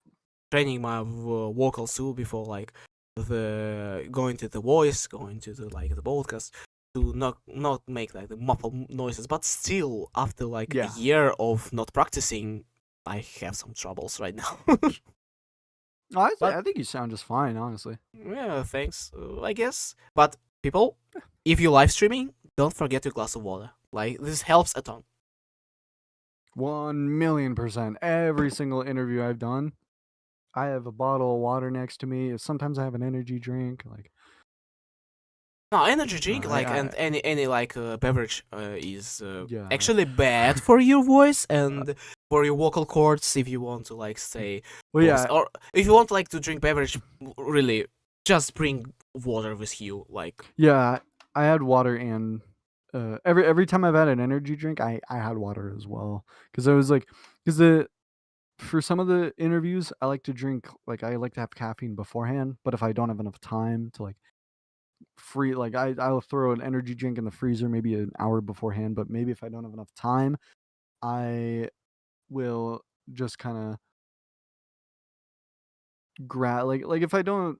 training my vocals too before like the going to the voice, going to the like the podcast, to not make like the muffled noises, but still after like Yeah. a year of not practicing, I have some troubles right now. I think you sound just fine, honestly. Yeah, thanks, I guess. But people, if you're live streaming, don't forget your glass of water. Like this helps a ton. 1,000,000%. Every single interview I've done, I have a bottle of water next to me. Sometimes I have an energy drink. Like No, energy drink I- like I- and any like beverage is Yeah. actually bad for your voice and for your vocal cords if you want to like stay. Well, yeah. Or if you want like to drink beverage, really just bring water with you. Like Yeah, I had water and every time I've had an energy drink, I had water as well because I was like for some of the interviews I like to drink like I like to have caffeine beforehand, but if I don't have enough time to like I'll throw an energy drink in the freezer maybe an hour beforehand, but maybe if I don't have enough time, I will just kind of like if I don't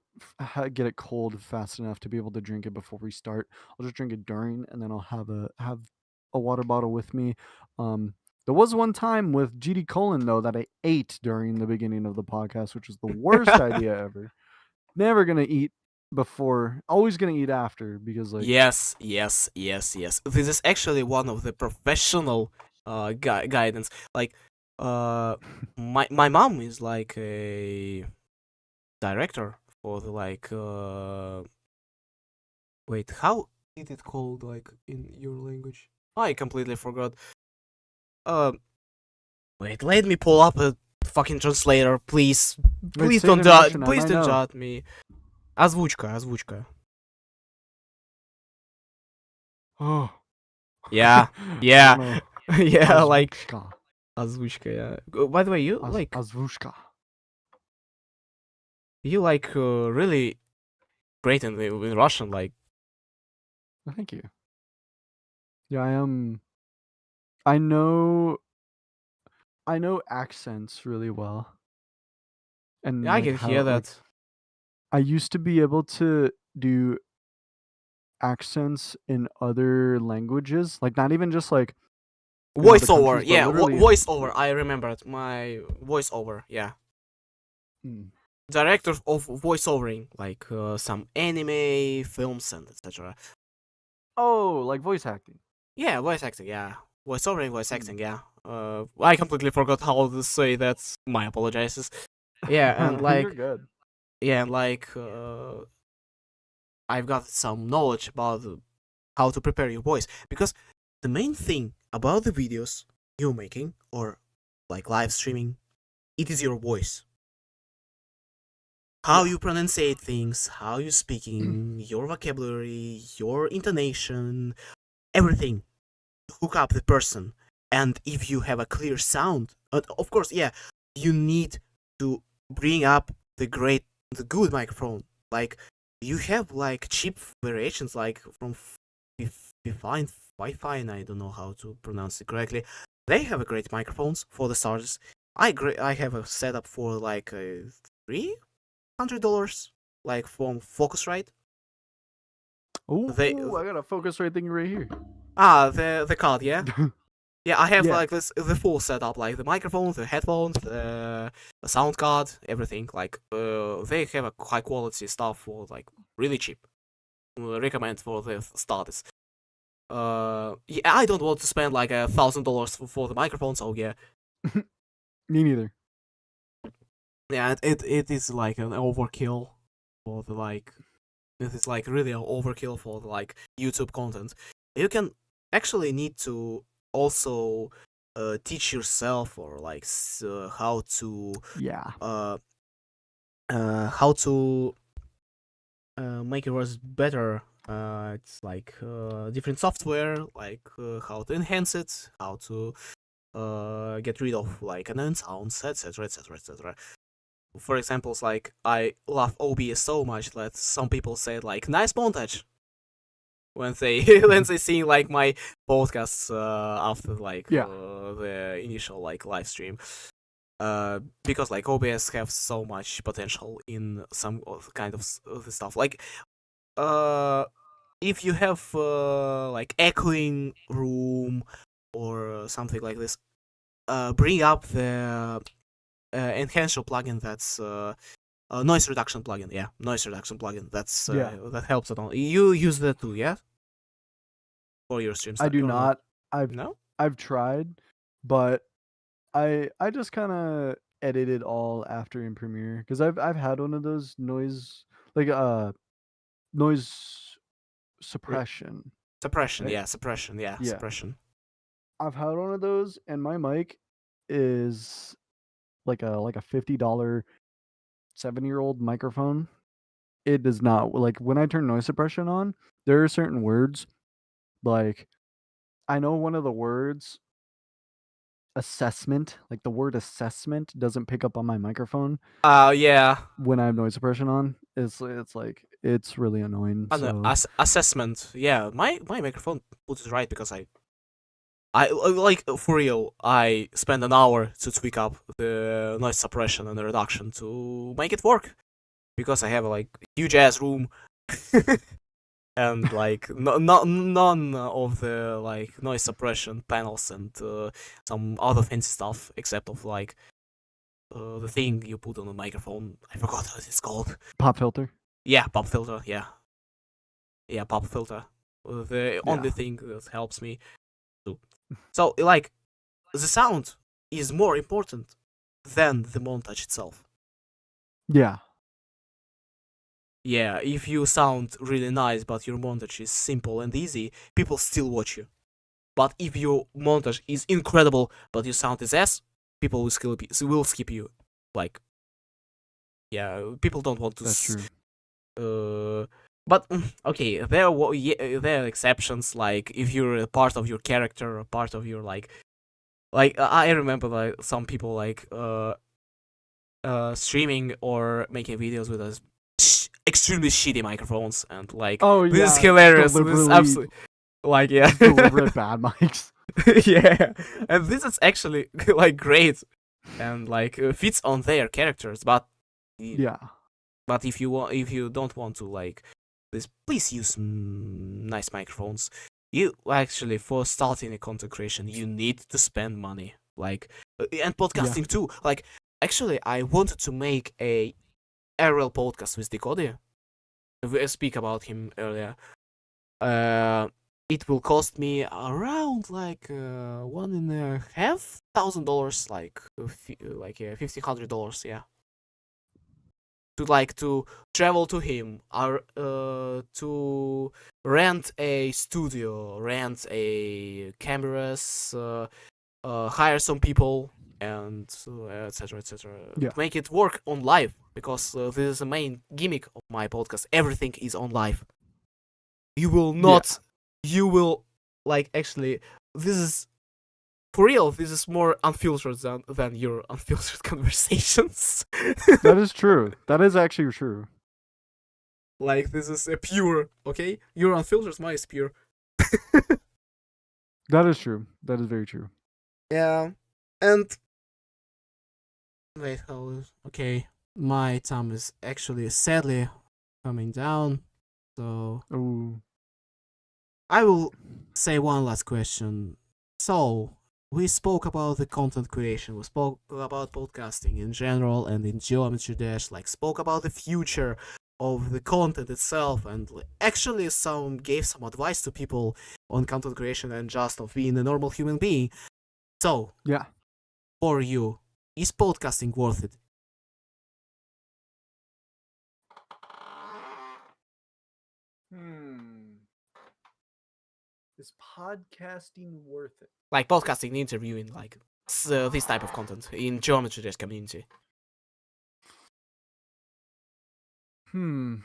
get it cold fast enough to be able to drink it before we start, I'll just drink it during, and then I'll have a water bottle with me. There was one time with GD colon though that I ate during the beginning of the podcast, which was the worst idea ever. Never gonna eat before, always gonna eat after because like yes. This is actually one of the professional guidance. Like my mom is like a director for the like wait, how is it called like in your language? I completely forgot. Wait, let me pull up a fucking translator, please. Wait, Please say it don't in judge. Russian, I Please might don't know. judge me. Озвучка. Oh. Yeah, I yeah, don't know. yeah. Like Озвучка. озвучка. Yeah. By the way, you like Озвучка. really great in Russian. Like Oh, thank you. Yeah, I am. I know accents really well, and I like can hear how that. I used to be able to do accents in other languages, like not even just like in other Voiceover, countries, but yeah, literally. voiceover. I remembered my voiceover. Yeah, Mm. director of voiceovering, like some anime, films, and etc. Oh, like voice acting. Yeah, voice acting. Yeah, voiceovering, voice Mm. acting. Yeah. I completely forgot how to say that. My apologizes. Yeah, and like You're good. yeah, and like I've got some knowledge about how to prepare your voice, because the main thing about the videos you're making or like live streaming, it is your voice. How Yeah. you pronunciate things, how you speaking, your vocabulary, your intonation, everything. Hook up the person. And if you have a clear sound, of course, yeah, you need to bring up the good microphone. Like you have like cheap variations, like from Wi-Fi, and I don't know how to pronounce it correctly. They have a great microphones for the starters. I have a setup for like $300, like from Focusrite. Oh, They I got a Focusrite thing right here. the card, yeah. Yeah, I have Yeah. like this the full setup, like the microphone, the headphones, the sound card, everything. Like they have a high quality stuff for like really cheap. Recommend for the starters. Yeah, I don't want to spend like $1,000 for the microphone, so yeah. Me neither. Yeah, it is like an overkill for the like. It is like really an overkill for the like YouTube content. You can actually need to also teach yourself or like how to Yeah. how to make your voice better. It's like different software, like how to enhance it, how to get rid of like annoying sounds, etc., etc., etc. For example, like I love OBS so much that some people say like nice montage when they when they see like my podcasts after like Yeah. the initial like live stream. Because like OBS have so much potential in some kind of the stuff. Like if you have like echoing room or something like this, bring up the enhancer plugin that's noise reduction plugin. Yeah, noise reduction plugin. That's Yeah. that helps at all. You use that too, yeah? For your streams? I do Or not? not. No? I've tried, but I just kind of edit it all after in Premiere because I've had one of those like noise Re- suppression, suppression, right? yeah, suppression, yeah, Yeah. suppression. I've had one of those, and my mic is like a $50 7-year-old microphone. It does not like when I turn noise suppression on. There are certain words like I know one of the words assessment, like the word assessment doesn't pick up on my microphone Yeah. when I have noise suppression on. It's like it's really annoying. So Assessment. Yeah, my microphone puts it right because I like for real. I spend an hour to tweak up the noise suppression and the reduction to make it work because I have a like huge ass room and like none of the like noise suppression panels and some other fancy stuff except of like the thing you put on the microphone. I forgot what it's called. pop filter. Yeah, pop filter. Yeah, pop filter. The Yeah. only thing that helps me. So like the sound is more important than the montage itself. Yeah. Yeah, if you sound really nice but your montage is simple and easy, people still watch you. But if your montage is incredible, but your sound is ass, people will skip you. Like, yeah, people don't want to. That's true. But okay, there are exceptions. Like if you're a part of your character, a part of your like I remember like some people like streaming or making videos with us extremely shitty microphones, and like Oh this is yeah, hilarious. This is deliberately absolutely like yeah. deliberate bad mics. Yeah, and this is actually like great and like fits on their characters. But Yeah, but if you don't want to like this, please use nice microphones. You actually, for starting a content creation, you need to spend money. Like and podcasting too. Like actually, I wanted to make a real podcast with Decode. We speak about him earlier. It will cost me around like $1,500, like $1,500, yeah. To travel to him, or to rent a studio, rent a cameras, hire some people, and etc. Yeah. Make it work on live, because this is the main gimmick of my podcast. Everything is on live. You will not. You will like actually. This is for real. This is more unfiltered than your unfiltered conversations. that is true. That is actually true. Like this is a pure. Okay, your unfiltered, mine is pure. That is true. That is very true. Yeah, and wait, okay, my time is actually sadly coming down, so Ooh. I will say one last question. So we spoke about the content creation, we spoke about podcasting in general, and in Geometry Dash, like spoke about the future of the content itself, and actually gave some advice to people on content creation and just of being a normal human being. So Yeah. for you, is podcasting worth it? Is podcasting worth it? Like podcasting, interviewing, like this type of content in Geometry Dash community. I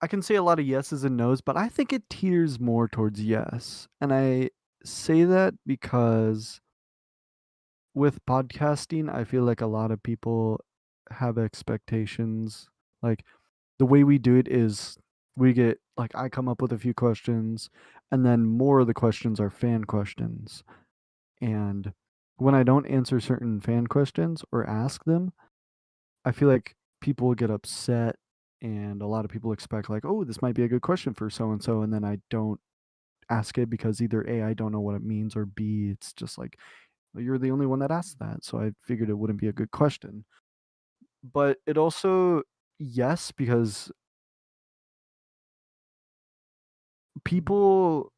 can say a lot of yeses and nos, but I think it teeters more towards yes. And I say that because with podcasting, I feel like a lot of people have expectations. Like the way we do it is we get like I come up with a few questions, and then more of the questions are fan questions. And when I don't answer certain fan questions or ask them, I feel like people get upset, and a lot of people expect like, oh, this might be a good question for so and so, and then I don't ask it because either A, I don't know what it means, or B, it's just like, well, you're the only one that asked that, so I figured it wouldn't be a good question. But it also, yes, because people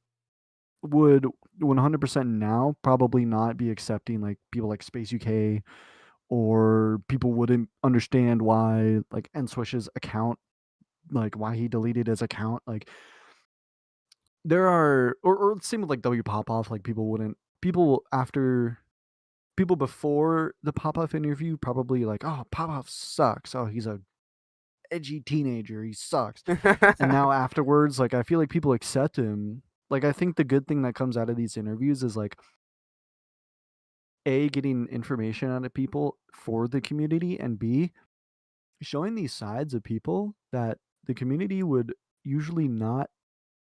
would 100% now probably not be accepting like people like Space UK, or people wouldn't understand why like Nswish's account, like why he deleted his account. Like there are, or same with like W Popoff, like people before the Popoff interview probably like, oh, Popoff sucks, oh, he's a edgy teenager, he sucks. And now afterwards, like I feel like people accept him. Like I think the good thing that comes out of these interviews is like A, getting information out of people for the community, and B, showing these sides of people that the community would usually not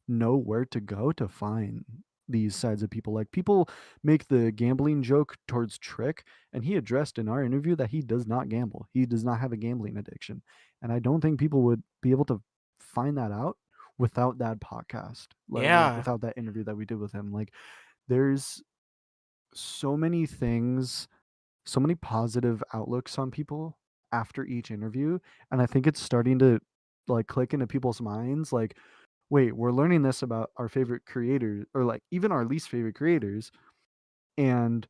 know where to go to find these sides of people. Like people make the gambling joke towards Trick, and he addressed in our interview that he does not gamble. He does not have a gambling addiction. And I don't think people would be able to find that out without that podcast. Yeah. Without that interview that we did with him. Like there's so many things, so many positive outlooks on people after each interview, and I think it's starting to like click into people's minds like, wait, we're learning this about our favorite creators, or like even our least favorite creators, and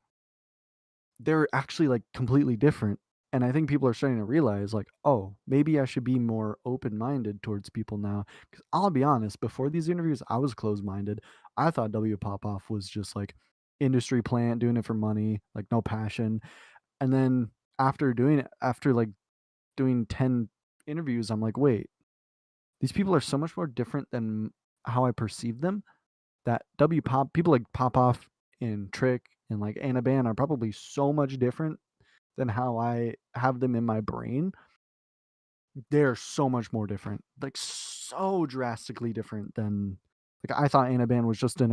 they're actually like completely different. And I think people are starting to realize, like, oh, maybe I should be more open-minded towards people now. Because I'll be honest, before these interviews, I was closed-minded. I thought W Popoff was just like industry plant doing it for money, like no passion. And then after like doing 10 interviews, I'm like, wait, these people are so much more different than how I perceive them. That people like Popoff and Trick and like Anna Ban are probably so much different than how I have them in my brain. They're so much more different, like so drastically different than like I thought Anna Ban was just an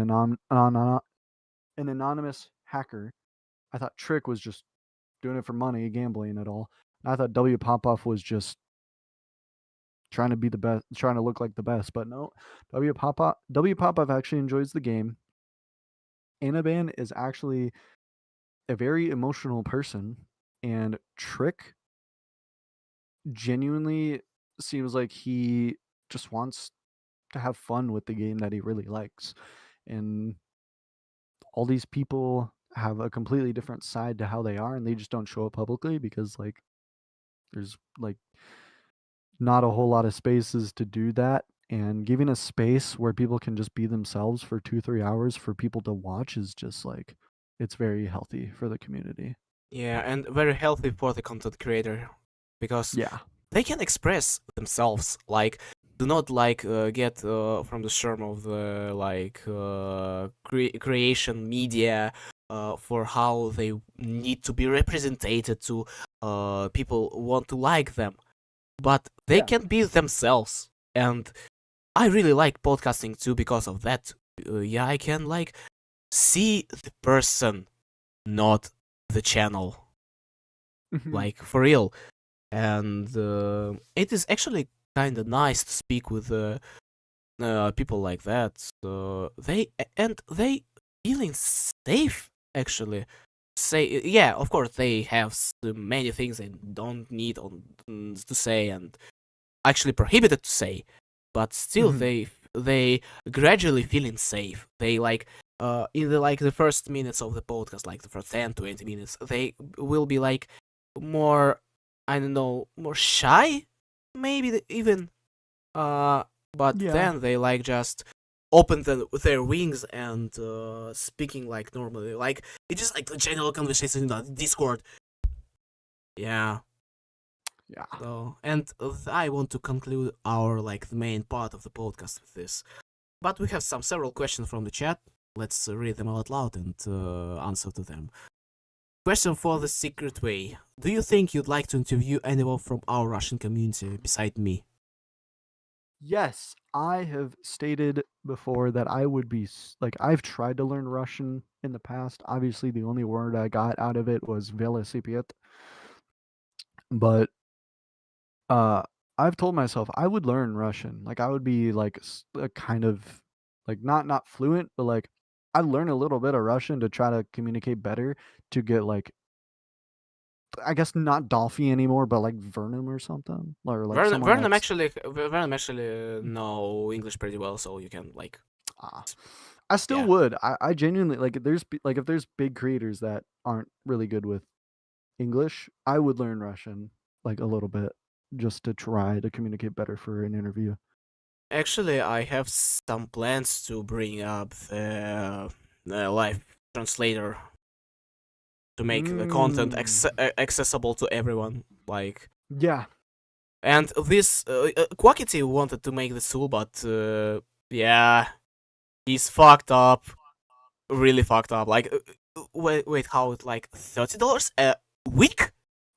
anonymous hacker. I thought Trick was just doing it for money, gambling and all. I thought W Popoff was just trying to be the best, trying to look like the best. But no, W Popoff actually enjoys the game. Anna Ban is actually a very emotional person, and Trick genuinely seems like he just wants to have fun with the game that he really likes. And all these people have a completely different side to how they are, and they just don't show it publicly because like there's like not a whole lot of spaces to do that. And giving a space where people can just be themselves for 2-3 hours for people to watch is just like it's very healthy for the community. Yeah, and very healthy for the content creator because Yeah. they can express themselves. Like, do not like get from the term of the like creation media for how they need to be represented to people want to like them, but they Yeah. can be themselves. And I really like podcasting too because of that. Yeah, I can like see the person, not the channel, like for real. And it is actually kind of nice to speak with people like that. They feeling safe actually. Say yeah, of course they have many things they don't need to say and actually prohibited to say, but still they gradually feeling safe. They like in the first minutes of the podcast, like the first 10-20 minutes, they will be like more, I don't know, more shy, maybe even. But Yeah. then they like just open their wings and speaking like normally, like it's just like the general conversation in the Discord. Yeah. Yeah. So, and I want to conclude our like the main part of the podcast with this. But we have several questions from the chat. Let's read them out loud and answer to them. Question for the secret way. Do you think you'd like to interview anyone from our Russian community beside me? Yes, I have stated before that I would be like I've tried to learn Russian in the past. Obviously, the only word I got out of it was velosiped. But I've told myself I would learn Russian. Like I would be like a kind of like not fluent, but like I'd learn a little bit of Russian to try to communicate better to get like I guess not Dolphy anymore, but like Vernum or something, or like someone Vernon that's actually know English pretty well, so you can like ah. I still yeah. would. I genuinely like if there's big creators that aren't really good with English, I would learn Russian like a little bit just to try to communicate better for an interview. Actually, I have some plans to bring up the live translator to make the content accessible to everyone. Like, Yeah. and this Quackity wanted to make this tool, but yeah, he's fucked up, really fucked up. Like, wait, how it like $30 a week?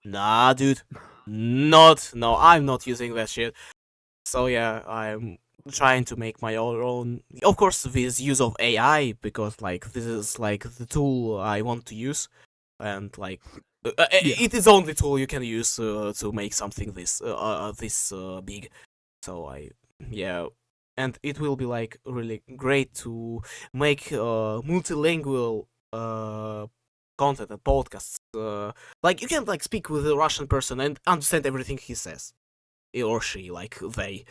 Nah, dude, no, I'm not using that shit. So yeah, I'm trying to make my own, of course, with use of AI, because like this is like the tool I want to use, and like it is only tool you can use to make something this big. So yeah, and it will be like really great to make multilingual content and podcasts. Like you can like speak with a Russian person and understand everything he says, or she, like they.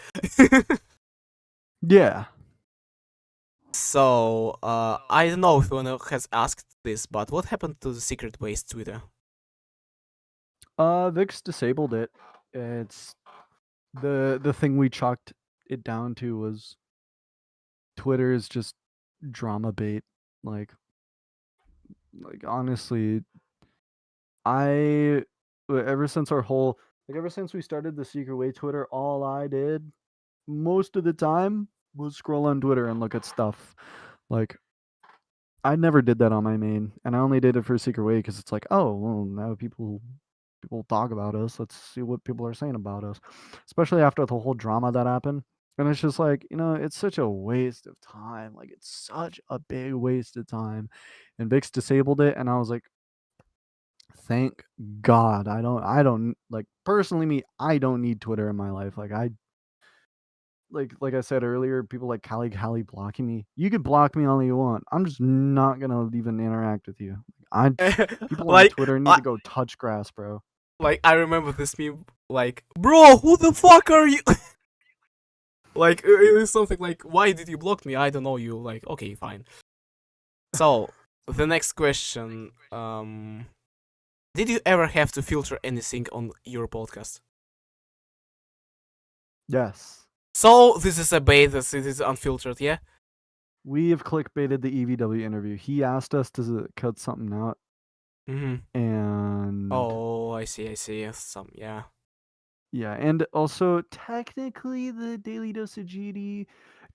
Yeah. So I don't know if anyone has asked this, but what happened to the Secret Waste Twitter? Vix disabled it. It's the thing we chalked it down to was Twitter is just drama bait. Like honestly, I ever since ever since we started the Secret Way Twitter, all I did most of the time was scroll on Twitter and look at stuff. Like I never did that on my main, and I only did it for Secret Way because it's like, oh, well, now people talk about us. Let's see what people are saying about us, especially after the whole drama that happened. And it's just like, it's such a waste of time. Like it's such a big waste of time. And Vix disabled it, and I was like, thank God. I don't like personally me. I don't need Twitter in my life. Like I said earlier, people like Callie blocking me. You could block me all you want. I'm just not gonna even interact with you. People on like, Twitter need I, to go touch grass, bro. like I remember this meme. Like, bro, who the fuck are you? Like, it was something like, why did you block me? I don't know you. Like, okay, fine. So the next question. Did you ever have to filter anything on your podcast? Yes. So this is a bait. This is unfiltered. Yeah. We have clickbaited the EVW interview. He asked us to cut something out, and Oh, I see. Yeah. yeah, and also technically the Daily Dosage GD,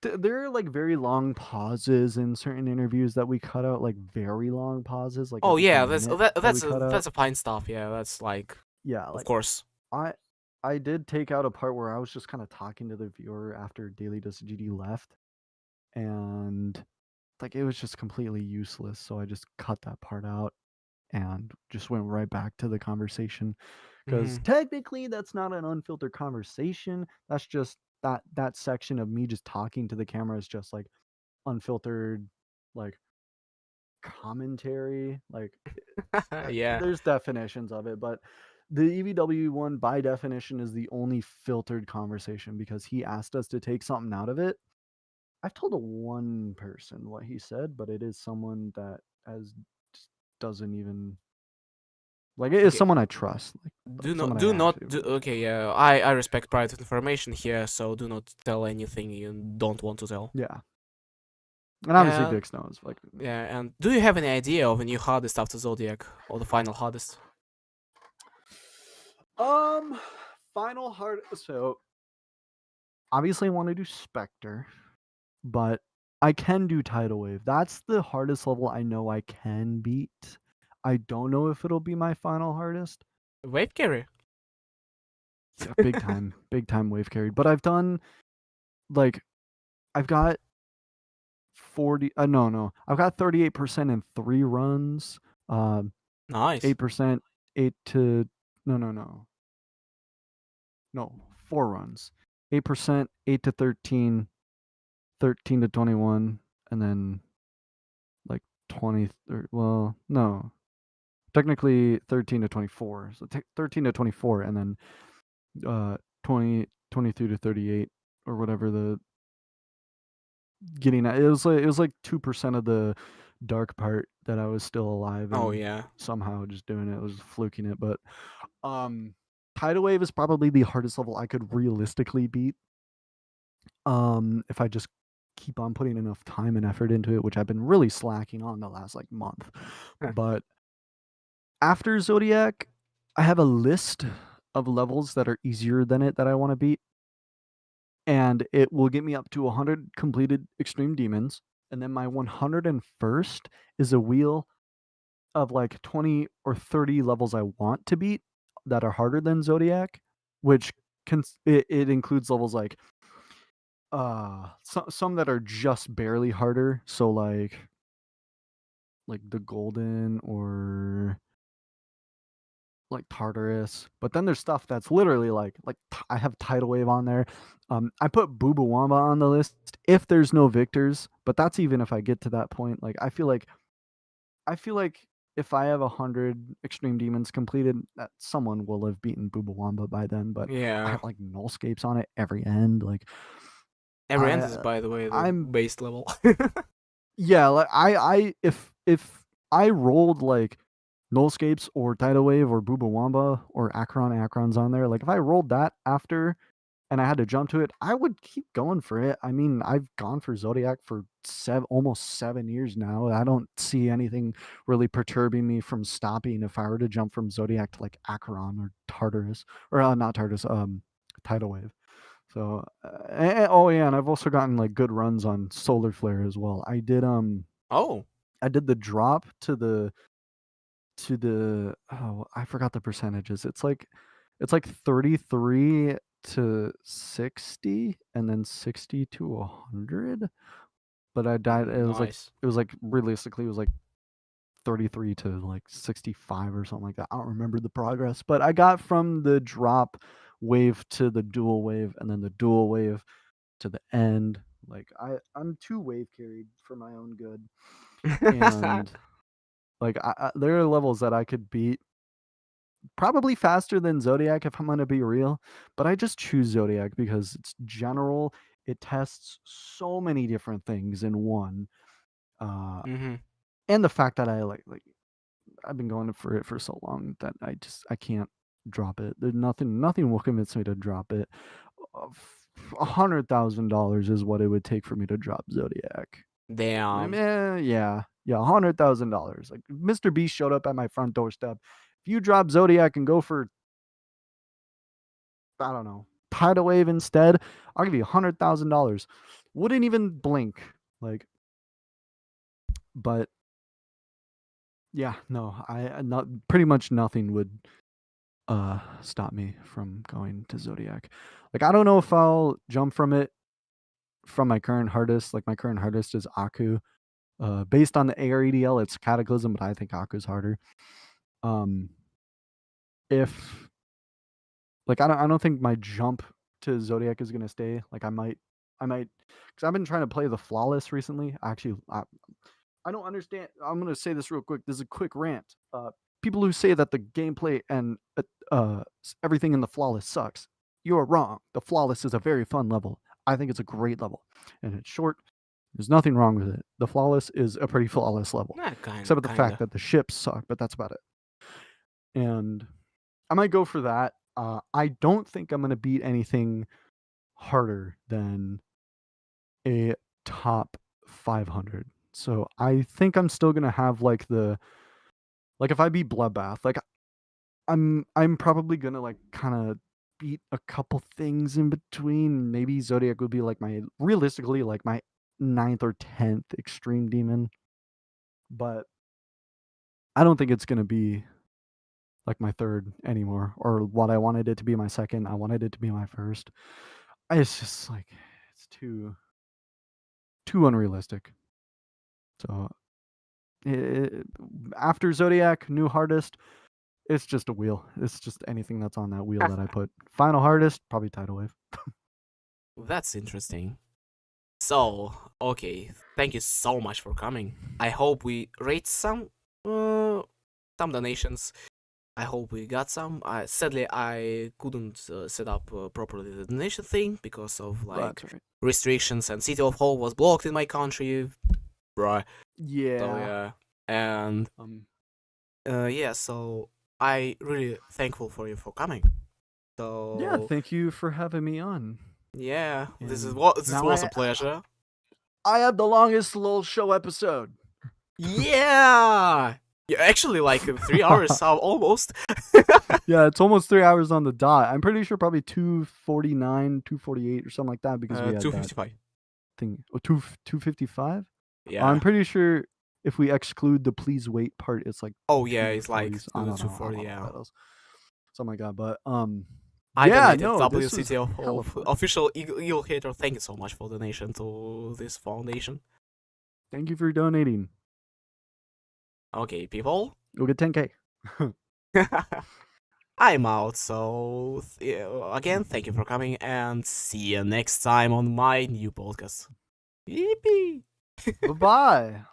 there are like very long pauses in certain interviews that we cut out, like very long pauses, like Oh at least a yeah, minute that's we cut out. that's a fine stuff. Yeah, that's like, Yeah, of like course. I did take out a part where I was just kind of talking to the viewer after Daily Dosage GD left, and like it was just completely useless. So I just cut that part out and just went right back to the conversation because technically that's not an unfiltered conversation. That's just that section of me just talking to the camera is just like unfiltered, like commentary. Like Yeah. there's definitions of it, but the EVW one by definition is the only filtered conversation because he asked us to take something out of it. I've told one person what he said, but it is someone that doesn't even like it is Okay. someone I trust. Do Someone not I do have not to. do. Okay. Yeah. I respect private information here, so do not tell anything you don't want to tell. Yeah. And obviously And Vix knows. Like yeah. And do you have any idea of a new hardest after Zodiac or the final hardest? final hard so obviously I want to do Spectre, but I can do Tidal Wave. That's the hardest level I know I can beat. I don't know if it'll be my final hardest. Wave carry. Yeah, big time wave carried. But I've done like I've got 40 no. I've got 38% in 3 runs. Nice. 8%, 8 to no, 4 runs. 8%, 8 to 13, 13 to 21, and then like 20 or well, no. Technically 13 to 24. So 13 to 24 and then 20 23 to 38 or whatever the getting at. It was like 2% of the dark part that I was still alive and Oh yeah. somehow just doing it. I was fluking it, but Tidal Wave is probably the hardest level I could realistically beat. If I just keep on putting enough time and effort into it, which I've been really slacking on the last like month. But after Zodiac, I have a list of levels that are easier than it that I want to beat. And it will get me up to 100 completed extreme demons. And then my 101st is a wheel of like 20 or 30 levels I want to beat that are harder than Zodiac, which it includes levels like some that are just barely harder. So like the golden or like Tartarus, but then there's stuff that's literally like I have Tidal Wave on there. I put Booba Wamba on the list if there's no victors, but that's even if I get to that point. Like I feel like if I have 100 extreme demons completed, that someone will have beaten Booba Wamba by then. But I Yeah. have like nullscapes on it every end. Like Every end is, by the way, the I'm base level. yeah. Like if I rolled like Nullscapes or Tidal Wave or Boobawamba or Acheron's on there. Like if I rolled that after and I had to jump to it, I would keep going for it. I mean, I've gone for Zodiac for almost 7 years now. I don't see anything really perturbing me from stopping if I were to jump from Zodiac to like Acheron or Tartarus or not Tartarus, Tidal Wave. So, oh yeah, and I've also gotten like good runs on Solar Flare as well. I did Oh, I did the drop to the I forgot the percentages. It's like 33 to 60 and then 60 to 100. But I died. nice. It was like realistically it was like 33 to like 65 or something like that. I don't remember the progress, but I got from the drop wave to the dual wave and then the dual wave to the end. Like I'm 2 wave carried for my own good. And like there are levels that I could beat probably faster than Zodiac if I'm going to be real, but I just choose Zodiac because it's general. It tests so many different things in one. Mhm. And the fact that I like I've been going for it for so long that I can't drop it. There's nothing will convince me to drop it. $100,000 is what it would take for me to drop Zodiac. Damn. Yeah, $100,000. Like Mr. Beast showed up at my front doorstep. If you drop Zodiac and go for, I don't know, Tidal Wave instead, I'll give you $100,000. Wouldn't even blink. Like, but yeah, no, I not pretty much nothing would stop me from going to Zodiac. Like I don't know if I'll jump from it from my current hardest. Like my current hardest is Aku. Based on the AREDL, it's Cataclysm, but I think Aku's harder. If like I don't think my jump to Zodiac is gonna stay. Like I might because I've been trying to play the flawless recently. Actually, I don't understand. I'm gonna say this real quick. This is a quick rant. People who say that the gameplay and everything in the flawless sucks, you are wrong. The flawless is a very fun level. I think it's a great level, and it's short. There's nothing wrong with it. The flawless is a pretty flawless level, except for the fact that the ships suck. But that's about it. And I might go for that. I don't think I'm gonna beat anything harder than a top 500. So I think I'm still gonna have like if I beat Bloodbath, like I'm probably gonna like kind of beat a couple things in between. Maybe Zodiac would be like realistically like my 9th or 10th extreme demon, but I don't think it's gonna be like my 3rd anymore, or what I wanted it to be my 2nd. I wanted it to be my 1st. It's just like it's too unrealistic. So after Zodiac, new hardest, it's just a wheel. It's just anything that's on that wheel that I put. Final hardest, probably Tidal Wave. That's interesting. So, okay, thank you so much for coming. I hope we rate some donations. I hope we got some. Sadly, I couldn't set up properly the donation thing because of like Right. restrictions, and City of Hope was blocked in my country, bruh. Yeah. So yeah, and yeah. So I really thankful for you for coming. So yeah, thank you for having me on. Yeah, this And was a pleasure. I had the longest LolsShow episode. Yeah. Yeah, actually, like 3 hours almost. Yeah, it's almost 3 hours on the dot. I'm pretty sure probably 2:49, 2:48 or something like that because we had 2:55. Thing. Oh, 2:55? Yeah. I'm pretty sure if we exclude the please wait part, it's like oh yeah, it's like 2:40. Yeah. Something like that. But I yeah, donated no, WCT of official Eagle Hater. Thank you so much for donation to this foundation. Thank you for donating. Okay, people. You'll get 10K. I'm out. So again, thank you for coming, and see you next time on my new podcast. Yippee! Bye-bye.